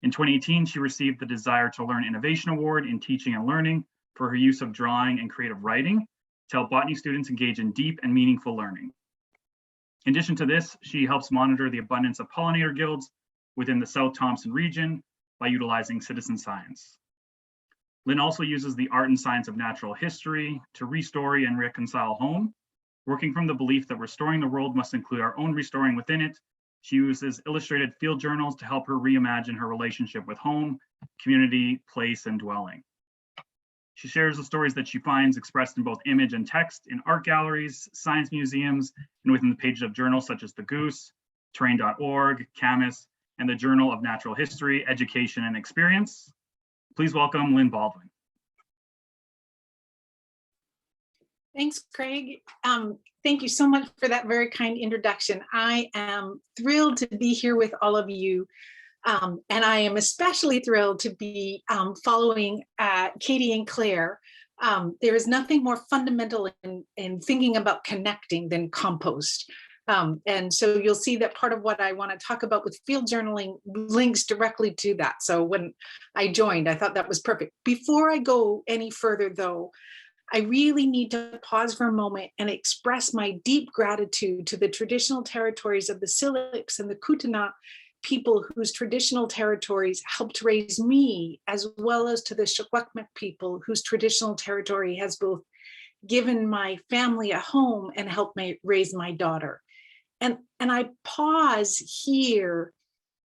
In 2018, she received the Desire to Learn Innovation Award in Teaching and Learning for her use of drawing and creative writing to help botany students engage in deep and meaningful learning. In addition to this, she helps monitor the abundance of pollinator guilds within the South Thompson region by utilizing citizen science. Lynn also uses the art and science of natural history to restory and reconcile home. Working from the belief that restoring the world must include our own restoring within it, she uses illustrated field journals to help her reimagine her relationship with home, community, place, and dwelling. She shares the stories that she finds expressed in both image and text in art galleries, science museums, and within the pages of journals such as The Goose, Terrain.org, Camus, and the Journal of Natural History, Education, and Experience. Please welcome Lynn Baldwin. Thanks, Craig. Thank you so much for that very kind introduction. I am thrilled to be here with all of you. And I am especially thrilled to be following Katie and Claire. There is nothing more fundamental in thinking about connecting than compost. And so you'll see that part of what I want to talk about with field journaling links directly to that. So when I joined, I thought that was perfect. Before I go any further though, I really need to pause for a moment and express my deep gratitude to the traditional territories of the Syilx and the Kootenai people whose traditional territories helped raise me, as well as to the Secwepemc people whose traditional territory has both given my family a home and helped raise my daughter. And I pause here,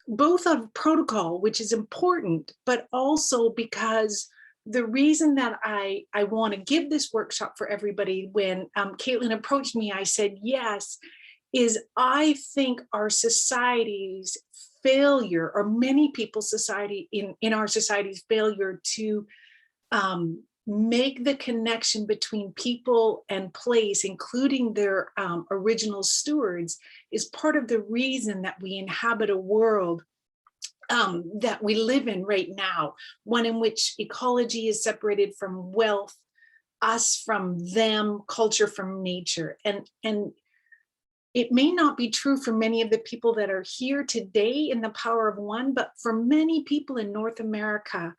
both of protocol, which is important, but also because the reason that I want to give this workshop for everybody, when Caitlin approached me, I said yes, is I think our society's failure, or many people's society in our society's failure to make the connection between people and place, including their original stewards, is part of the reason that we inhabit a world that we live in right now, one in which ecology is separated from wealth, us from them, culture from nature. And it may not be true for many of the people that are here today in the Power of One, but for many people in North America,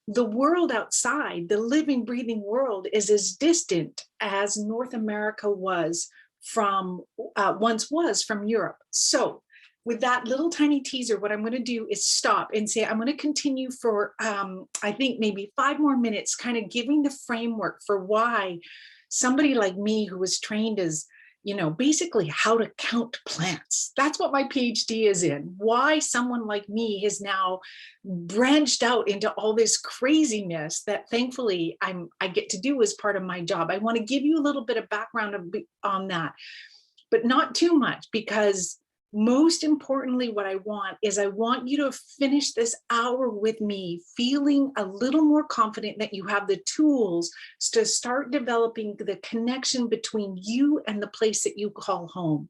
the world outside, the living, breathing world, is as distant as North America was from, once was from Europe. So with that little tiny teaser, what I'm going to do is stop and say, I'm going to continue for, I think maybe 5 more minutes, kind of giving the framework for why somebody like me, who was trained as, you know, basically how to count plants. That's what my PhD is in. Why someone like me has now branched out into all this craziness that thankfully I get to do as part of my job. I want to give you a little bit of background on that, but not too much, because most importantly, what I want you to finish this hour with me feeling a little more confident that you have the tools to start developing the connection between you and the place that you call home,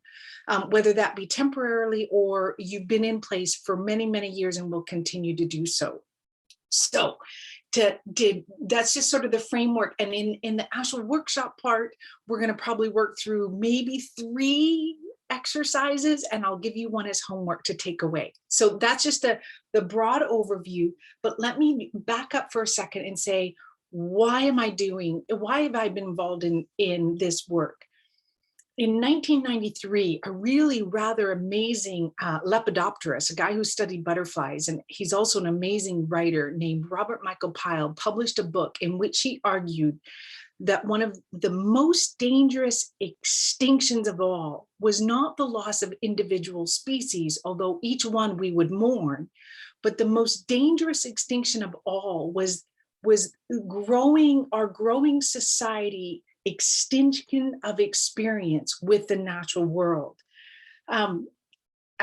whether that be temporarily or you've been in place for many, many years and will continue to do so. So that's just sort of the framework. And in the actual workshop part, we're going to probably work through maybe 3 exercises, and I'll give you one as homework to take away. So that's just the broad overview, but let me back up for a second and say, why have I been involved in this work? In 1993, a really rather amazing lepidopterist, a guy who studied butterflies, and he's also an amazing writer named Robert Michael Pyle, published a book in which he argued that one of the most dangerous extinctions of all was not the loss of individual species, although each one we would mourn, but the most dangerous extinction of all was our growing society extinction of experience with the natural world.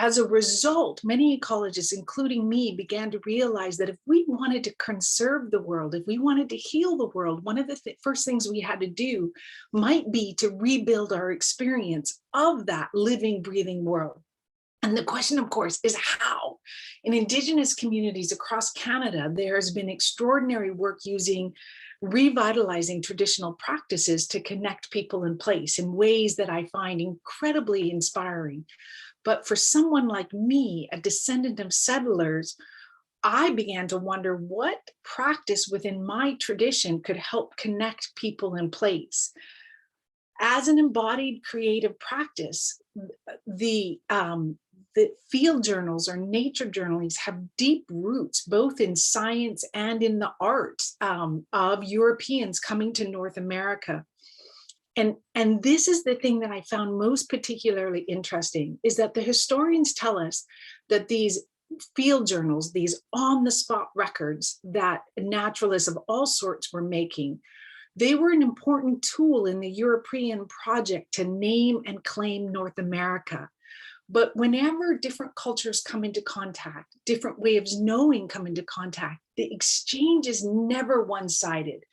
As a result, many ecologists, including me, began to realize that if we wanted to conserve the world, if we wanted to heal the world, one of the first things we had to do might be to rebuild our experience of that living, breathing world. And the question, of course, is how? In Indigenous communities across Canada, there has been extraordinary work revitalizing traditional practices to connect people in place in ways that I find incredibly inspiring. But for someone like me, a descendant of settlers, I began to wonder what practice within my tradition could help connect people in place. As an embodied creative practice, the field journals or nature journalings have deep roots, both in science and in the art of Europeans coming to North America. And this is the thing that I found most particularly interesting, is that the historians tell us that these field journals, these on-the-spot records that naturalists of all sorts were making, they were an important tool in the European project to name and claim North America. But whenever different cultures come into contact, different ways of knowing come into contact, the exchange is never one-sided.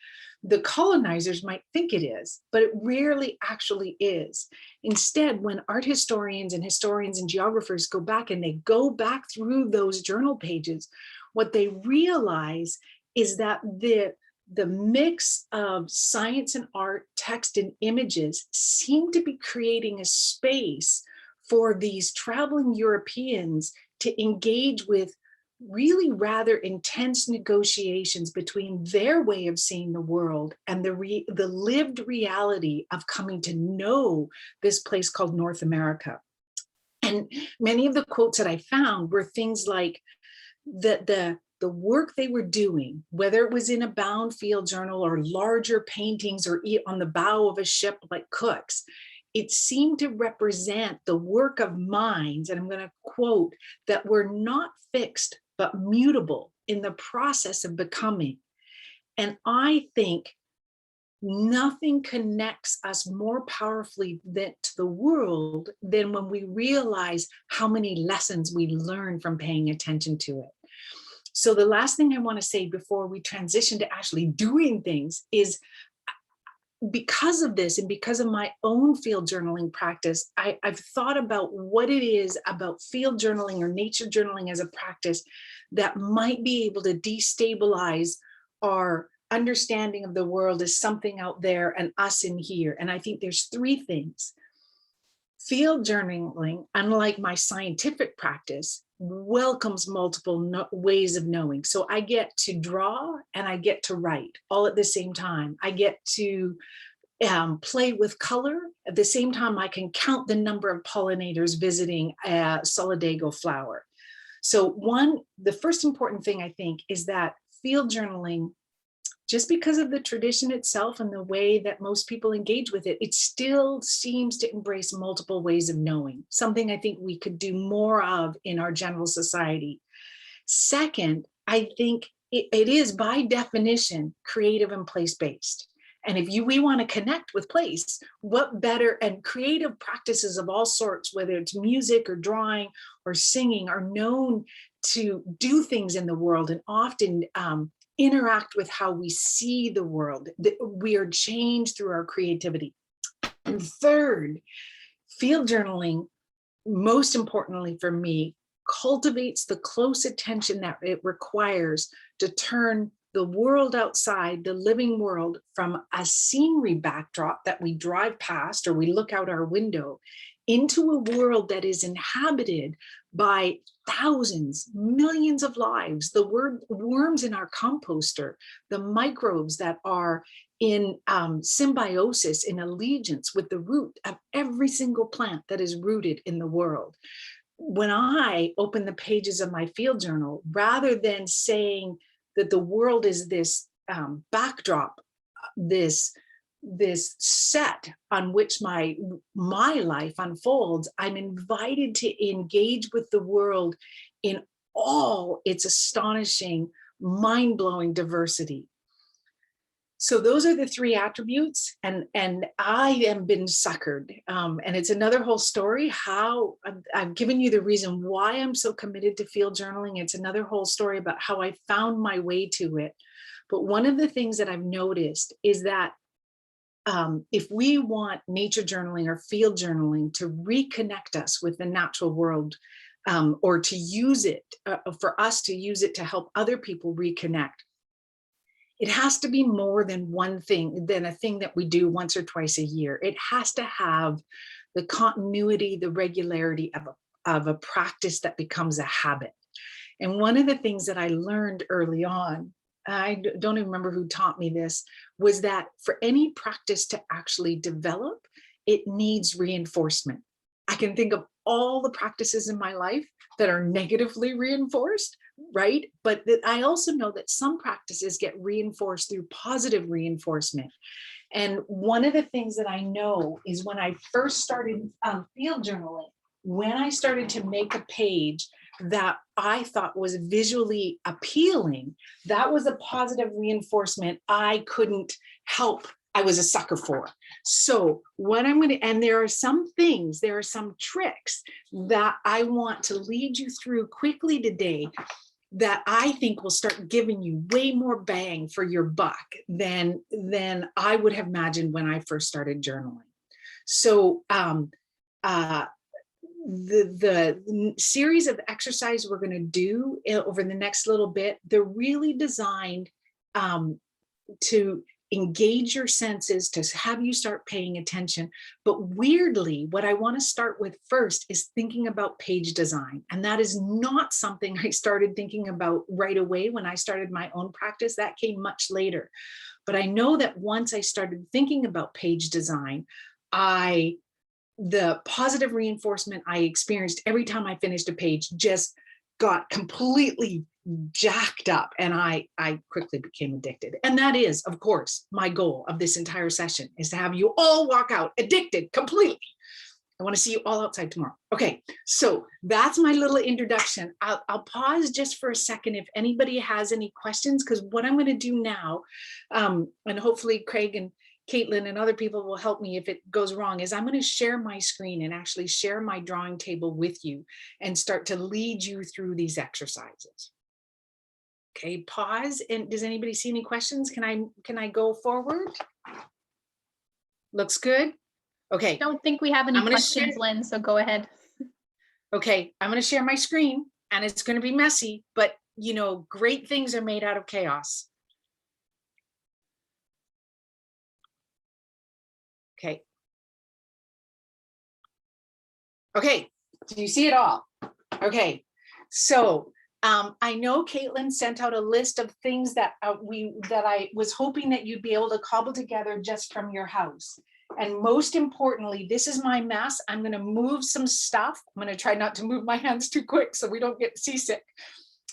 The colonizers might think it is, but it rarely actually is. Instead, when art historians and geographers go back and they go back through those journal pages, what they realize is that the mix of science and art, text and images seem to be creating a space for these traveling Europeans to engage with really rather intense negotiations between their way of seeing the world and the lived reality of coming to know this place called North America. And many of the quotes that I found were things like the work they were doing, whether it was in a bound field journal or larger paintings or on the bow of a ship like Cook's, it seemed to represent the work of minds, and I'm going to quote, that were not fixed but mutable in the process of becoming. And I think nothing connects us more powerfully to the world than when we realize how many lessons we learn from paying attention to it. So the last thing I want to say before we transition to actually doing things is, because of this and because of my own field journaling practice, I've thought about what it is about field journaling or nature journaling as a practice that might be able to destabilize our understanding of the world as something out there and us in here. And I think there's three things. Field journaling, unlike my scientific practice, welcomes multiple ways of knowing. So I get to draw and I get to write all at the same time. I get to play with color. At the same time, I can count the number of pollinators visiting a solidago flower. So the first important thing I think is that field journaling, just because of the tradition itself and the way that most people engage with it, it still seems to embrace multiple ways of knowing, something I think we could do more of in our general society. Second, I think it is by definition creative and place-based. And if we want to connect with place, what better, and creative practices of all sorts, whether it's music or drawing or singing, are known to do things in the world and often interact with how we see the world. We are changed through our creativity. And third, field journaling, most importantly for me, cultivates the close attention that it requires to turn the world outside, the living world, from a scenery backdrop that we drive past or we look out our window into a world that is inhabited by thousands, millions of lives, the worms in our composter, the microbes that are in symbiosis, in allegiance with the root of every single plant that is rooted in the world. When I open the pages of my field journal, rather than saying that the world is this backdrop, this set on which my life unfolds, I'm invited to engage with the world in all its astonishing, mind-blowing diversity. So those are the three attributes, and I am been suckered. And it's another whole story how I've given you the reason why I'm so committed to field journaling. It's another whole story about how I found my way to it. But one of the things that I've noticed is that if we want nature journaling or field journaling to reconnect us with the natural world, or to use it, for us to use it to help other people reconnect, it has to be more than one thing, than a thing that we do once or twice a year. It has to have the continuity, the regularity of a practice that becomes a habit. And one of the things that I learned early on, I don't even remember who taught me this, was that for any practice to actually develop, it needs reinforcement. I can think of all the practices in my life that are negatively reinforced, right? But I also know that some practices get reinforced through positive reinforcement. And one of the things that I know is when I first started field journaling, when I started to make a page that I thought was visually appealing, that was a positive reinforcement I couldn't help. I was a sucker for. So what I'm going to, and there are some things, there are some tricks that I want to lead you through quickly today that I think will start giving you way more bang for your buck than I would have imagined when I first started journaling. So the series of exercises we're going to do over the next little bit, they're really designed to engage your senses, to have you start paying attention. But weirdly, what I want to start with first is thinking about page design. And that is not something I started thinking about right away when I started my own practice. That came much later. But I know that once I started thinking about page design, the positive reinforcement I experienced every time I finished a page just got completely jacked up, and I quickly became addicted. And that is, of course, my goal of this entire session, is to have you all walk out addicted completely. I want to see you all outside tomorrow. Okay, so that's my little introduction. I'll pause just for a second if anybody has any questions, because what I'm going to do now, and hopefully Craig and Caitlin and other people will help me if it goes wrong, is I'm going to share my screen and actually share my drawing table with you and start to lead you through these exercises. Okay, pause. And does anybody see any questions? Can I go forward? Looks good. Okay. I don't think we have any questions, Lynn, so go ahead. Okay, I'm going to share my screen, and it's going to be messy, but you know, great things are made out of chaos. Okay. Okay, do you see it all? Okay, so I know Caitlin sent out a list of things that I was hoping that you'd be able to cobble together just from your house. And most importantly, this is my mess. I'm going to move some stuff. I'm going to try not to move my hands too quick so we don't get seasick.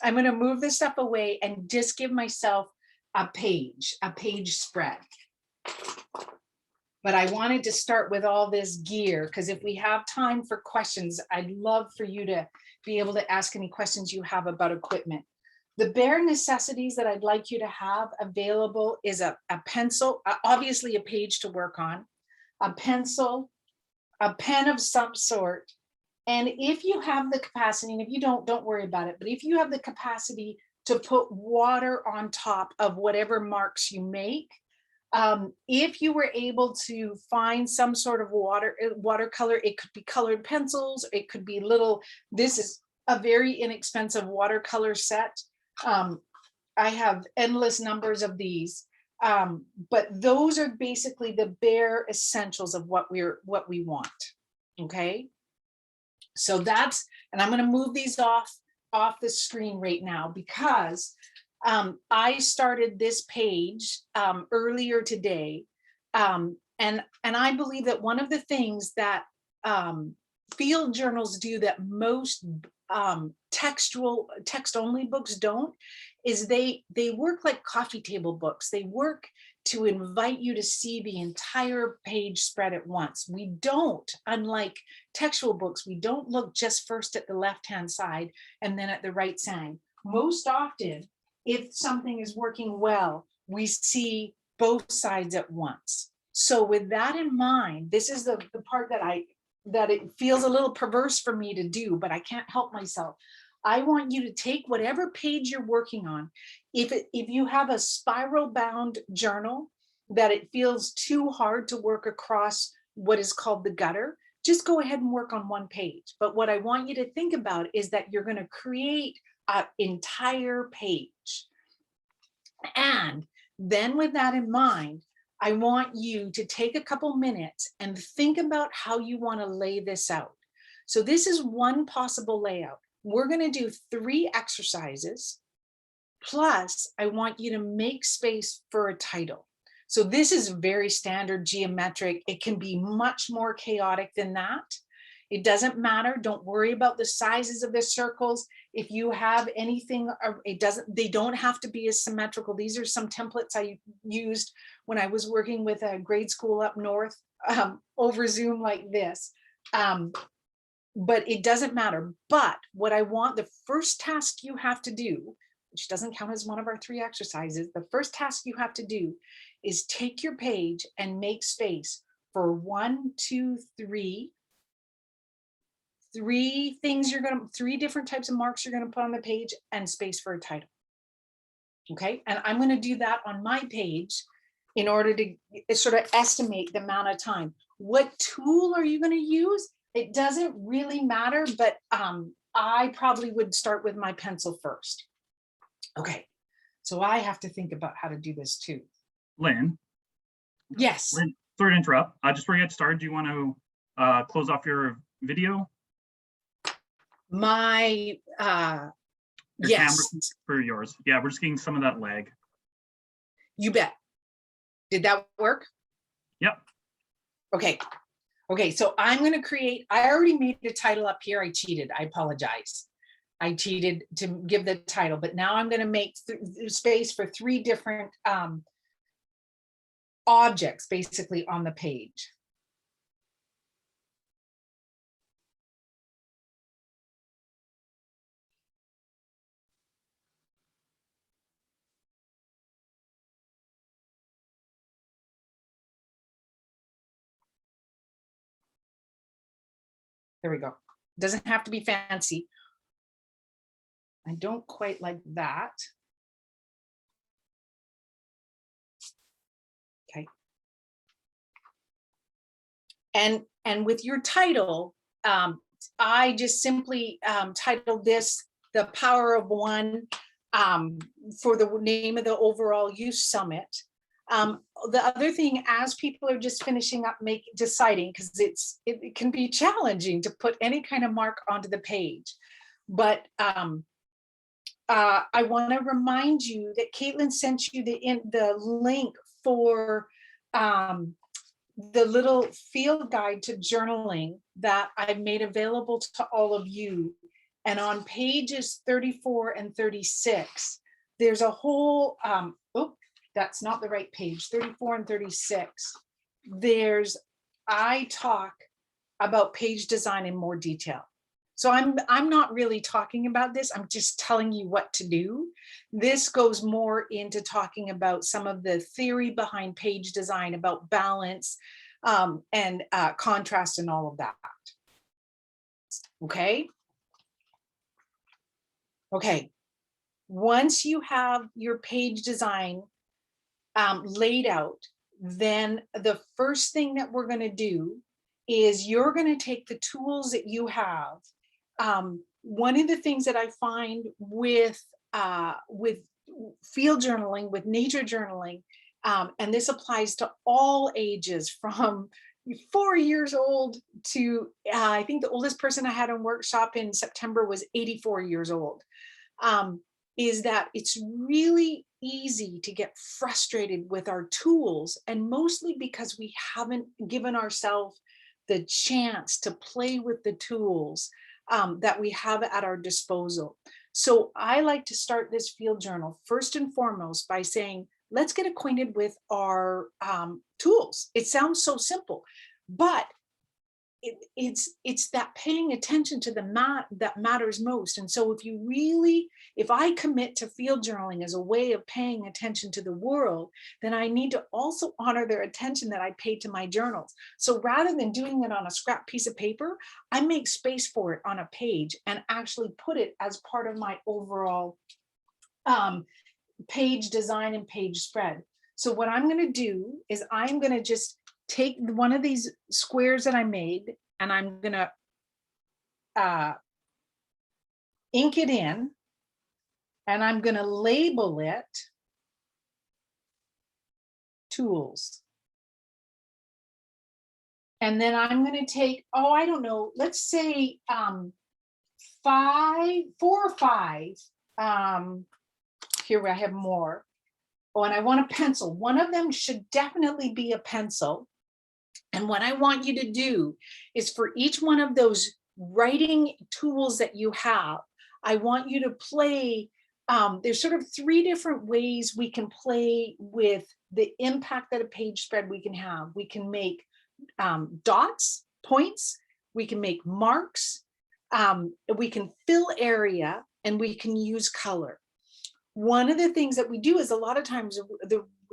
I'm going to move this stuff away and just give myself a page spread. But I wanted to start with all this gear, because if we have time for questions, I'd love for you to be able to ask any questions you have about equipment. The bare necessities that I'd like you to have available is a pencil, obviously a page to work on, a pencil, a pen of some sort. And if you have the capacity, and if you don't worry about it, but if you have the capacity to put water on top of whatever marks you make, if you were able to find some sort of watercolor, it could be colored pencils, it could be little, this is a very inexpensive watercolor set. I have endless numbers of these, but those are basically the bare essentials of what we want. Okay, so that's, and I'm going to move these off the screen right now, because I started this page earlier today, and I believe that one of the things that field journals do that most text-only books don't is they work like coffee table books. They work to invite you to see the entire page spread at once. We don't, unlike textual books, we don't look just first at the left-hand side and then at the right side. Most often, if something is working well, we see both sides at once. So with that in mind, this is the part that it feels a little perverse for me to do, but I can't help myself. I want you to take whatever page you're working on. If you have a spiral bound journal that it feels too hard to work across what is called the gutter, just go ahead and work on one page. But what I want you to think about is that you're going to create an entire page. And then with that in mind, I want you to take a couple minutes and think about how you want to lay this out. So this is one possible layout. We're going to do 3 exercises, plus I want you to make space for a title. So this is very standard geometric. It can be much more chaotic than that. It doesn't matter. Don't worry about the sizes of the circles. If you have anything, they don't have to be as symmetrical. These are some templates I used when I was working with a grade school up north over Zoom like this. but it doesn't matter. But what I want, the first task you have to do, which doesn't count as one of our 3 exercises, the first task you have to do is take your page and make space for 1, 2, 3 things you're going to, 3 different types of marks you're going to put on the page, and space for a title. Okay, and I'm going to do that on my page in order to sort of estimate the amount of time. What tool are you going to use? It doesn't really matter, but I probably would start with my pencil first. Okay, so I have to think about how to do this too. Lynn? Yes. Lynn, sorry to interrupt. Just before you get started, do you want to close off your video? My, Your yes. camera for yours. Yeah, we're just getting some of that lag. You bet. Did that work? Yep. Okay. Okay, so I'm going to create, I already made the title up here. I cheated. I apologize. I cheated to give the title, but now I'm going to make space for 3 different objects basically on the page. There we go. Doesn't have to be fancy. I don't quite like that. Okay. And with your title, I just simply titled this "The Power of One" for the name of the overall youth summit. The other thing, as people are just finishing up deciding, because it can be challenging to put any kind of mark onto the page, but I want to remind you that Caitlin sent you the link for the little field guide to journaling that I've made available to all of you. And on pages 34 and 36, there's a whole, that's not the right page, 34 and 36. I talk about page design in more detail. So I'm not really talking about this. I'm just telling you what to do. This goes more into talking about some of the theory behind page design, about balance and contrast and all of that. Okay. Okay. Once you have your page design laid out, then the first thing that we're going to do is you're going to take the tools that you have. One of the things that I find with field journaling, with nature journaling, and this applies to all ages from 4 years old to, I think the oldest person I had in workshop in September was 84 years old, is that it's really easy to get frustrated with our tools, and mostly because we haven't given ourselves the chance to play with the tools that we have at our disposal. So I like to start this field journal first and foremost by saying, let's get acquainted with our tools. It sounds so simple, but it's that paying attention to that matters most. And so if I commit to field journaling as a way of paying attention to the world, then I need to also honor their attention that I paid to my journals. So rather than doing it on a scrap piece of paper, I make space for it on a page and actually put it as part of my overall page design and page spread. So what I'm going to do is I'm going to just take one of these squares that I made, and I'm going to ink it in, and I'm going to label it tools. And then I'm going to take, I don't know, let's say 4 or 5. Here I have more. And I want a pencil. One of them should definitely be a pencil. And what I want you to do is, for each one of those writing tools that you have, I want you to play. There's sort of 3 different ways we can play with the impact that a page spread we can have. We can make dots, points, we can make marks, we can fill area, and we can use color. One of the things that we do is a lot of times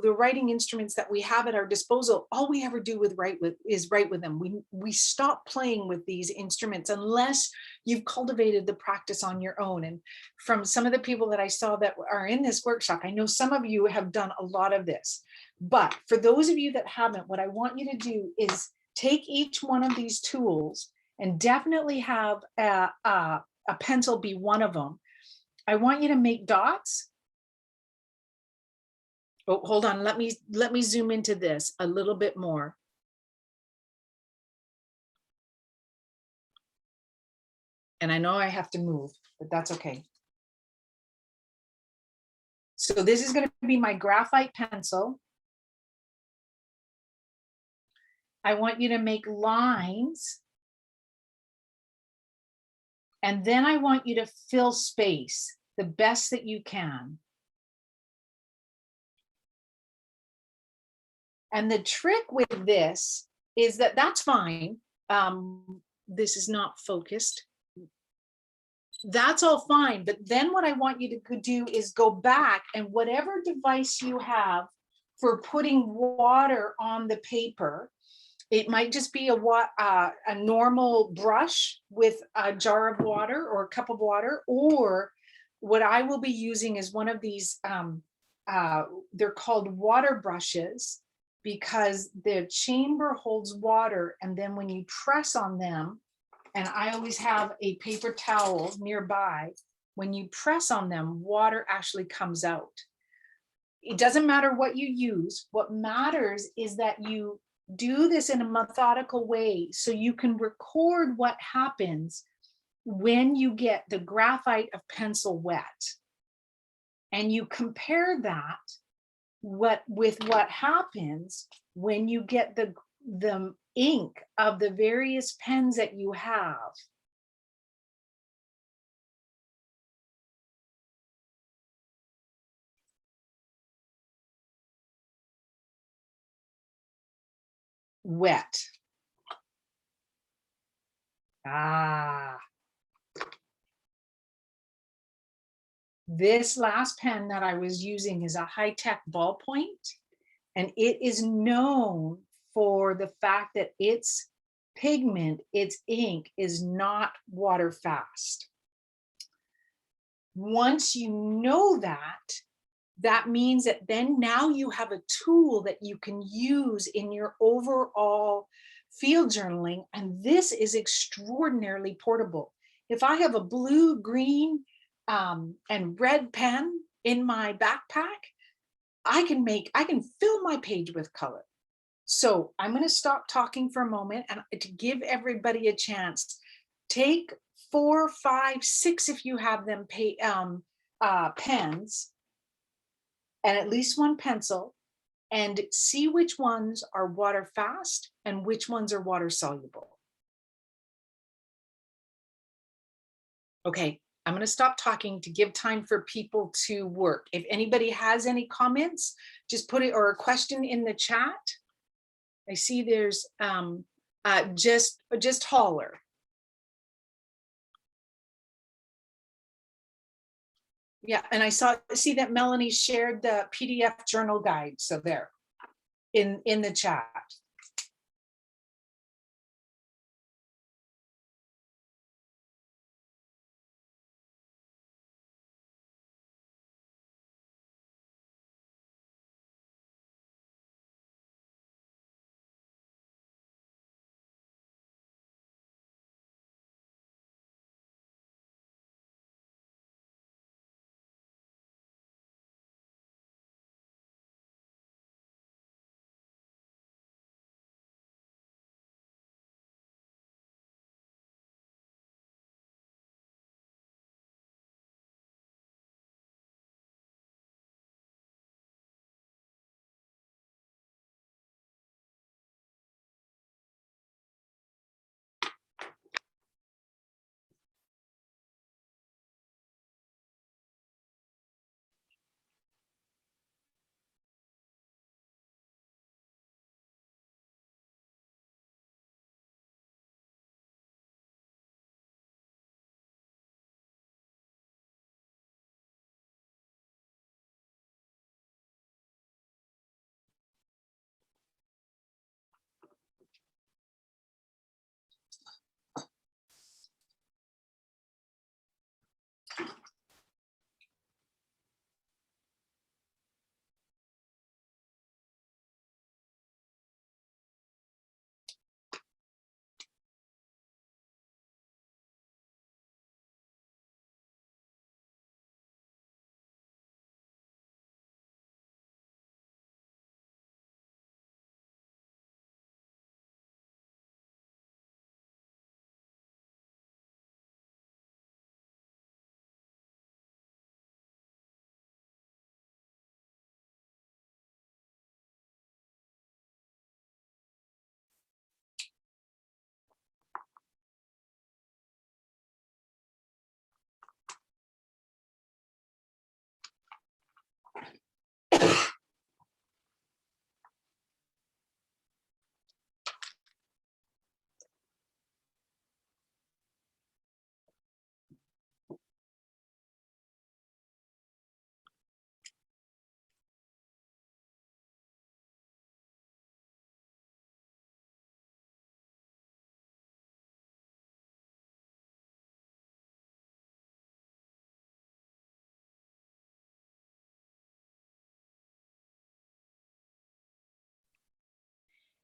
the writing instruments that we have at our disposal, all we ever do is write with them. We stop playing with these instruments unless you've cultivated the practice on your own. And from some of the people that I saw that are in this workshop, I know some of you have done a lot of this. But for those of you that haven't, what I want you to do is take each one of these tools and definitely have a pencil be one of them. I want you to make dots. Oh, hold on, let me zoom into this a little bit more. And I know I have to move, but that's okay. So this is going to be my graphite pencil. I want you to make lines. And then I want you to fill space the best that you can. And the trick with this is that that's fine. This is not focused. That's all fine. But then what I want you to do is go back and whatever device you have for putting water on the paper, it might just be a normal brush with a jar of water or a cup of water, or what I will be using is one of these, they're called water brushes, because the chamber holds water, and then when you press on them, and I always have a paper towel nearby, when you press on them, water actually comes out. It doesn't matter what you use. What matters is that you do this in a methodical way so you can record what happens when you get the graphite of pencil wet. And you compare that with what happens when you get the ink of the various pens that you have. Wet. This last pen that I was using is a high-tech ballpoint, and it is known for the fact that its pigment, its ink, is not water fast. Once you know that, that means that then now you have a tool that you can use in your overall field journaling, and this is extraordinarily portable. If I have a blue, green, and red pen in my backpack, I can fill my page with color. So I'm going to stop talking for a moment and to give everybody a chance. Take 4, 5, 6 if you have them, pens, and at least one pencil, and see which ones are water fast and which ones are water soluble. Okay, I'm going to stop talking to give time for people to work. If anybody has any comments, just put it, or a question in the chat. I see there's just holler. Yeah, and I see that Melanie shared the PDF journal guide, so there in the chat.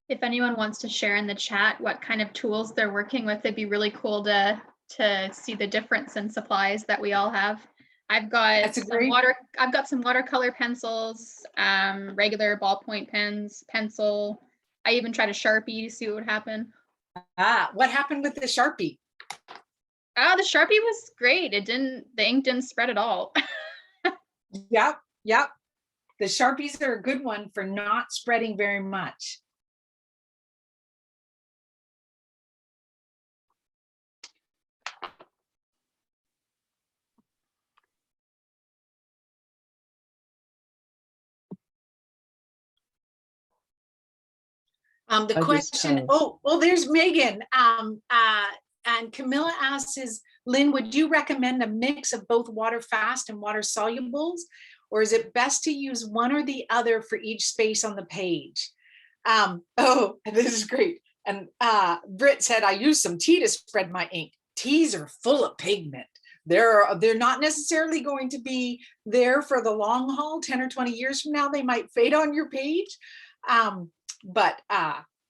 If anyone wants to share in the chat what kind of tools they're working with, it'd be really cool to see the difference in supplies that we all have. I've got some watercolor pencils, regular ballpoint pens, pencil. I even tried a Sharpie to see what would happen. What happened with the Sharpie? The Sharpie was great. The ink didn't spread at all. Yep. The Sharpies are a good one for not spreading very much. The question, there's Megan. And Camilla asks, Lynn, would you recommend a mix of both water fast and water solubles? Or is it best to use one or the other for each space on the page? This is great. And Britt said, I use some tea to spread my ink. Teas are full of pigment. They're not necessarily going to be there for the long haul. 10 or 20 years from now, they might fade on your page. But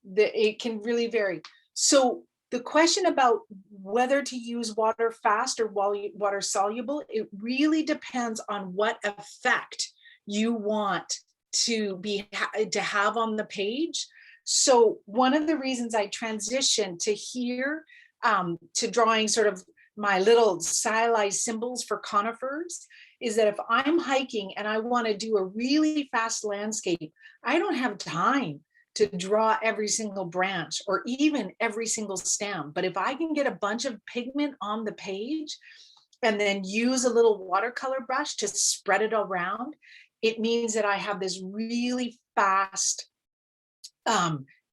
it can really vary. So the question about whether to use water fast or water soluble, it really depends on what effect you want to have on the page. So one of the reasons I transitioned to here, to drawing sort of my little stylized symbols for conifers, is that if I'm hiking and I want to do a really fast landscape, I don't have time to draw every single branch or even every single stem. But if I can get a bunch of pigment on the page and then use a little watercolor brush to spread it around, it means that I have this really fast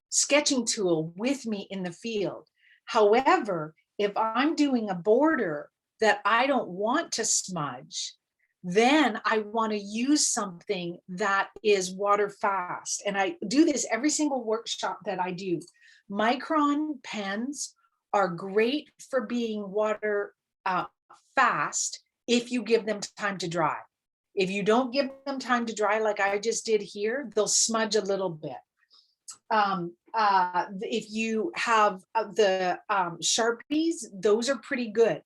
sketching tool with me in the field. However, if I'm doing a border that I don't want to smudge, then I want to use something that is water fast. And I do this every single workshop that I do. Micron pens are great for being water fast if you give them time to dry. If you don't give them time to dry, like I just did here, they'll smudge a little bit. If you have the Sharpies, those are pretty good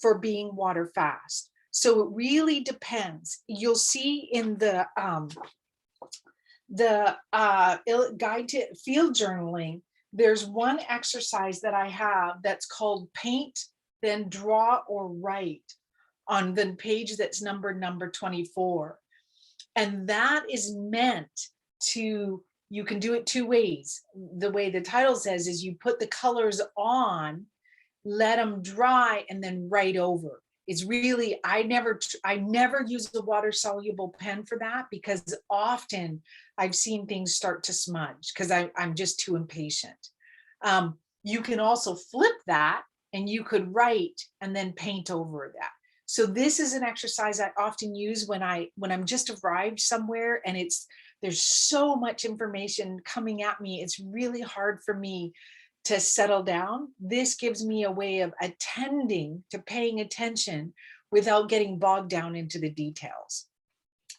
for being water fast. So it really depends. You'll see in the guide to field journaling, there's one exercise that I have that's called paint, then draw or write on the page that's number 24. And that is meant to, you can do it two ways. The way the title says is you put the colors on, let them dry, and then write over. It's really, I never use the water soluble pen for that, because often I've seen things start to smudge because I'm just too impatient. You can also flip that and you could write and then paint over that. So this is an exercise I often use when I'm just arrived somewhere and there's so much information coming at me. It's really hard for me to settle down. This gives me a way of attending to paying attention without getting bogged down into the details.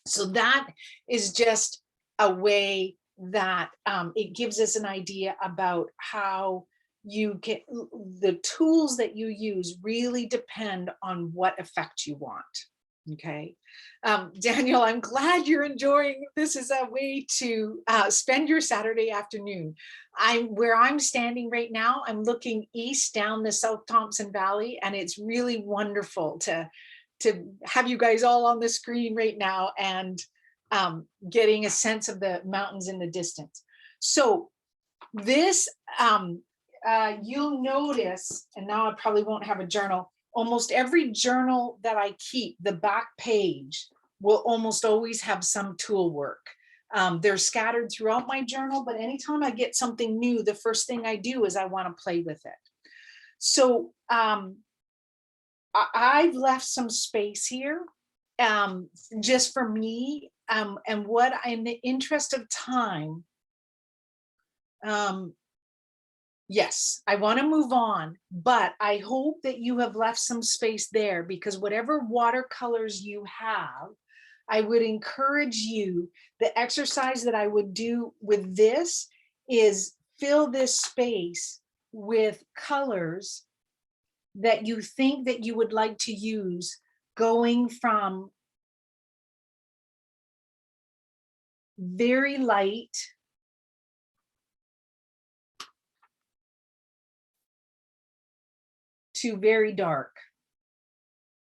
So that is just a way that it gives us an idea about how you get the tools that you use really depend on what effect you want. Okay, Daniel, I'm glad you're enjoying. This is a way to spend your Saturday afternoon. Where I'm standing right now, I'm looking east down the South Thompson Valley, and it's really wonderful to have you guys all on the screen right now and getting a sense of the mountains in the distance. So this, you'll notice, and now I probably won't have a journal, almost every journal that I keep, the back page will almost always have some tool work. They're scattered throughout my journal, but anytime I get something new, the first thing I do is I want to play with it. So I've left some space here just for me, and what in the interest of time, yes, I want to move on, but I hope that you have left some space there, because whatever watercolors you have, I would encourage you, the exercise that I would do with this is fill this space with colors that you think that you would like to use, going from very light to very dark.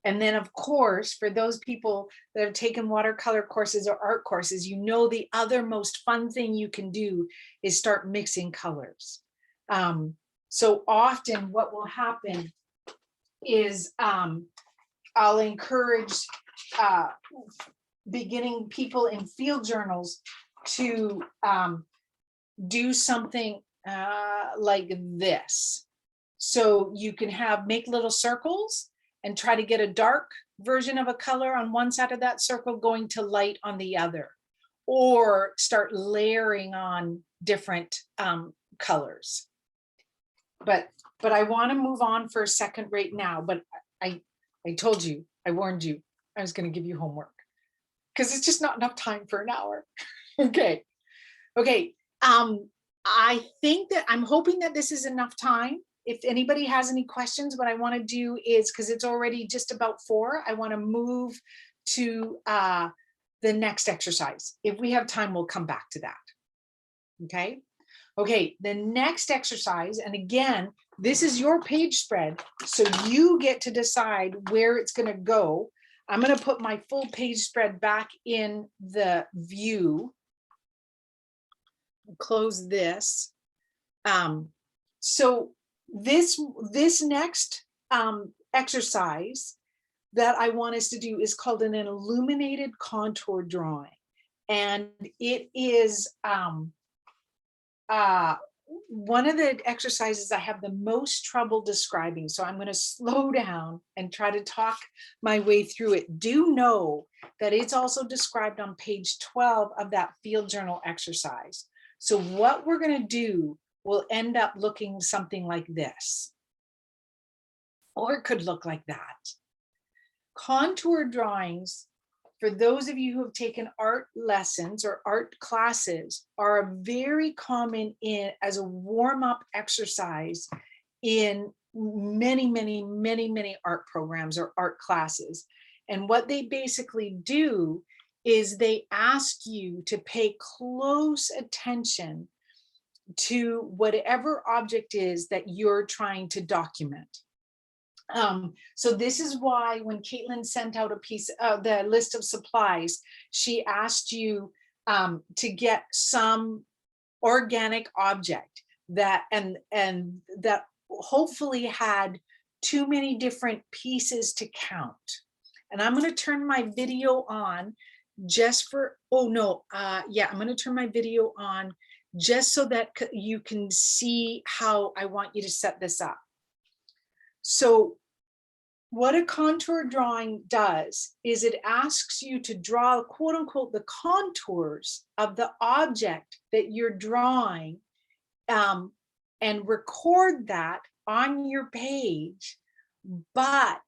And then, of course, for those people that have taken watercolor courses or art courses, you know the other most fun thing you can do is start mixing colors. So often what will happen is I'll encourage beginning people in field journals to do something like this. So you can make little circles and try to get a dark version of a color on one side of that circle going to light on the other, or start layering on different colors. But I want to move on for a second right now, but I told you, I warned you, I was going to give you homework because it's just not enough time for an hour. Okay. I think that I'm hoping that this is enough time. If anybody has any questions, what I want to do is, because it's already just about 4, I want to move to the next exercise. If we have time, we'll come back to that. Okay, the next exercise, and again, this is your page spread, so you get to decide where it's going to go. I'm going to put my full page spread back in the view. Close this. So this next exercise that I want us to do is called an illuminated contour drawing. And it is one of the exercises I have the most trouble describing. So I'm going to slow down and try to talk my way through it. Do know that it's also described on page 12 of that field journal exercise. So what we're going to do will end up looking something like this, or it could look like that. Contour drawings, for those of you who have taken art lessons or art classes, are very common as a warm-up exercise in many art programs or art classes. And what they basically do is they ask you to pay close attention to whatever object is that you're trying to document. So this is why when Caitlin sent out a piece of the list of supplies, she asked you to get some organic object that and that hopefully had too many different pieces to count. And I'm going to turn my video on just for, I'm going to turn my video on just so that you can see how I want you to set this up. So what a contour drawing does is it asks you to draw, quote unquote, the contours of the object that you're drawing and record that on your page. But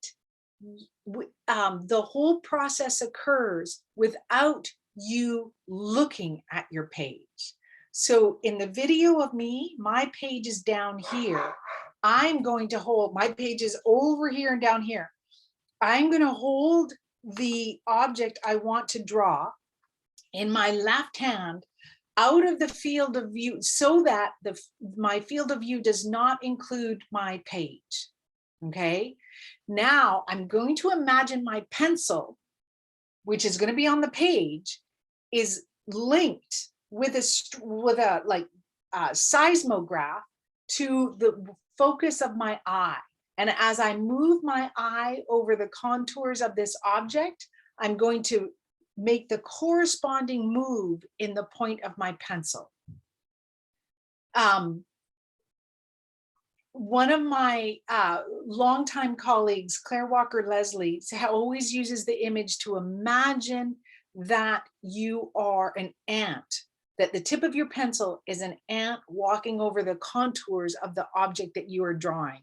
the whole process occurs without you looking at your page. So in the video of me, my page is down here. I'm going to hold, my page is over here and down here. I'm going to hold the object I want to draw in my left hand out of the field of view so that my field of view does not include my page. Okay. Now I'm going to imagine my pencil, which is going to be on the page, is linked with a seismograph to the focus of my eye. And as I move my eye over the contours of this object, I'm going to make the corresponding move in the point of my pencil. One of my longtime colleagues, Claire Walker Leslie, always uses the image to imagine that you are an ant, that the tip of your pencil is an ant walking over the contours of the object that you are drawing.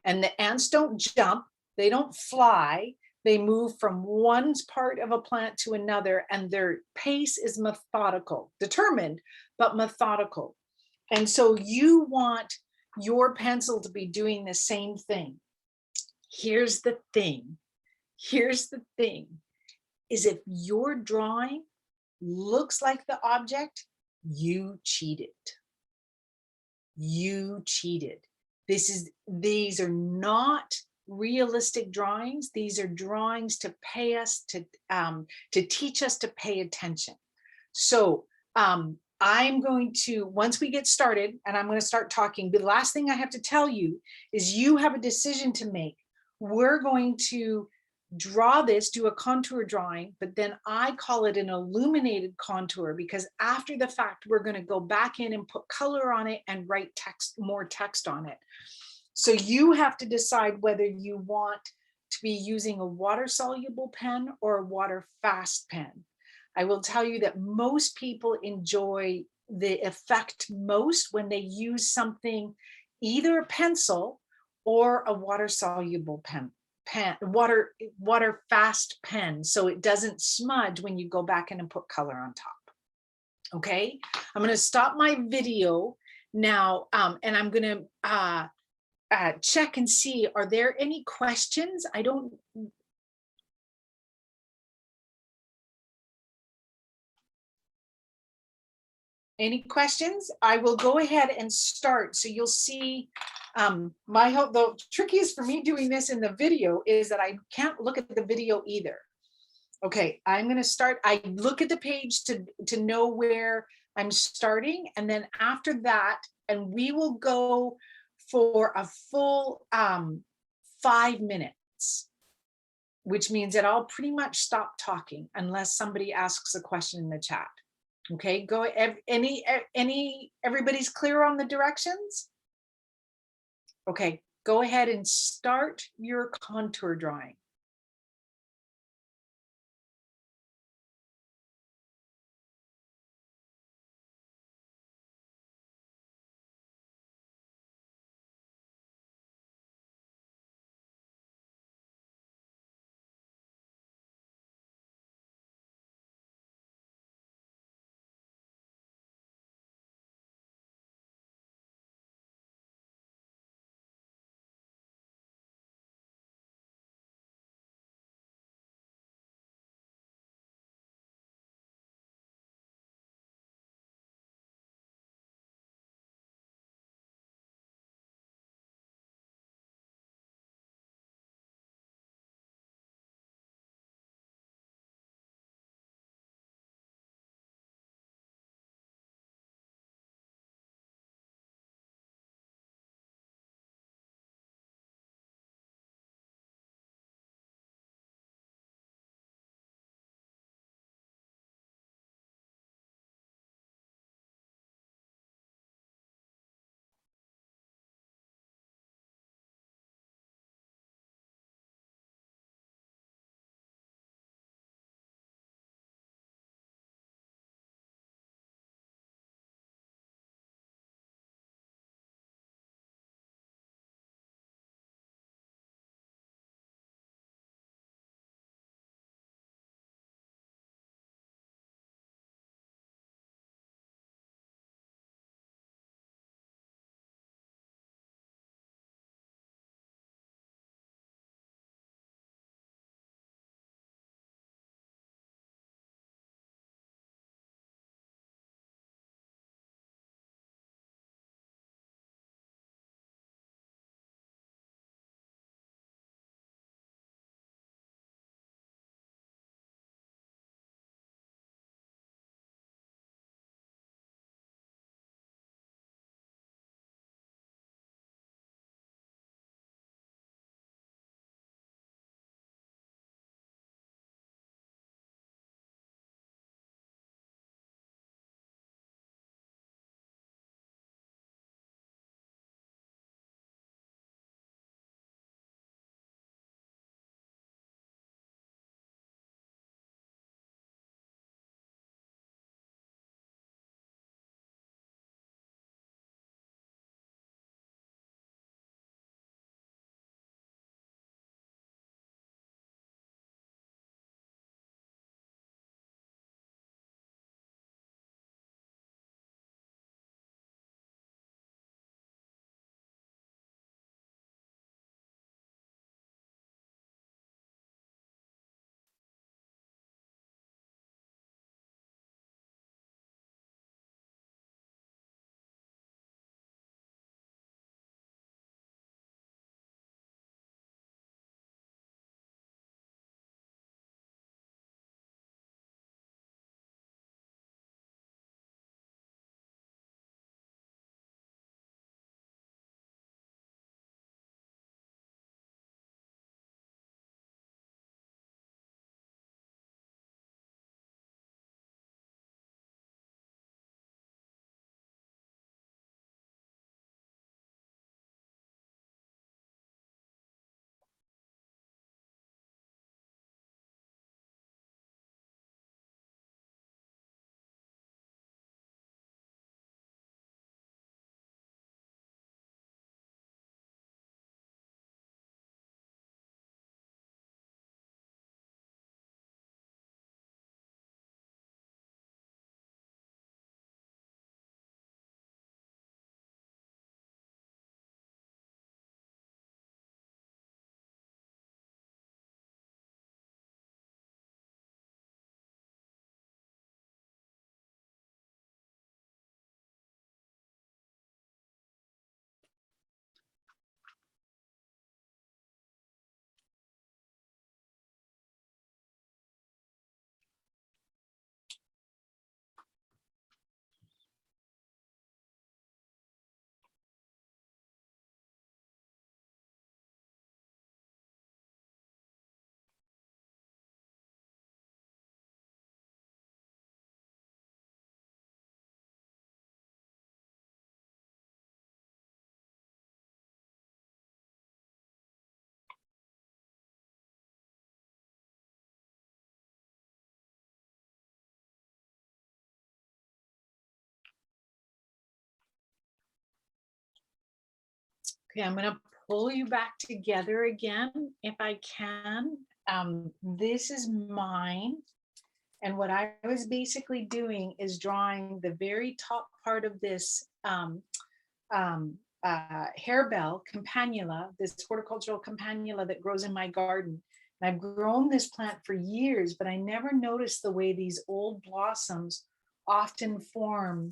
And the ants don't jump, they don't fly, they move from one part of a plant to another, and their pace is methodical, determined, but methodical. And so you want your pencil to be doing the same thing. Here's the thing. Here's the thing, is if your drawing looks like the object, you cheated. You cheated. These are not realistic drawings. These are drawings to pay us to teach us to pay attention. So I'm going to, once we get started, and I'm going to start talking, the last thing I have to tell you is you have a decision to make. We're going to draw this, do a contour drawing, but then I call it an illuminated contour, because after the fact, we're going to go back in and put color on it and write text, more text on it. So you have to decide whether you want to be using a water soluble pen or a water fast pen. I will tell you that most people enjoy the effect most when they use something, either a pencil or a water soluble pen, water fast pen, so it doesn't smudge when you go back in and put color on top. Okay, I'm going to stop my video now, and I'm going to check and see, are there any questions? Any questions? I will go ahead and start. So you'll see my help. The trickiest for me doing this in the video is that I can't look at the video either. Okay, I'm going to start. I look at the page to know where I'm starting. And then after that, and we will go for a full 5 minutes, which means that I'll pretty much stop talking unless somebody asks a question in the chat. Okay, go. Everybody's clear on the directions? Okay, go ahead and start your contour drawing. Okay, I'm going to pull you back together again if I can. This is mine. And what I was basically doing is drawing the very top part of this harebell campanula, this horticultural campanula that grows in my garden. And I've grown this plant for years, but I never noticed the way these old blossoms often form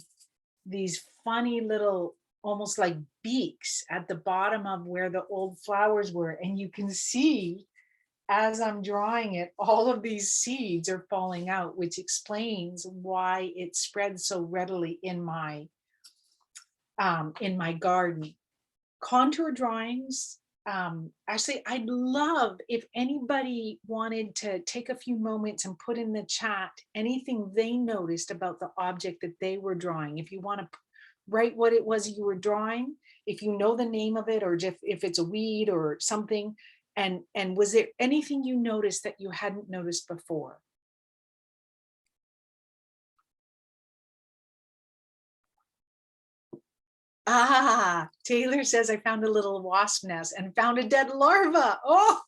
these funny little, almost like beaks at the bottom of where the old flowers were. And you can see as I'm drawing it, all of these seeds are falling out, which explains why it spreads so readily in my garden. Contour drawings, actually, I'd love if anybody wanted to take a few moments and put in the chat anything they noticed about the object that they were drawing. If you want to write what it was you were drawing, if you know the name of it, or if it's a weed or something, and was there anything you noticed that you hadn't noticed before? Ah, Taylor says, I found a little wasp nest and found a dead larva. Oh,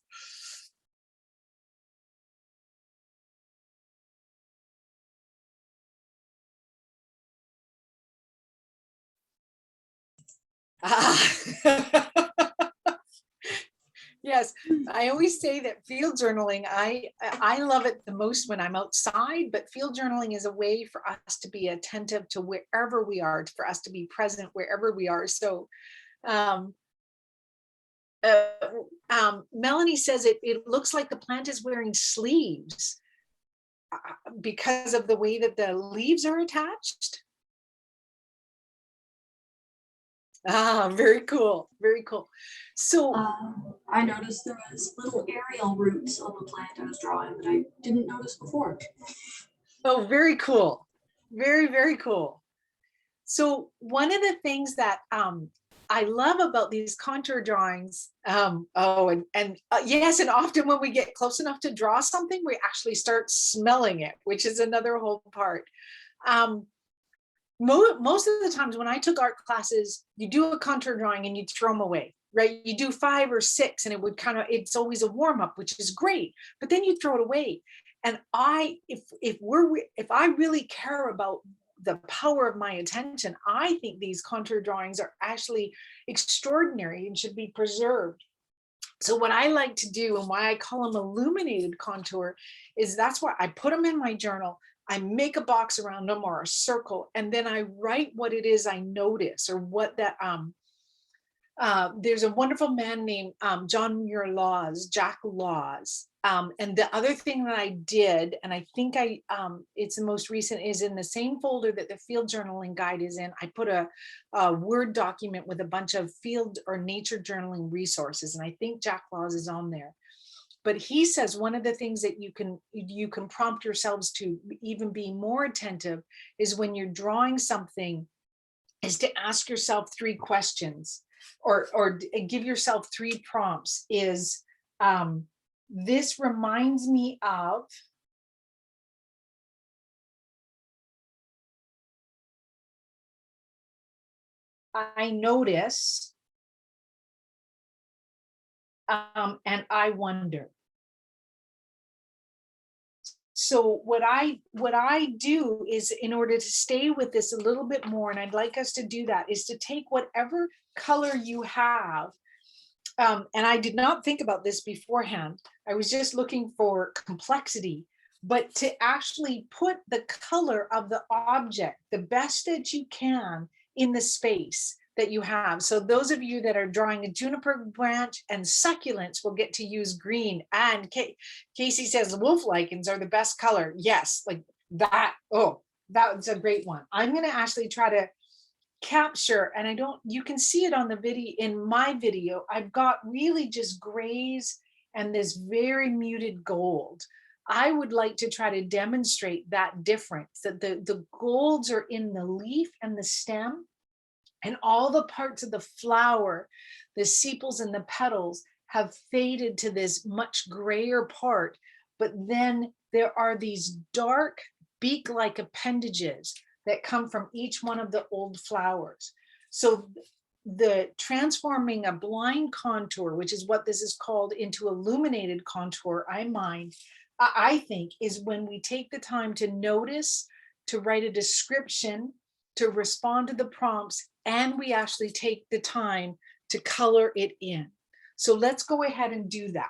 ah. Yes, I always say that field journaling, I love it the most when I'm outside, but field journaling is a way for us to be attentive to wherever we are, for us to be present wherever we are. So Melanie says it looks like the plant is wearing sleeves because of the way that the leaves are attached. Ah, very cool, very cool. So I noticed there was little aerial roots on the plant I was drawing that I didn't notice before. Oh, very cool. Very, very cool. So one of the things that I love about these contour drawings, yes, and often when we get close enough to draw something, we actually start smelling it, which is another whole part. Most of the times when I took art classes, you do a contour drawing and you throw them away, right? You do 5 or 6 and it would it's always a warm up, which is great, but then you throw it away. And if I really care about the power of my attention, I think these contour drawings are actually extraordinary and should be preserved. So what I like to do, and why I call them illuminated contour, is that's why I put them in my journal. I make a box around them or a circle, and then I write what it is I notice, or what that, there's a wonderful man named John Muir Laws, Jack Laws. And the other thing that I did, and I think it's the most recent, is in the same folder that the field journaling guide is in. I put a Word document with a bunch of field or nature journaling resources, and I think Jack Laws is on there. But he says one of the things that you can prompt yourselves to even be more attentive is when you're drawing something, is to ask yourself 3 questions, or give yourself 3 prompts. Is this reminds me of, I notice, and I wonder. So what I do is, in order to stay with this a little bit more, and I'd like us to do that, is to take whatever color you have. And I did not think about this beforehand. I was just looking for complexity, but to actually put the color of the object the best that you can in the space that you have. So those of you that are drawing a juniper branch and succulents will get to use green. And Casey says wolf lichens are the best color. Yes, like that. Oh, that's a great one. I'm going to actually try to capture, and you can see it on the video, in my video, I've got really just grays and this very muted gold. I would like to try to demonstrate that difference, that the golds are in the leaf and the stem, and all the parts of the flower, the sepals and the petals, have faded to this much grayer part. But then there are these dark beak-like appendages that come from each one of the old flowers. So the transforming a blind contour, which is what this is called, into illuminated contour, I think is when we take the time to notice, to write a description, to respond to the prompts, and we actually take the time to color it in. So let's go ahead and do that.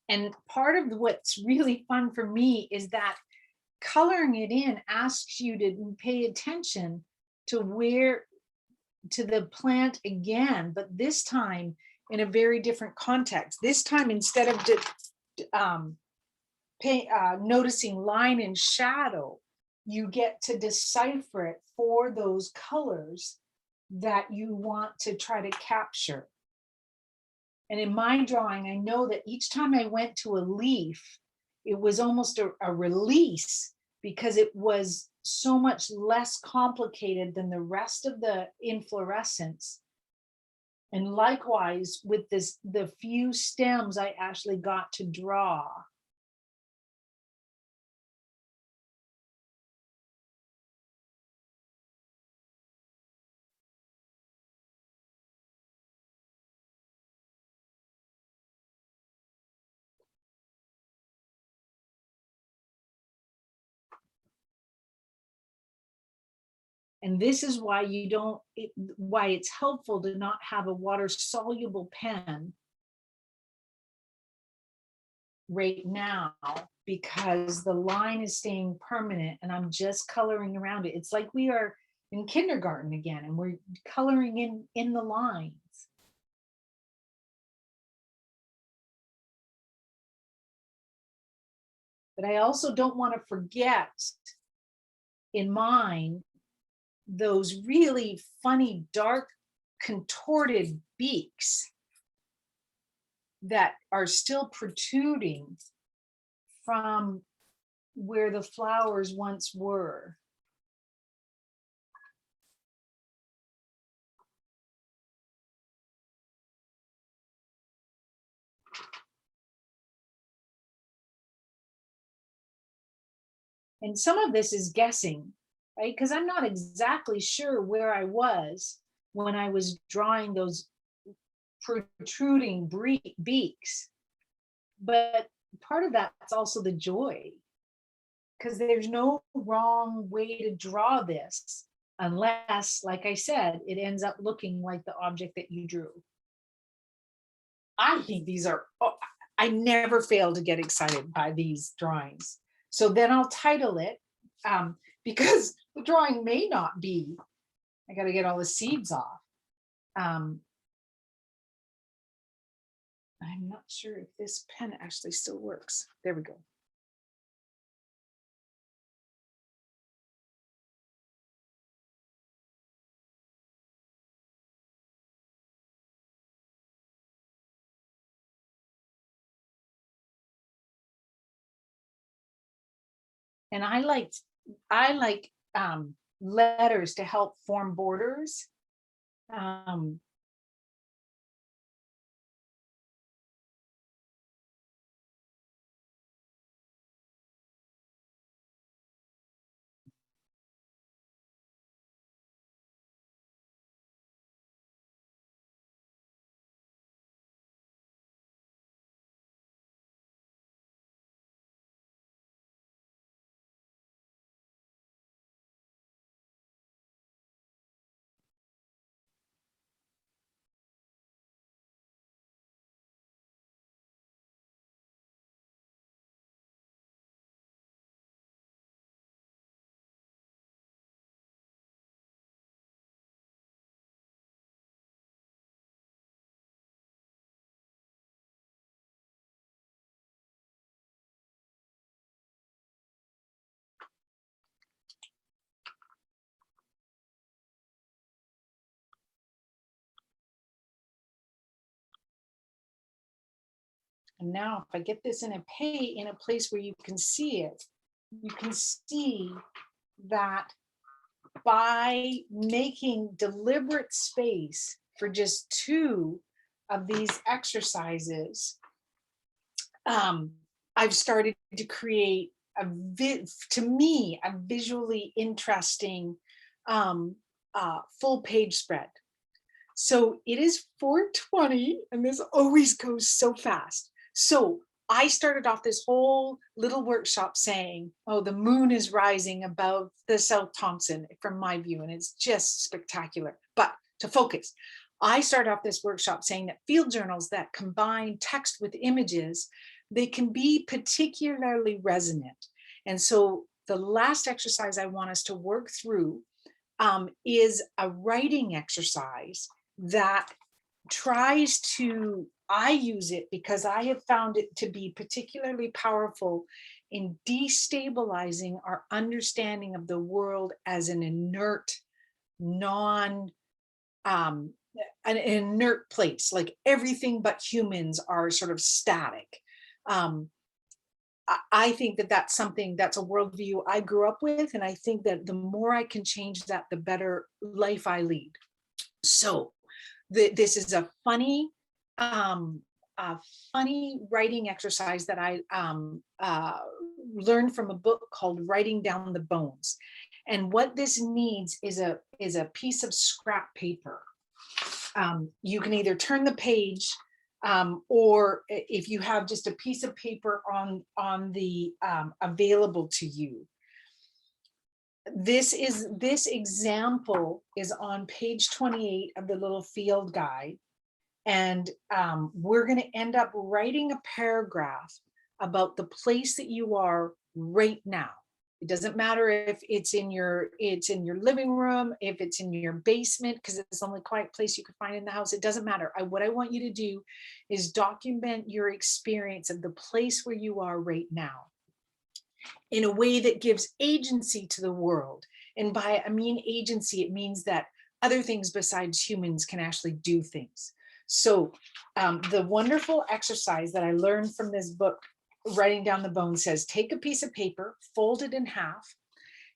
And part of what's really fun for me is that coloring it in asks you to pay attention to the plant again, but this time in a very different context. This time, instead of noticing line and shadow, you get to decipher it for those colors that you want to try to capture. And in my drawing, I know that each time I went to a leaf, it was almost a release, because it was so much less complicated than the rest of the inflorescence. And likewise with the few stems I actually got to draw. And this is why why it's helpful to not have a water soluble pen right now, because the line is staying permanent and I'm just coloring around it. It's like we are in kindergarten again and we're coloring in the lines. But I also don't want to forget in mine those really funny, dark, contorted beaks that are still protruding from where the flowers once were. And some of this is guessing, right? Because I'm not exactly sure where I was when I was drawing those protruding beaks. But part of that's also the joy, because there's no wrong way to draw this unless, like I said, it ends up looking like the object that you drew. I think these are, I never fail to get excited by these drawings. So then I'll title it, because the drawing may not be, I got to get all the seeds off. I'm not sure if this pen actually still works. There we go. And I like letters to help form borders. And now if I get this in a place where you can see it, you can see that by making deliberate space for just 2 of these exercises, I've started to create to me, a visually interesting full page spread. So it is 4:20 and this always goes so fast. So I started off this whole little workshop saying, oh, the moon is rising above the South Thompson from my view, and it's just spectacular. But to focus, I started off this workshop saying that field journals that combine text with images, they can be particularly resonant. And so the last exercise I want us to work through is a writing exercise that tries to, I use it because I have found it to be particularly powerful in destabilizing our understanding of the world as an inert, an inert place, like everything but humans are sort of static. I think that that's something, that's a worldview I grew up with, and I think that the more I can change that, the better life I lead. So this is a funny writing exercise that I learned from a book called Writing Down the Bones. And what this needs is a piece of scrap paper. You can either turn the page, or if you have just a piece of paper on the available to you. This example is on page 28 of the little field guide. And we're going to end up writing a paragraph about the place that you are right now. It doesn't matter if it's in your living room, if it's in your basement, because it's the only quiet place you could find in the house. It doesn't matter. What I want you to do is document your experience of the place where you are right now in a way that gives agency to the world. And by I mean agency, it means that other things besides humans can actually do things. So the wonderful exercise that I learned from this book, Writing Down the Bones, says, take a piece of paper, fold it in half,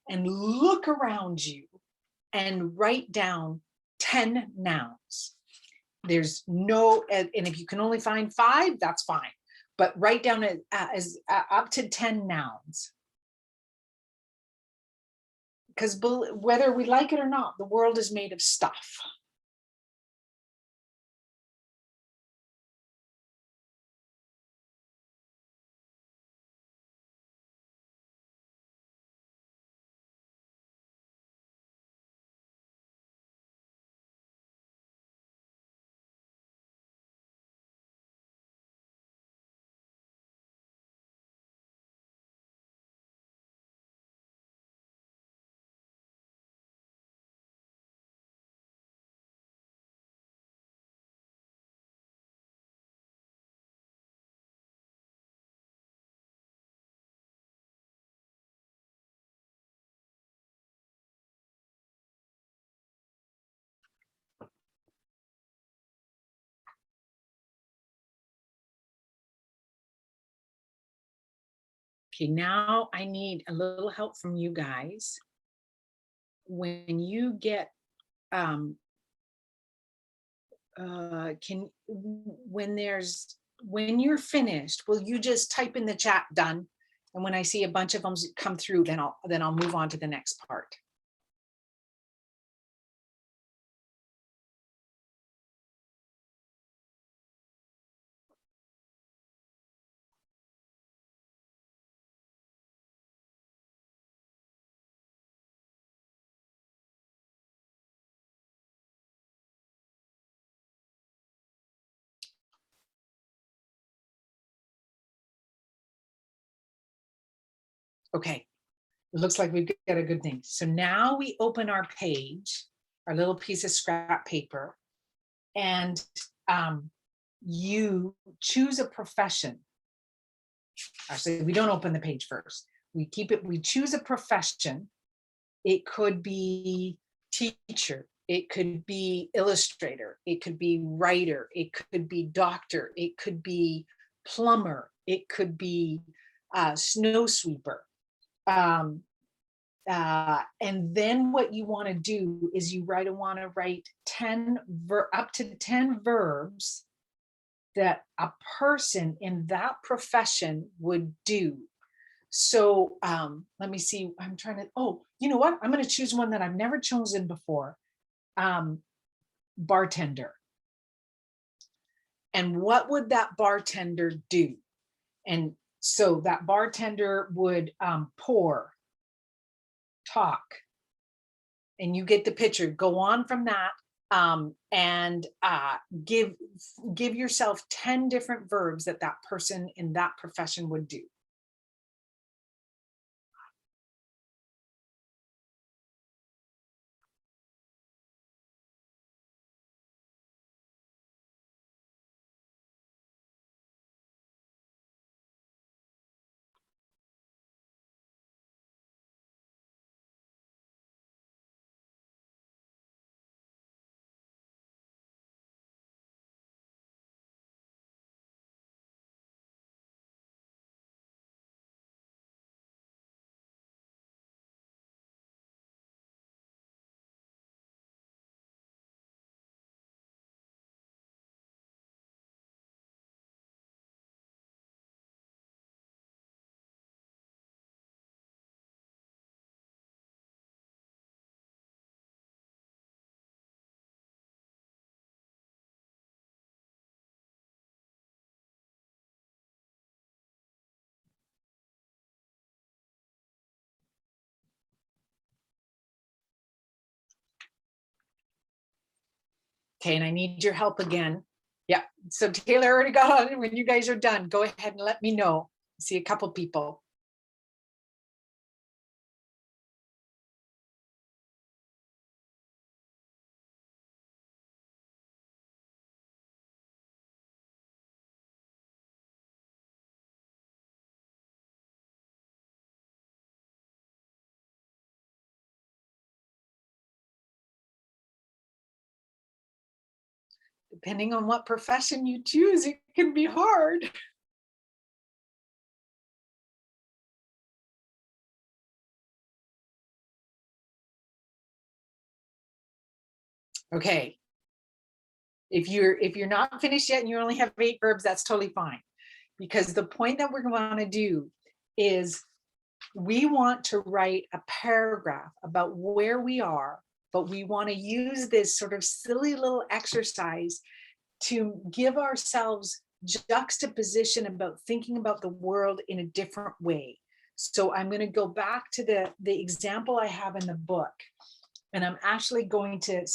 and look around you and write down 10 nouns. There's no, and if you can only find 5, that's fine. But write down as up to 10 nouns. Because whether we like it or not, the world is made of stuff. Okay, now I need a little help from you guys. When you get, when you're finished, will you just type in the chat done? And when I see a bunch of them come through, then I'll move on to the next part. Okay, it looks like we've got a good thing. So now we open our page, our little piece of scrap paper, and you choose a profession. Actually, we don't open the page first. We keep it, we choose a profession. It could be teacher, it could be illustrator, it could be writer, it could be doctor, it could be plumber, it could be snow sweeper. And then what you want to do is you want to write up to 10 verbs that a person in that profession would do. So let me see, I'm trying to, oh, you know what? I'm going to choose one that I've never chosen before. Bartender. And what would that bartender do? And so that bartender would pour, talk, and you get the picture. Go on from that and give yourself 10 different verbs that that person in that profession would do. Okay, and I need your help again. Yeah, so Taylor already got on. When you guys are done, go ahead and let me know. See a couple people. Depending on what profession you choose, it can be hard. Okay. If you're not finished yet and you only have 8 verbs, that's totally fine. Because the point that we're going to do is we want to write a paragraph about where we are, but we want to use this sort of silly little exercise to give ourselves juxtaposition about thinking about the world in a different way. So I'm going to go back to the example I have in the book, and I'm actually going to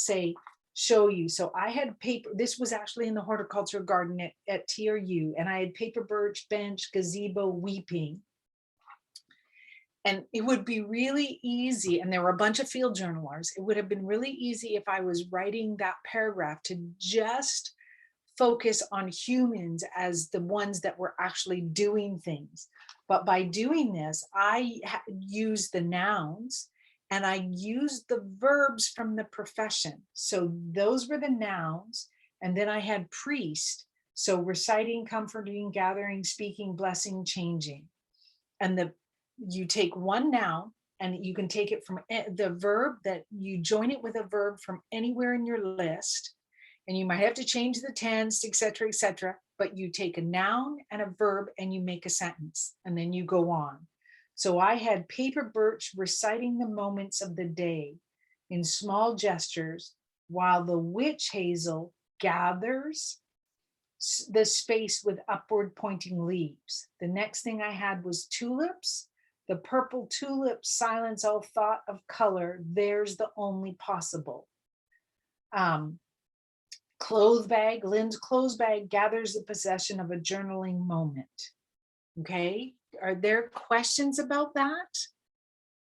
show you. So I had paper, this was actually in the horticulture garden at TRU, and I had paper, birch, bench, gazebo, weeping. And it would be really easy, and there were a bunch of field journalers, it would have been really easy if I was writing that paragraph to just focus on humans as the ones that were actually doing things. But by doing this, I use the nouns and I used the verbs from the profession. So those were the nouns. And then I had priest. So reciting, comforting, gathering, speaking, blessing, changing. And you take one noun and you can take it from the verb, that you join it with a verb from anywhere in your list. And you might have to change the tense, etc., but you take a noun and a verb and you make a sentence, and then you go on. So I had paper birch reciting the moments of the day in small gestures, while the witch hazel gathers the space with upward pointing leaves. The next thing I had was tulips. The purple tulips silence all thought of color. There's the only possible. Clothes bag, Lynn's clothes bag gathers the possession of a journaling moment. Okay, are there questions about that?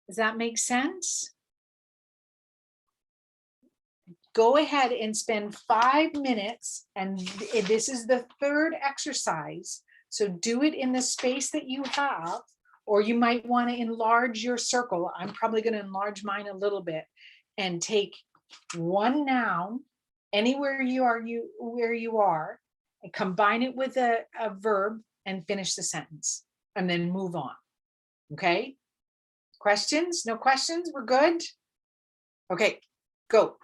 Does that make sense? Go ahead and spend 5 minutes, and this is the third exercise. So do it in the space that you have, or you might want to enlarge your circle. I'm probably going to enlarge mine a little bit and take one noun anywhere where you are, and combine it with a verb and finish the sentence, and then move on. Okay, Questions? No questions? We're good? Okay, go.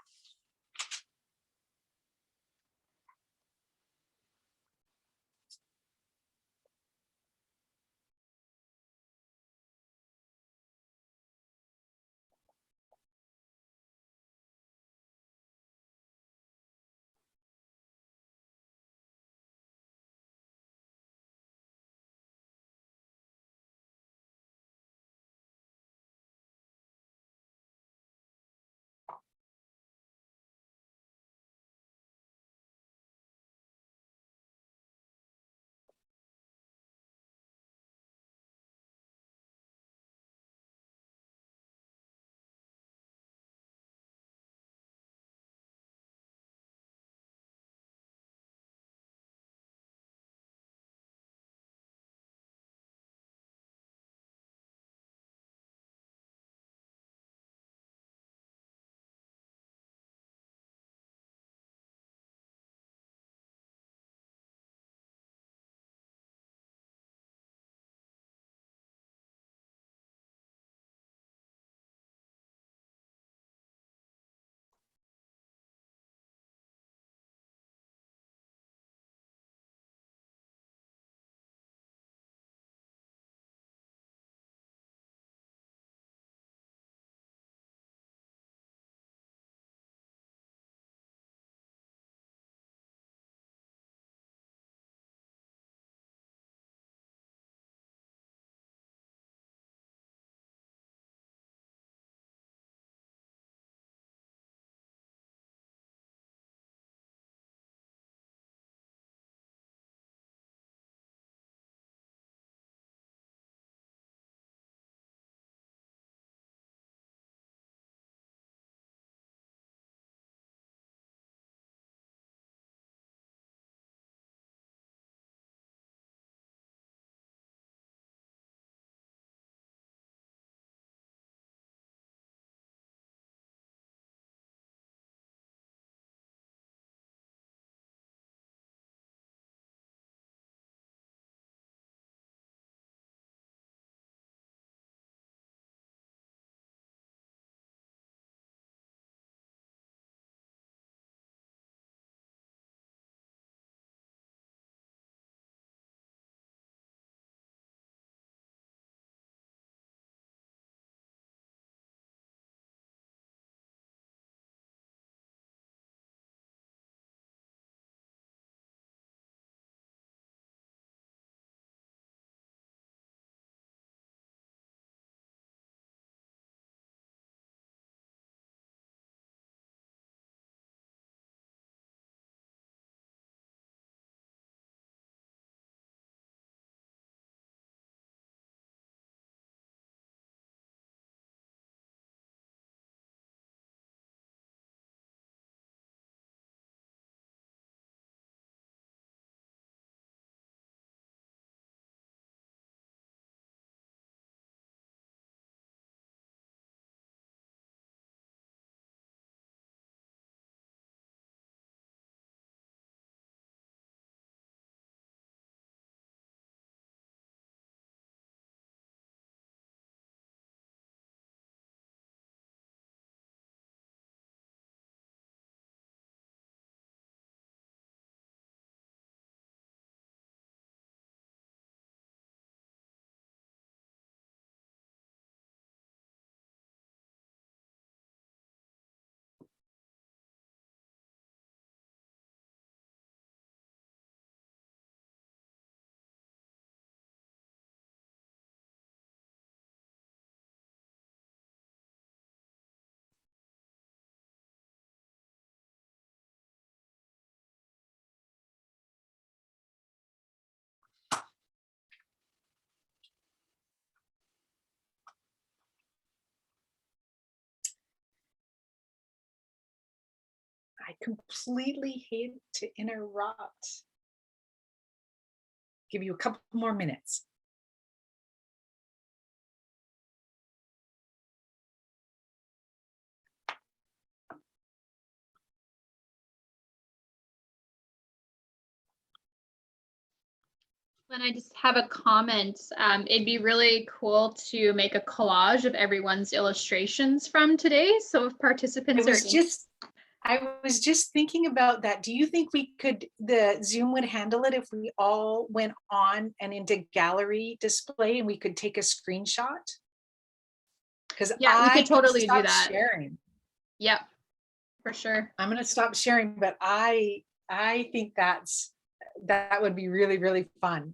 I completely hate to interrupt. Give you a couple more minutes. And I just have a comment. It'd be really cool to make a collage of everyone's illustrations from today. So if participants I was just thinking about that. Do you think the Zoom would handle it if we all went on and into gallery display and we could take a screenshot? Because yeah, we could totally do that. Sharing. Yep, for sure. I'm going to stop sharing, but I think that would be really, really fun.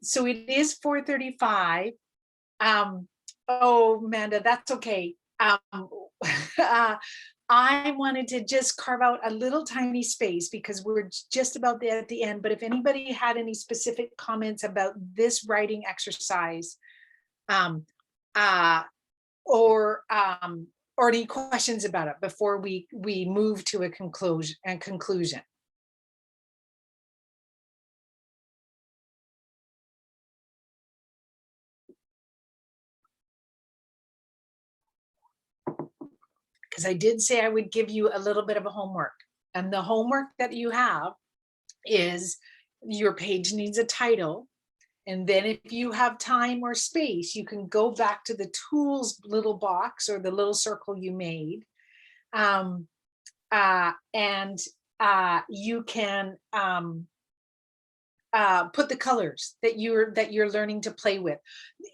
So it is 4:35. Oh, Amanda, that's okay. I wanted to just carve out a little tiny space because we're just about at the end. But if anybody had any specific comments about this writing exercise, or any questions about it before we move to a conclusion. Because I did say I would give you a little bit of a homework. And the homework that you have is your page needs a title. And then if you have time or space, you can go back to the tools little box or the little circle you made. You can put the colors that you're learning to play with.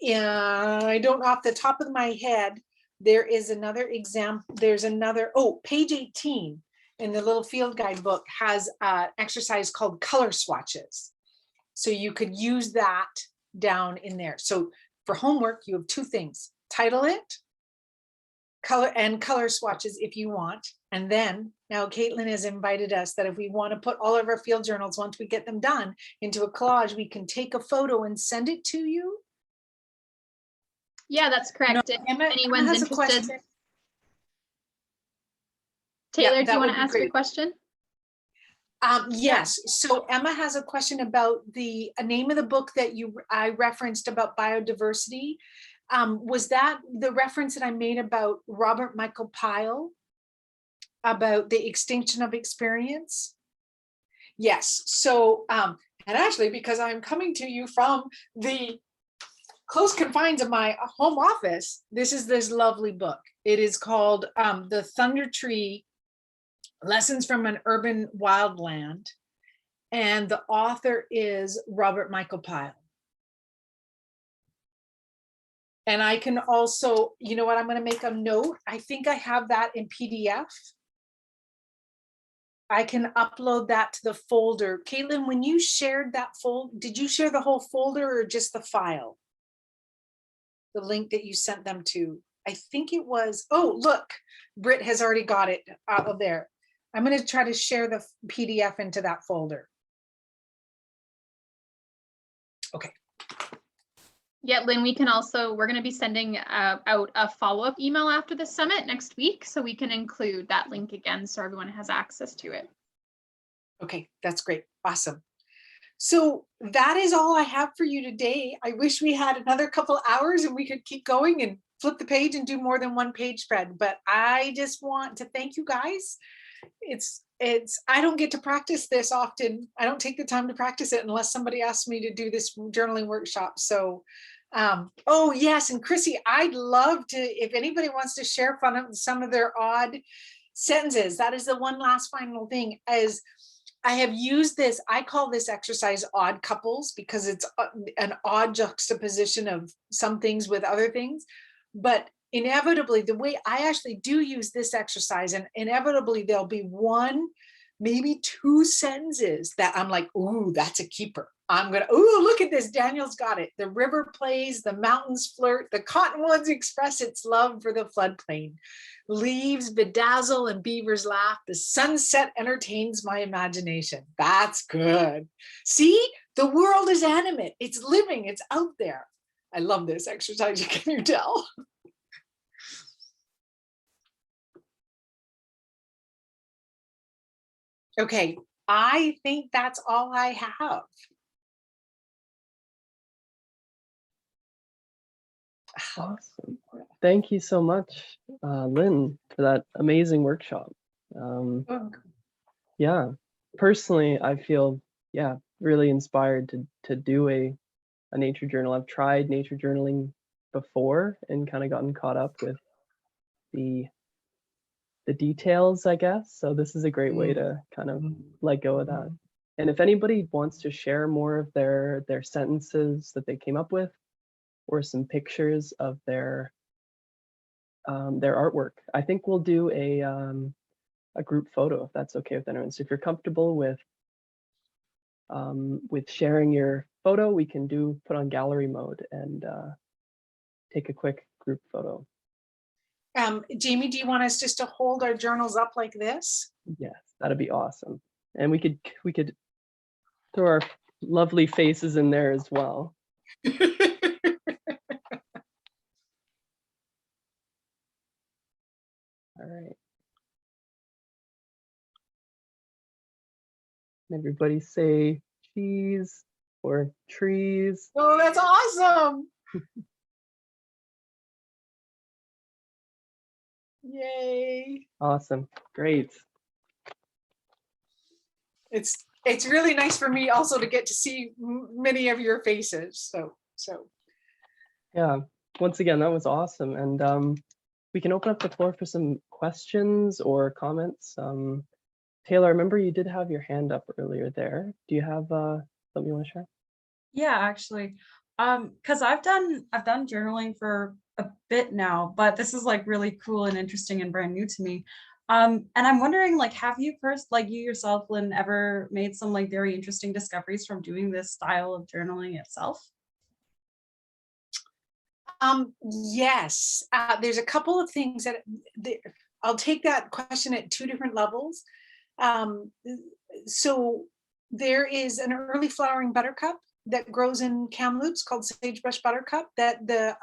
I don't off the top of my head, there is another example. There's another, page 18 in the little field guide book has an exercise called color swatches. So you could use that down in there. So for homework, you have two things: title it, color swatches if you want. And then now Caitlin has invited us that if we want to put all of our field journals, once we get them done, into a collage, we can take a photo and send it to you. Yeah, that's correct. No, if Emma anyone's has interested. Taylor, do you want to ask a question? Yes. So Emma has a question about the name of the book that I referenced about biodiversity. Was that the reference that I made about Robert Michael Pyle about the extinction of experience? Yes. So, and actually, because I'm coming to you from the close confines of my home office, this is this lovely book. It is called The Thunder Tree: Lessons from an Urban Wildland. And the author is Robert Michael Pyle. And I can also, you know what, I'm going to make a note. I think I have that in PDF. I can upload that to the folder. Caitlin, when you shared that folder, did you share the whole folder or just the file? The link that you sent them to? I think it was, look, Britt has already got it out of there. I'm going to try to share the PDF into that folder. Okay. Yeah, Lynn, we're going to be sending out a follow-up email after the summit next week, so we can include that link again so everyone has access to it. Okay, that's great. Awesome. So that is all I have for you today. I wish we had another couple hours and we could keep going and flip the page and do more than one page spread, but I just want to thank you guys. I don't get to practice this often. I don't take the time to practice it unless somebody asks me to do this journaling workshop. So, oh yes, and Chrissy, I'd love to, if anybody wants to share some of their odd sentences, that is the one last final thing, as I have used this, I call this exercise odd couples because it's an odd juxtaposition of some things with other things. But inevitably, the way I actually do use this exercise, and inevitably there'll be one, maybe two sentences that I'm like, ooh, that's a keeper. I'm gonna, ooh, look at this, Daniel's got it. The river plays, the mountains flirt, the cottonwoods express its love for the floodplain. Leaves bedazzle and beavers laugh. The sunset entertains my imagination. That's good. See, the world is animate. It's living, it's out there. I love this exercise, can you tell? Okay, I think that's all I have. Awesome. Thank you so much, Lynn, for that amazing workshop. Yeah, personally, I feel, really inspired to do a nature journal. I've tried nature journaling before and kind of gotten caught up with the details, I guess. So this is a great way to kind of let go of that. And if anybody wants to share more of their sentences that they came up with, or some pictures of their artwork, I think we'll do a group photo if that's okay with anyone. So if you're comfortable with sharing your photo, we can put on gallery mode and take a quick group photo. Jamie, do you want us just to hold our journals up like this? Yes, that'd be awesome. And we could throw our lovely faces in there as well. All right. Everybody say cheese or trees. Oh, that's awesome. Yay. Awesome. Great. It's really nice for me also to get to see many of your faces. So. Yeah, once again, that was awesome. And we can open up the floor for some questions or comments. Taylor, I remember you did have your hand up earlier there. Do you have something you want to share? Yeah, actually, because I've done journaling for a bit now, but this is like really cool and interesting and brand new to me. And I'm wondering, like, have you you yourself, Lynn, ever made some like very interesting discoveries from doing this style of journaling itself? Yes, there's a couple of things that I'll take that question at two different levels. So there is an early flowering buttercup that grows in Kamloops called sagebrush buttercup that the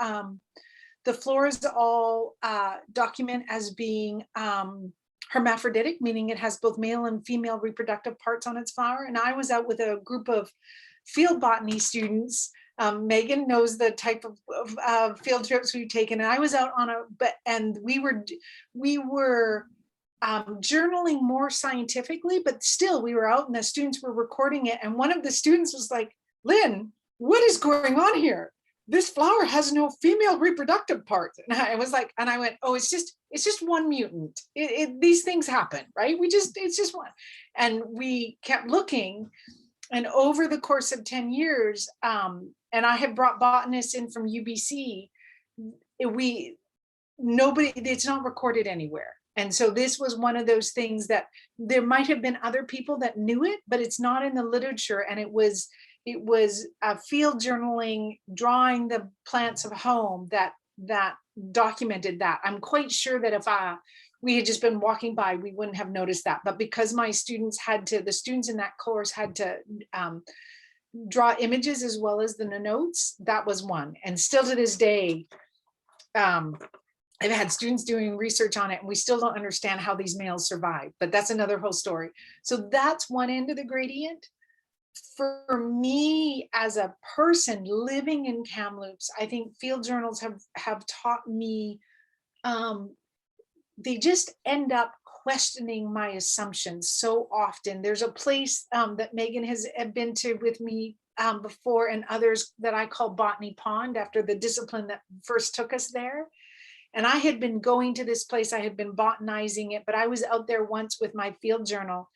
flores all document as being hermaphroditic, meaning it has both male and female reproductive parts on its flower. And I was out with a group of field botany students. Megan knows the type of field trips we've taken, and I was out on and we were journaling more scientifically, but still we were out and the students were recording it. And one of the students was like, Lynn, what is going on here? This flower has no female reproductive parts. And I was like, and I went, oh, it's just one mutant. These things happen, right? It's just one. And we kept looking, and over the course of 10 years, and I have brought botanists in from UBC, it's not recorded anywhere. And so this was one of those things that there might have been other people that knew it, but it's not in the literature. And it was field journaling, drawing the plants of home that documented that. I'm quite sure that if we had just been walking by, we wouldn't have noticed that. But because my students the students in that course had to draw images as well as the notes, that was one. And still to this day, I've had students doing research on it, and we still don't understand how these males survive, but that's another whole story. So that's one end of the gradient. For me as a person living in Kamloops, I think field journals have taught me, they just end up questioning my assumptions so often. There's a place that Megan has been to with me before, and others, that I call Botany Pond, after the discipline that first took us there. And I had been going to this place, I had been botanizing it, but I was out there once with my field journal.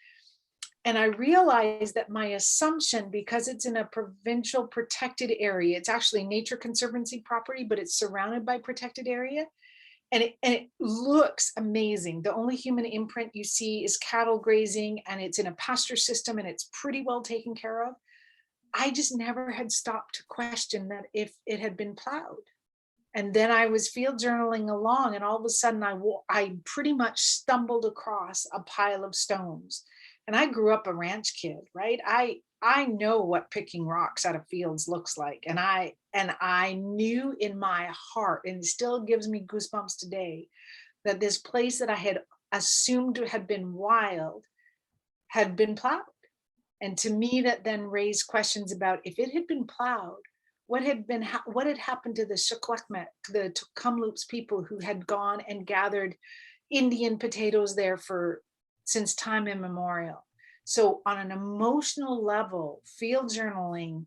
And I realized that my assumption, because it's in a provincial protected area, it's actually Nature Conservancy property, but it's surrounded by protected area. And it looks amazing. The only human imprint you see is cattle grazing, and it's in a pasture system, and it's pretty well taken care of. I just never had stopped to question that if it had been plowed. And then I was field journaling along, and all of a sudden I pretty much stumbled across a pile of stones. And I grew up a ranch kid, right? I know what picking rocks out of fields looks like. And I knew in my heart, and it still gives me goosebumps today, that this place that I had assumed had been wild had been plowed. And to me, that then raised questions about, if it had been plowed, what had happened to the Secwepemc, the Kamloops people who had gone and gathered Indian potatoes there since time immemorial. So on an emotional level, field journaling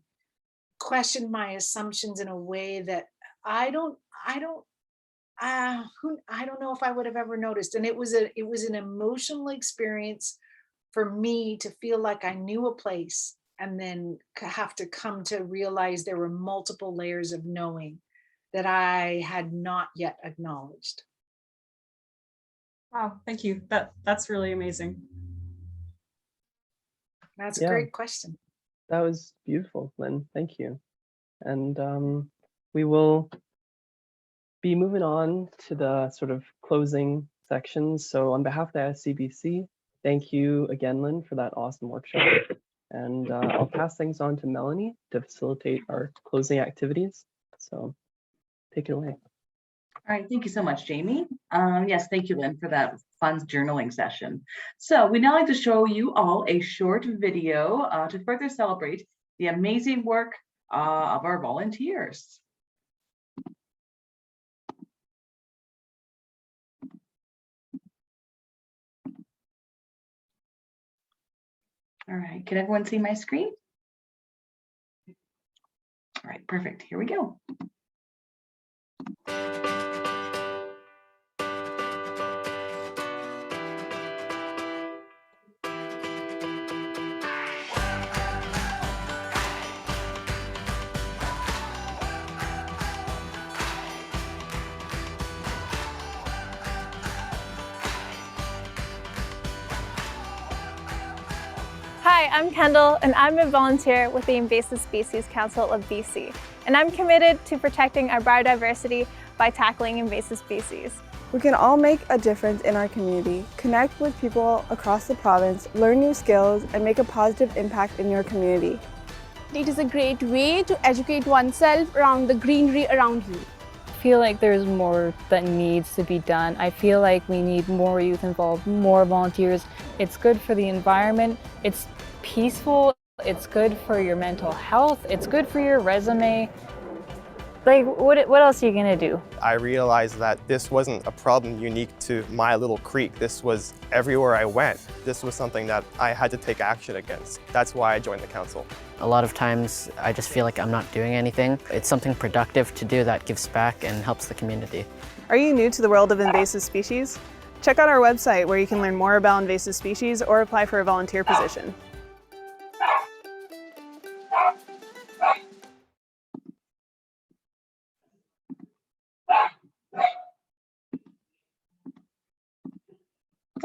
questioned my assumptions in a way that I don't know if I would have ever noticed. And it was an emotional experience for me to feel like I knew a place and then have to come to realize there were multiple layers of knowing that I had not yet acknowledged. Wow, thank you. That's really amazing. That's a great question. That was beautiful, Lynn. Thank you. And we will be moving on to the sort of closing sections. So on behalf of the ISCBC, thank you again, Lynn, for that awesome workshop. And I'll pass things on to Melanie to facilitate our closing activities. So take it away. All right, thank you so much, Jamie. Yes, thank you, Lynn, for that fun journaling session. So we'd now like to show you all a short video to further celebrate the amazing work of our volunteers. All right, can everyone see my screen? All right, perfect, here we go. Hi, I'm Kendall, and I'm a volunteer with the Invasive Species Council of BC, and I'm committed to protecting our biodiversity by tackling invasive species. We can all make a difference in our community, connect with people across the province, learn new skills, and make a positive impact in your community. It is a great way to educate oneself around the greenery around you. I feel like there's more that needs to be done. I feel like we need more youth involved, more volunteers. It's good for the environment, it's peaceful, it's good for your mental health, it's good for your resume. Like, what else are you gonna do? I realized that this wasn't a problem unique to my little creek. This was everywhere I went. This was something that I had to take action against. That's why I joined the council. A lot of times I just feel like I'm not doing anything. It's something productive to do that gives back and helps the community. Are you new to the world of invasive species? Check out our website where you can learn more about invasive species or apply for a volunteer position.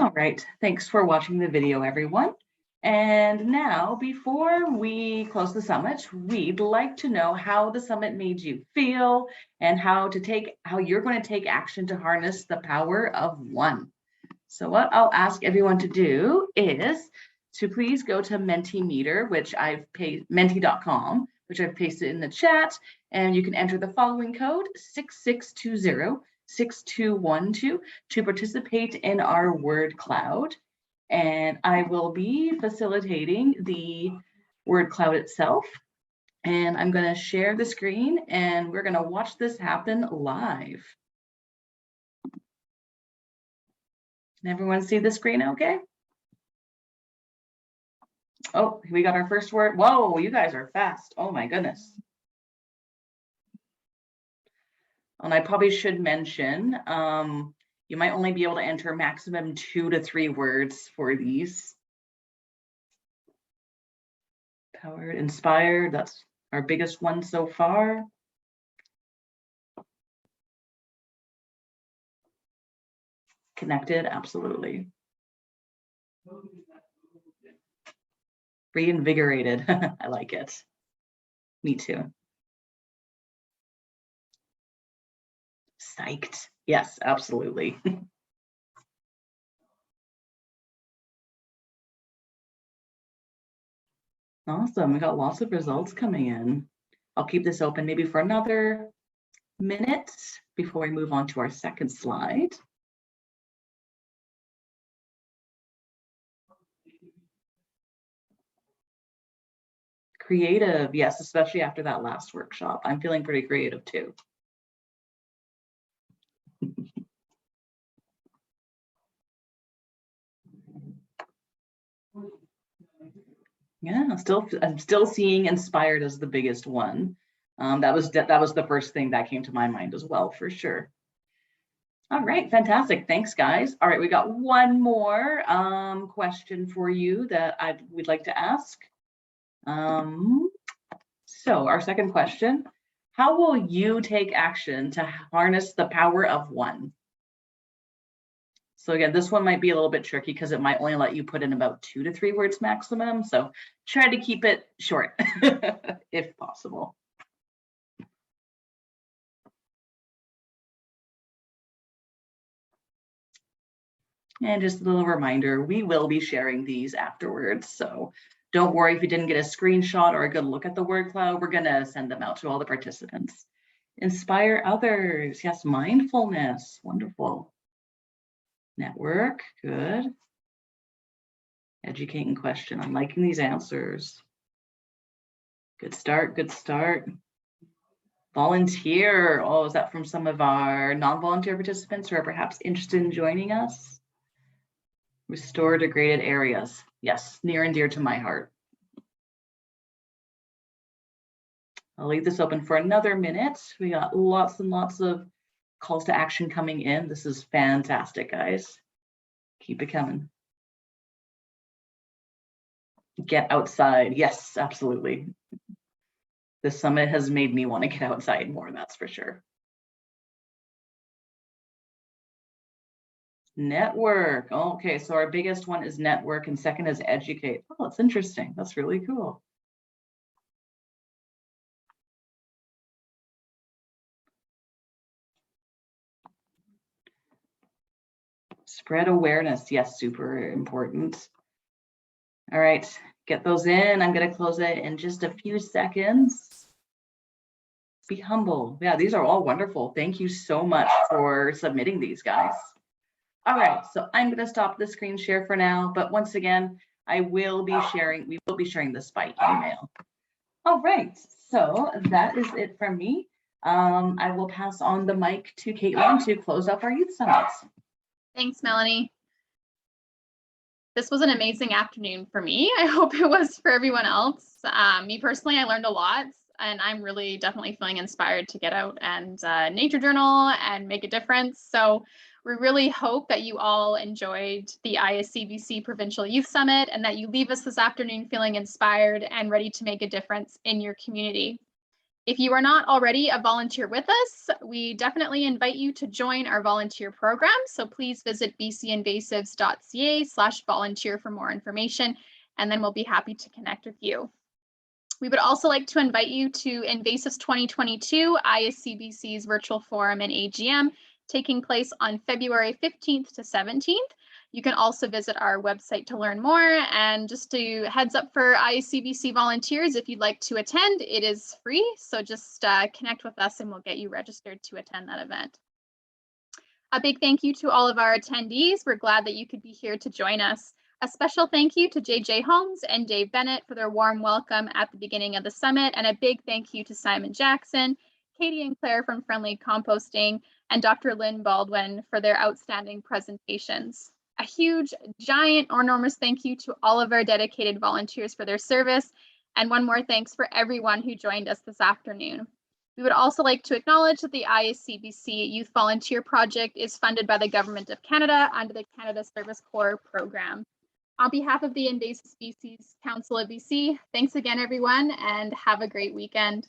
All right, thanks for watching the video, everyone. And now, before we close the summit, we'd like to know how the summit made you feel and how you're going to take action to harness the power of one. So what I'll ask everyone to do is to please go to Mentimeter, which I've menti.com, which I've pasted in the chat, and you can enter the following code 6620-6212 to participate in our word cloud. And I will be facilitating the word cloud itself. And I'm going to share the screen and we're going to watch this happen live. Can everyone see the screen okay? Oh, we got our first word. Whoa, you guys are fast. Oh my goodness. And I probably should mention, you might only be able to enter maximum 2 to 3 words for these. Powered, inspired, that's our biggest one so far. Connected, absolutely. Reinvigorated, I like it. Me too. Psyched, yes, absolutely. Awesome, we got lots of results coming in. I'll keep this open maybe for another minute before we move on to our second slide. Creative, yes, especially after that last workshop. I'm feeling pretty creative too. Yeah, I'm still seeing inspired as the biggest one. That was the first thing that came to my mind as well, for sure. All right, fantastic. Thanks, guys. All right, we got one more question for you that we'd like to ask. So our second question, how will you take action to harness the power of one? So again, this one might be a little bit tricky because it might only let you put in about 2 to 3 words maximum. So try to keep it short if possible. And just a little reminder, we will be sharing these afterwards. So don't worry if you didn't get a screenshot or a good look at the word cloud, we're gonna send them out to all the participants. Inspire others, yes, mindfulness, wonderful. Network, good. Educate and question, I'm liking these answers. Good start, good start. Volunteer, oh, is that from some of our non-volunteer participants who are perhaps interested in joining us? Restore degraded areas. Yes, near and dear to my heart. I'll leave this open for another minute. We got lots and lots of calls to action coming in. This is fantastic, guys. Keep it coming. Get outside. Yes, absolutely. This summit has made me want to get outside more, that's for sure. Network. Okay, so our biggest one is network and second is educate. Oh, that's interesting. That's really cool. Spread awareness. Yes, super important. All right, get those in. I'm going to close it in just a few seconds. Be humble. Yeah, these are all wonderful. Thank you so much for submitting these, guys. All right, so I'm going to stop the screen share for now, but once again, we will be sharing this by email. All right, so that is it from me. I will pass on the mic to Caitlin to close up our youth summits. Thanks, Melanie. This was an amazing afternoon for me. I hope it was for everyone else. Me personally, I learned a lot, and I'm really definitely feeling inspired to get out and nature journal and make a difference. So we really hope that you all enjoyed the ISCBC Provincial Youth Summit and that you leave us this afternoon feeling inspired and ready to make a difference in your community. If you are not already a volunteer with us, we definitely invite you to join our volunteer program. So please visit bcinvasives.ca/volunteer for more information, and then we'll be happy to connect with you. We would also like to invite you to Invasives 2022, ISCBC's virtual forum and AGM, taking place on February 15th to 17th. You can also visit our website to learn more. And just to heads up for ISCBC volunteers, if you'd like to attend, it is free. So just connect with us and we'll get you registered to attend that event. A big thank you to all of our attendees. We're glad that you could be here to join us. A special thank you to JJ Holmes and Dave Bennett for their warm welcome at the beginning of the summit. And a big thank you to Simon Jackson, Katie and Claire from Friendly Composting, and Dr. Lynn Baldwin for their outstanding presentations. A huge, giant, or enormous thank you to all of our dedicated volunteers for their service. And one more thanks for everyone who joined us this afternoon. We would also like to acknowledge that the ISCBC Youth Volunteer Project is funded by the Government of Canada under the Canada Service Corps program. On behalf of the Invasive Species Council of BC, thanks again, everyone, and have a great weekend.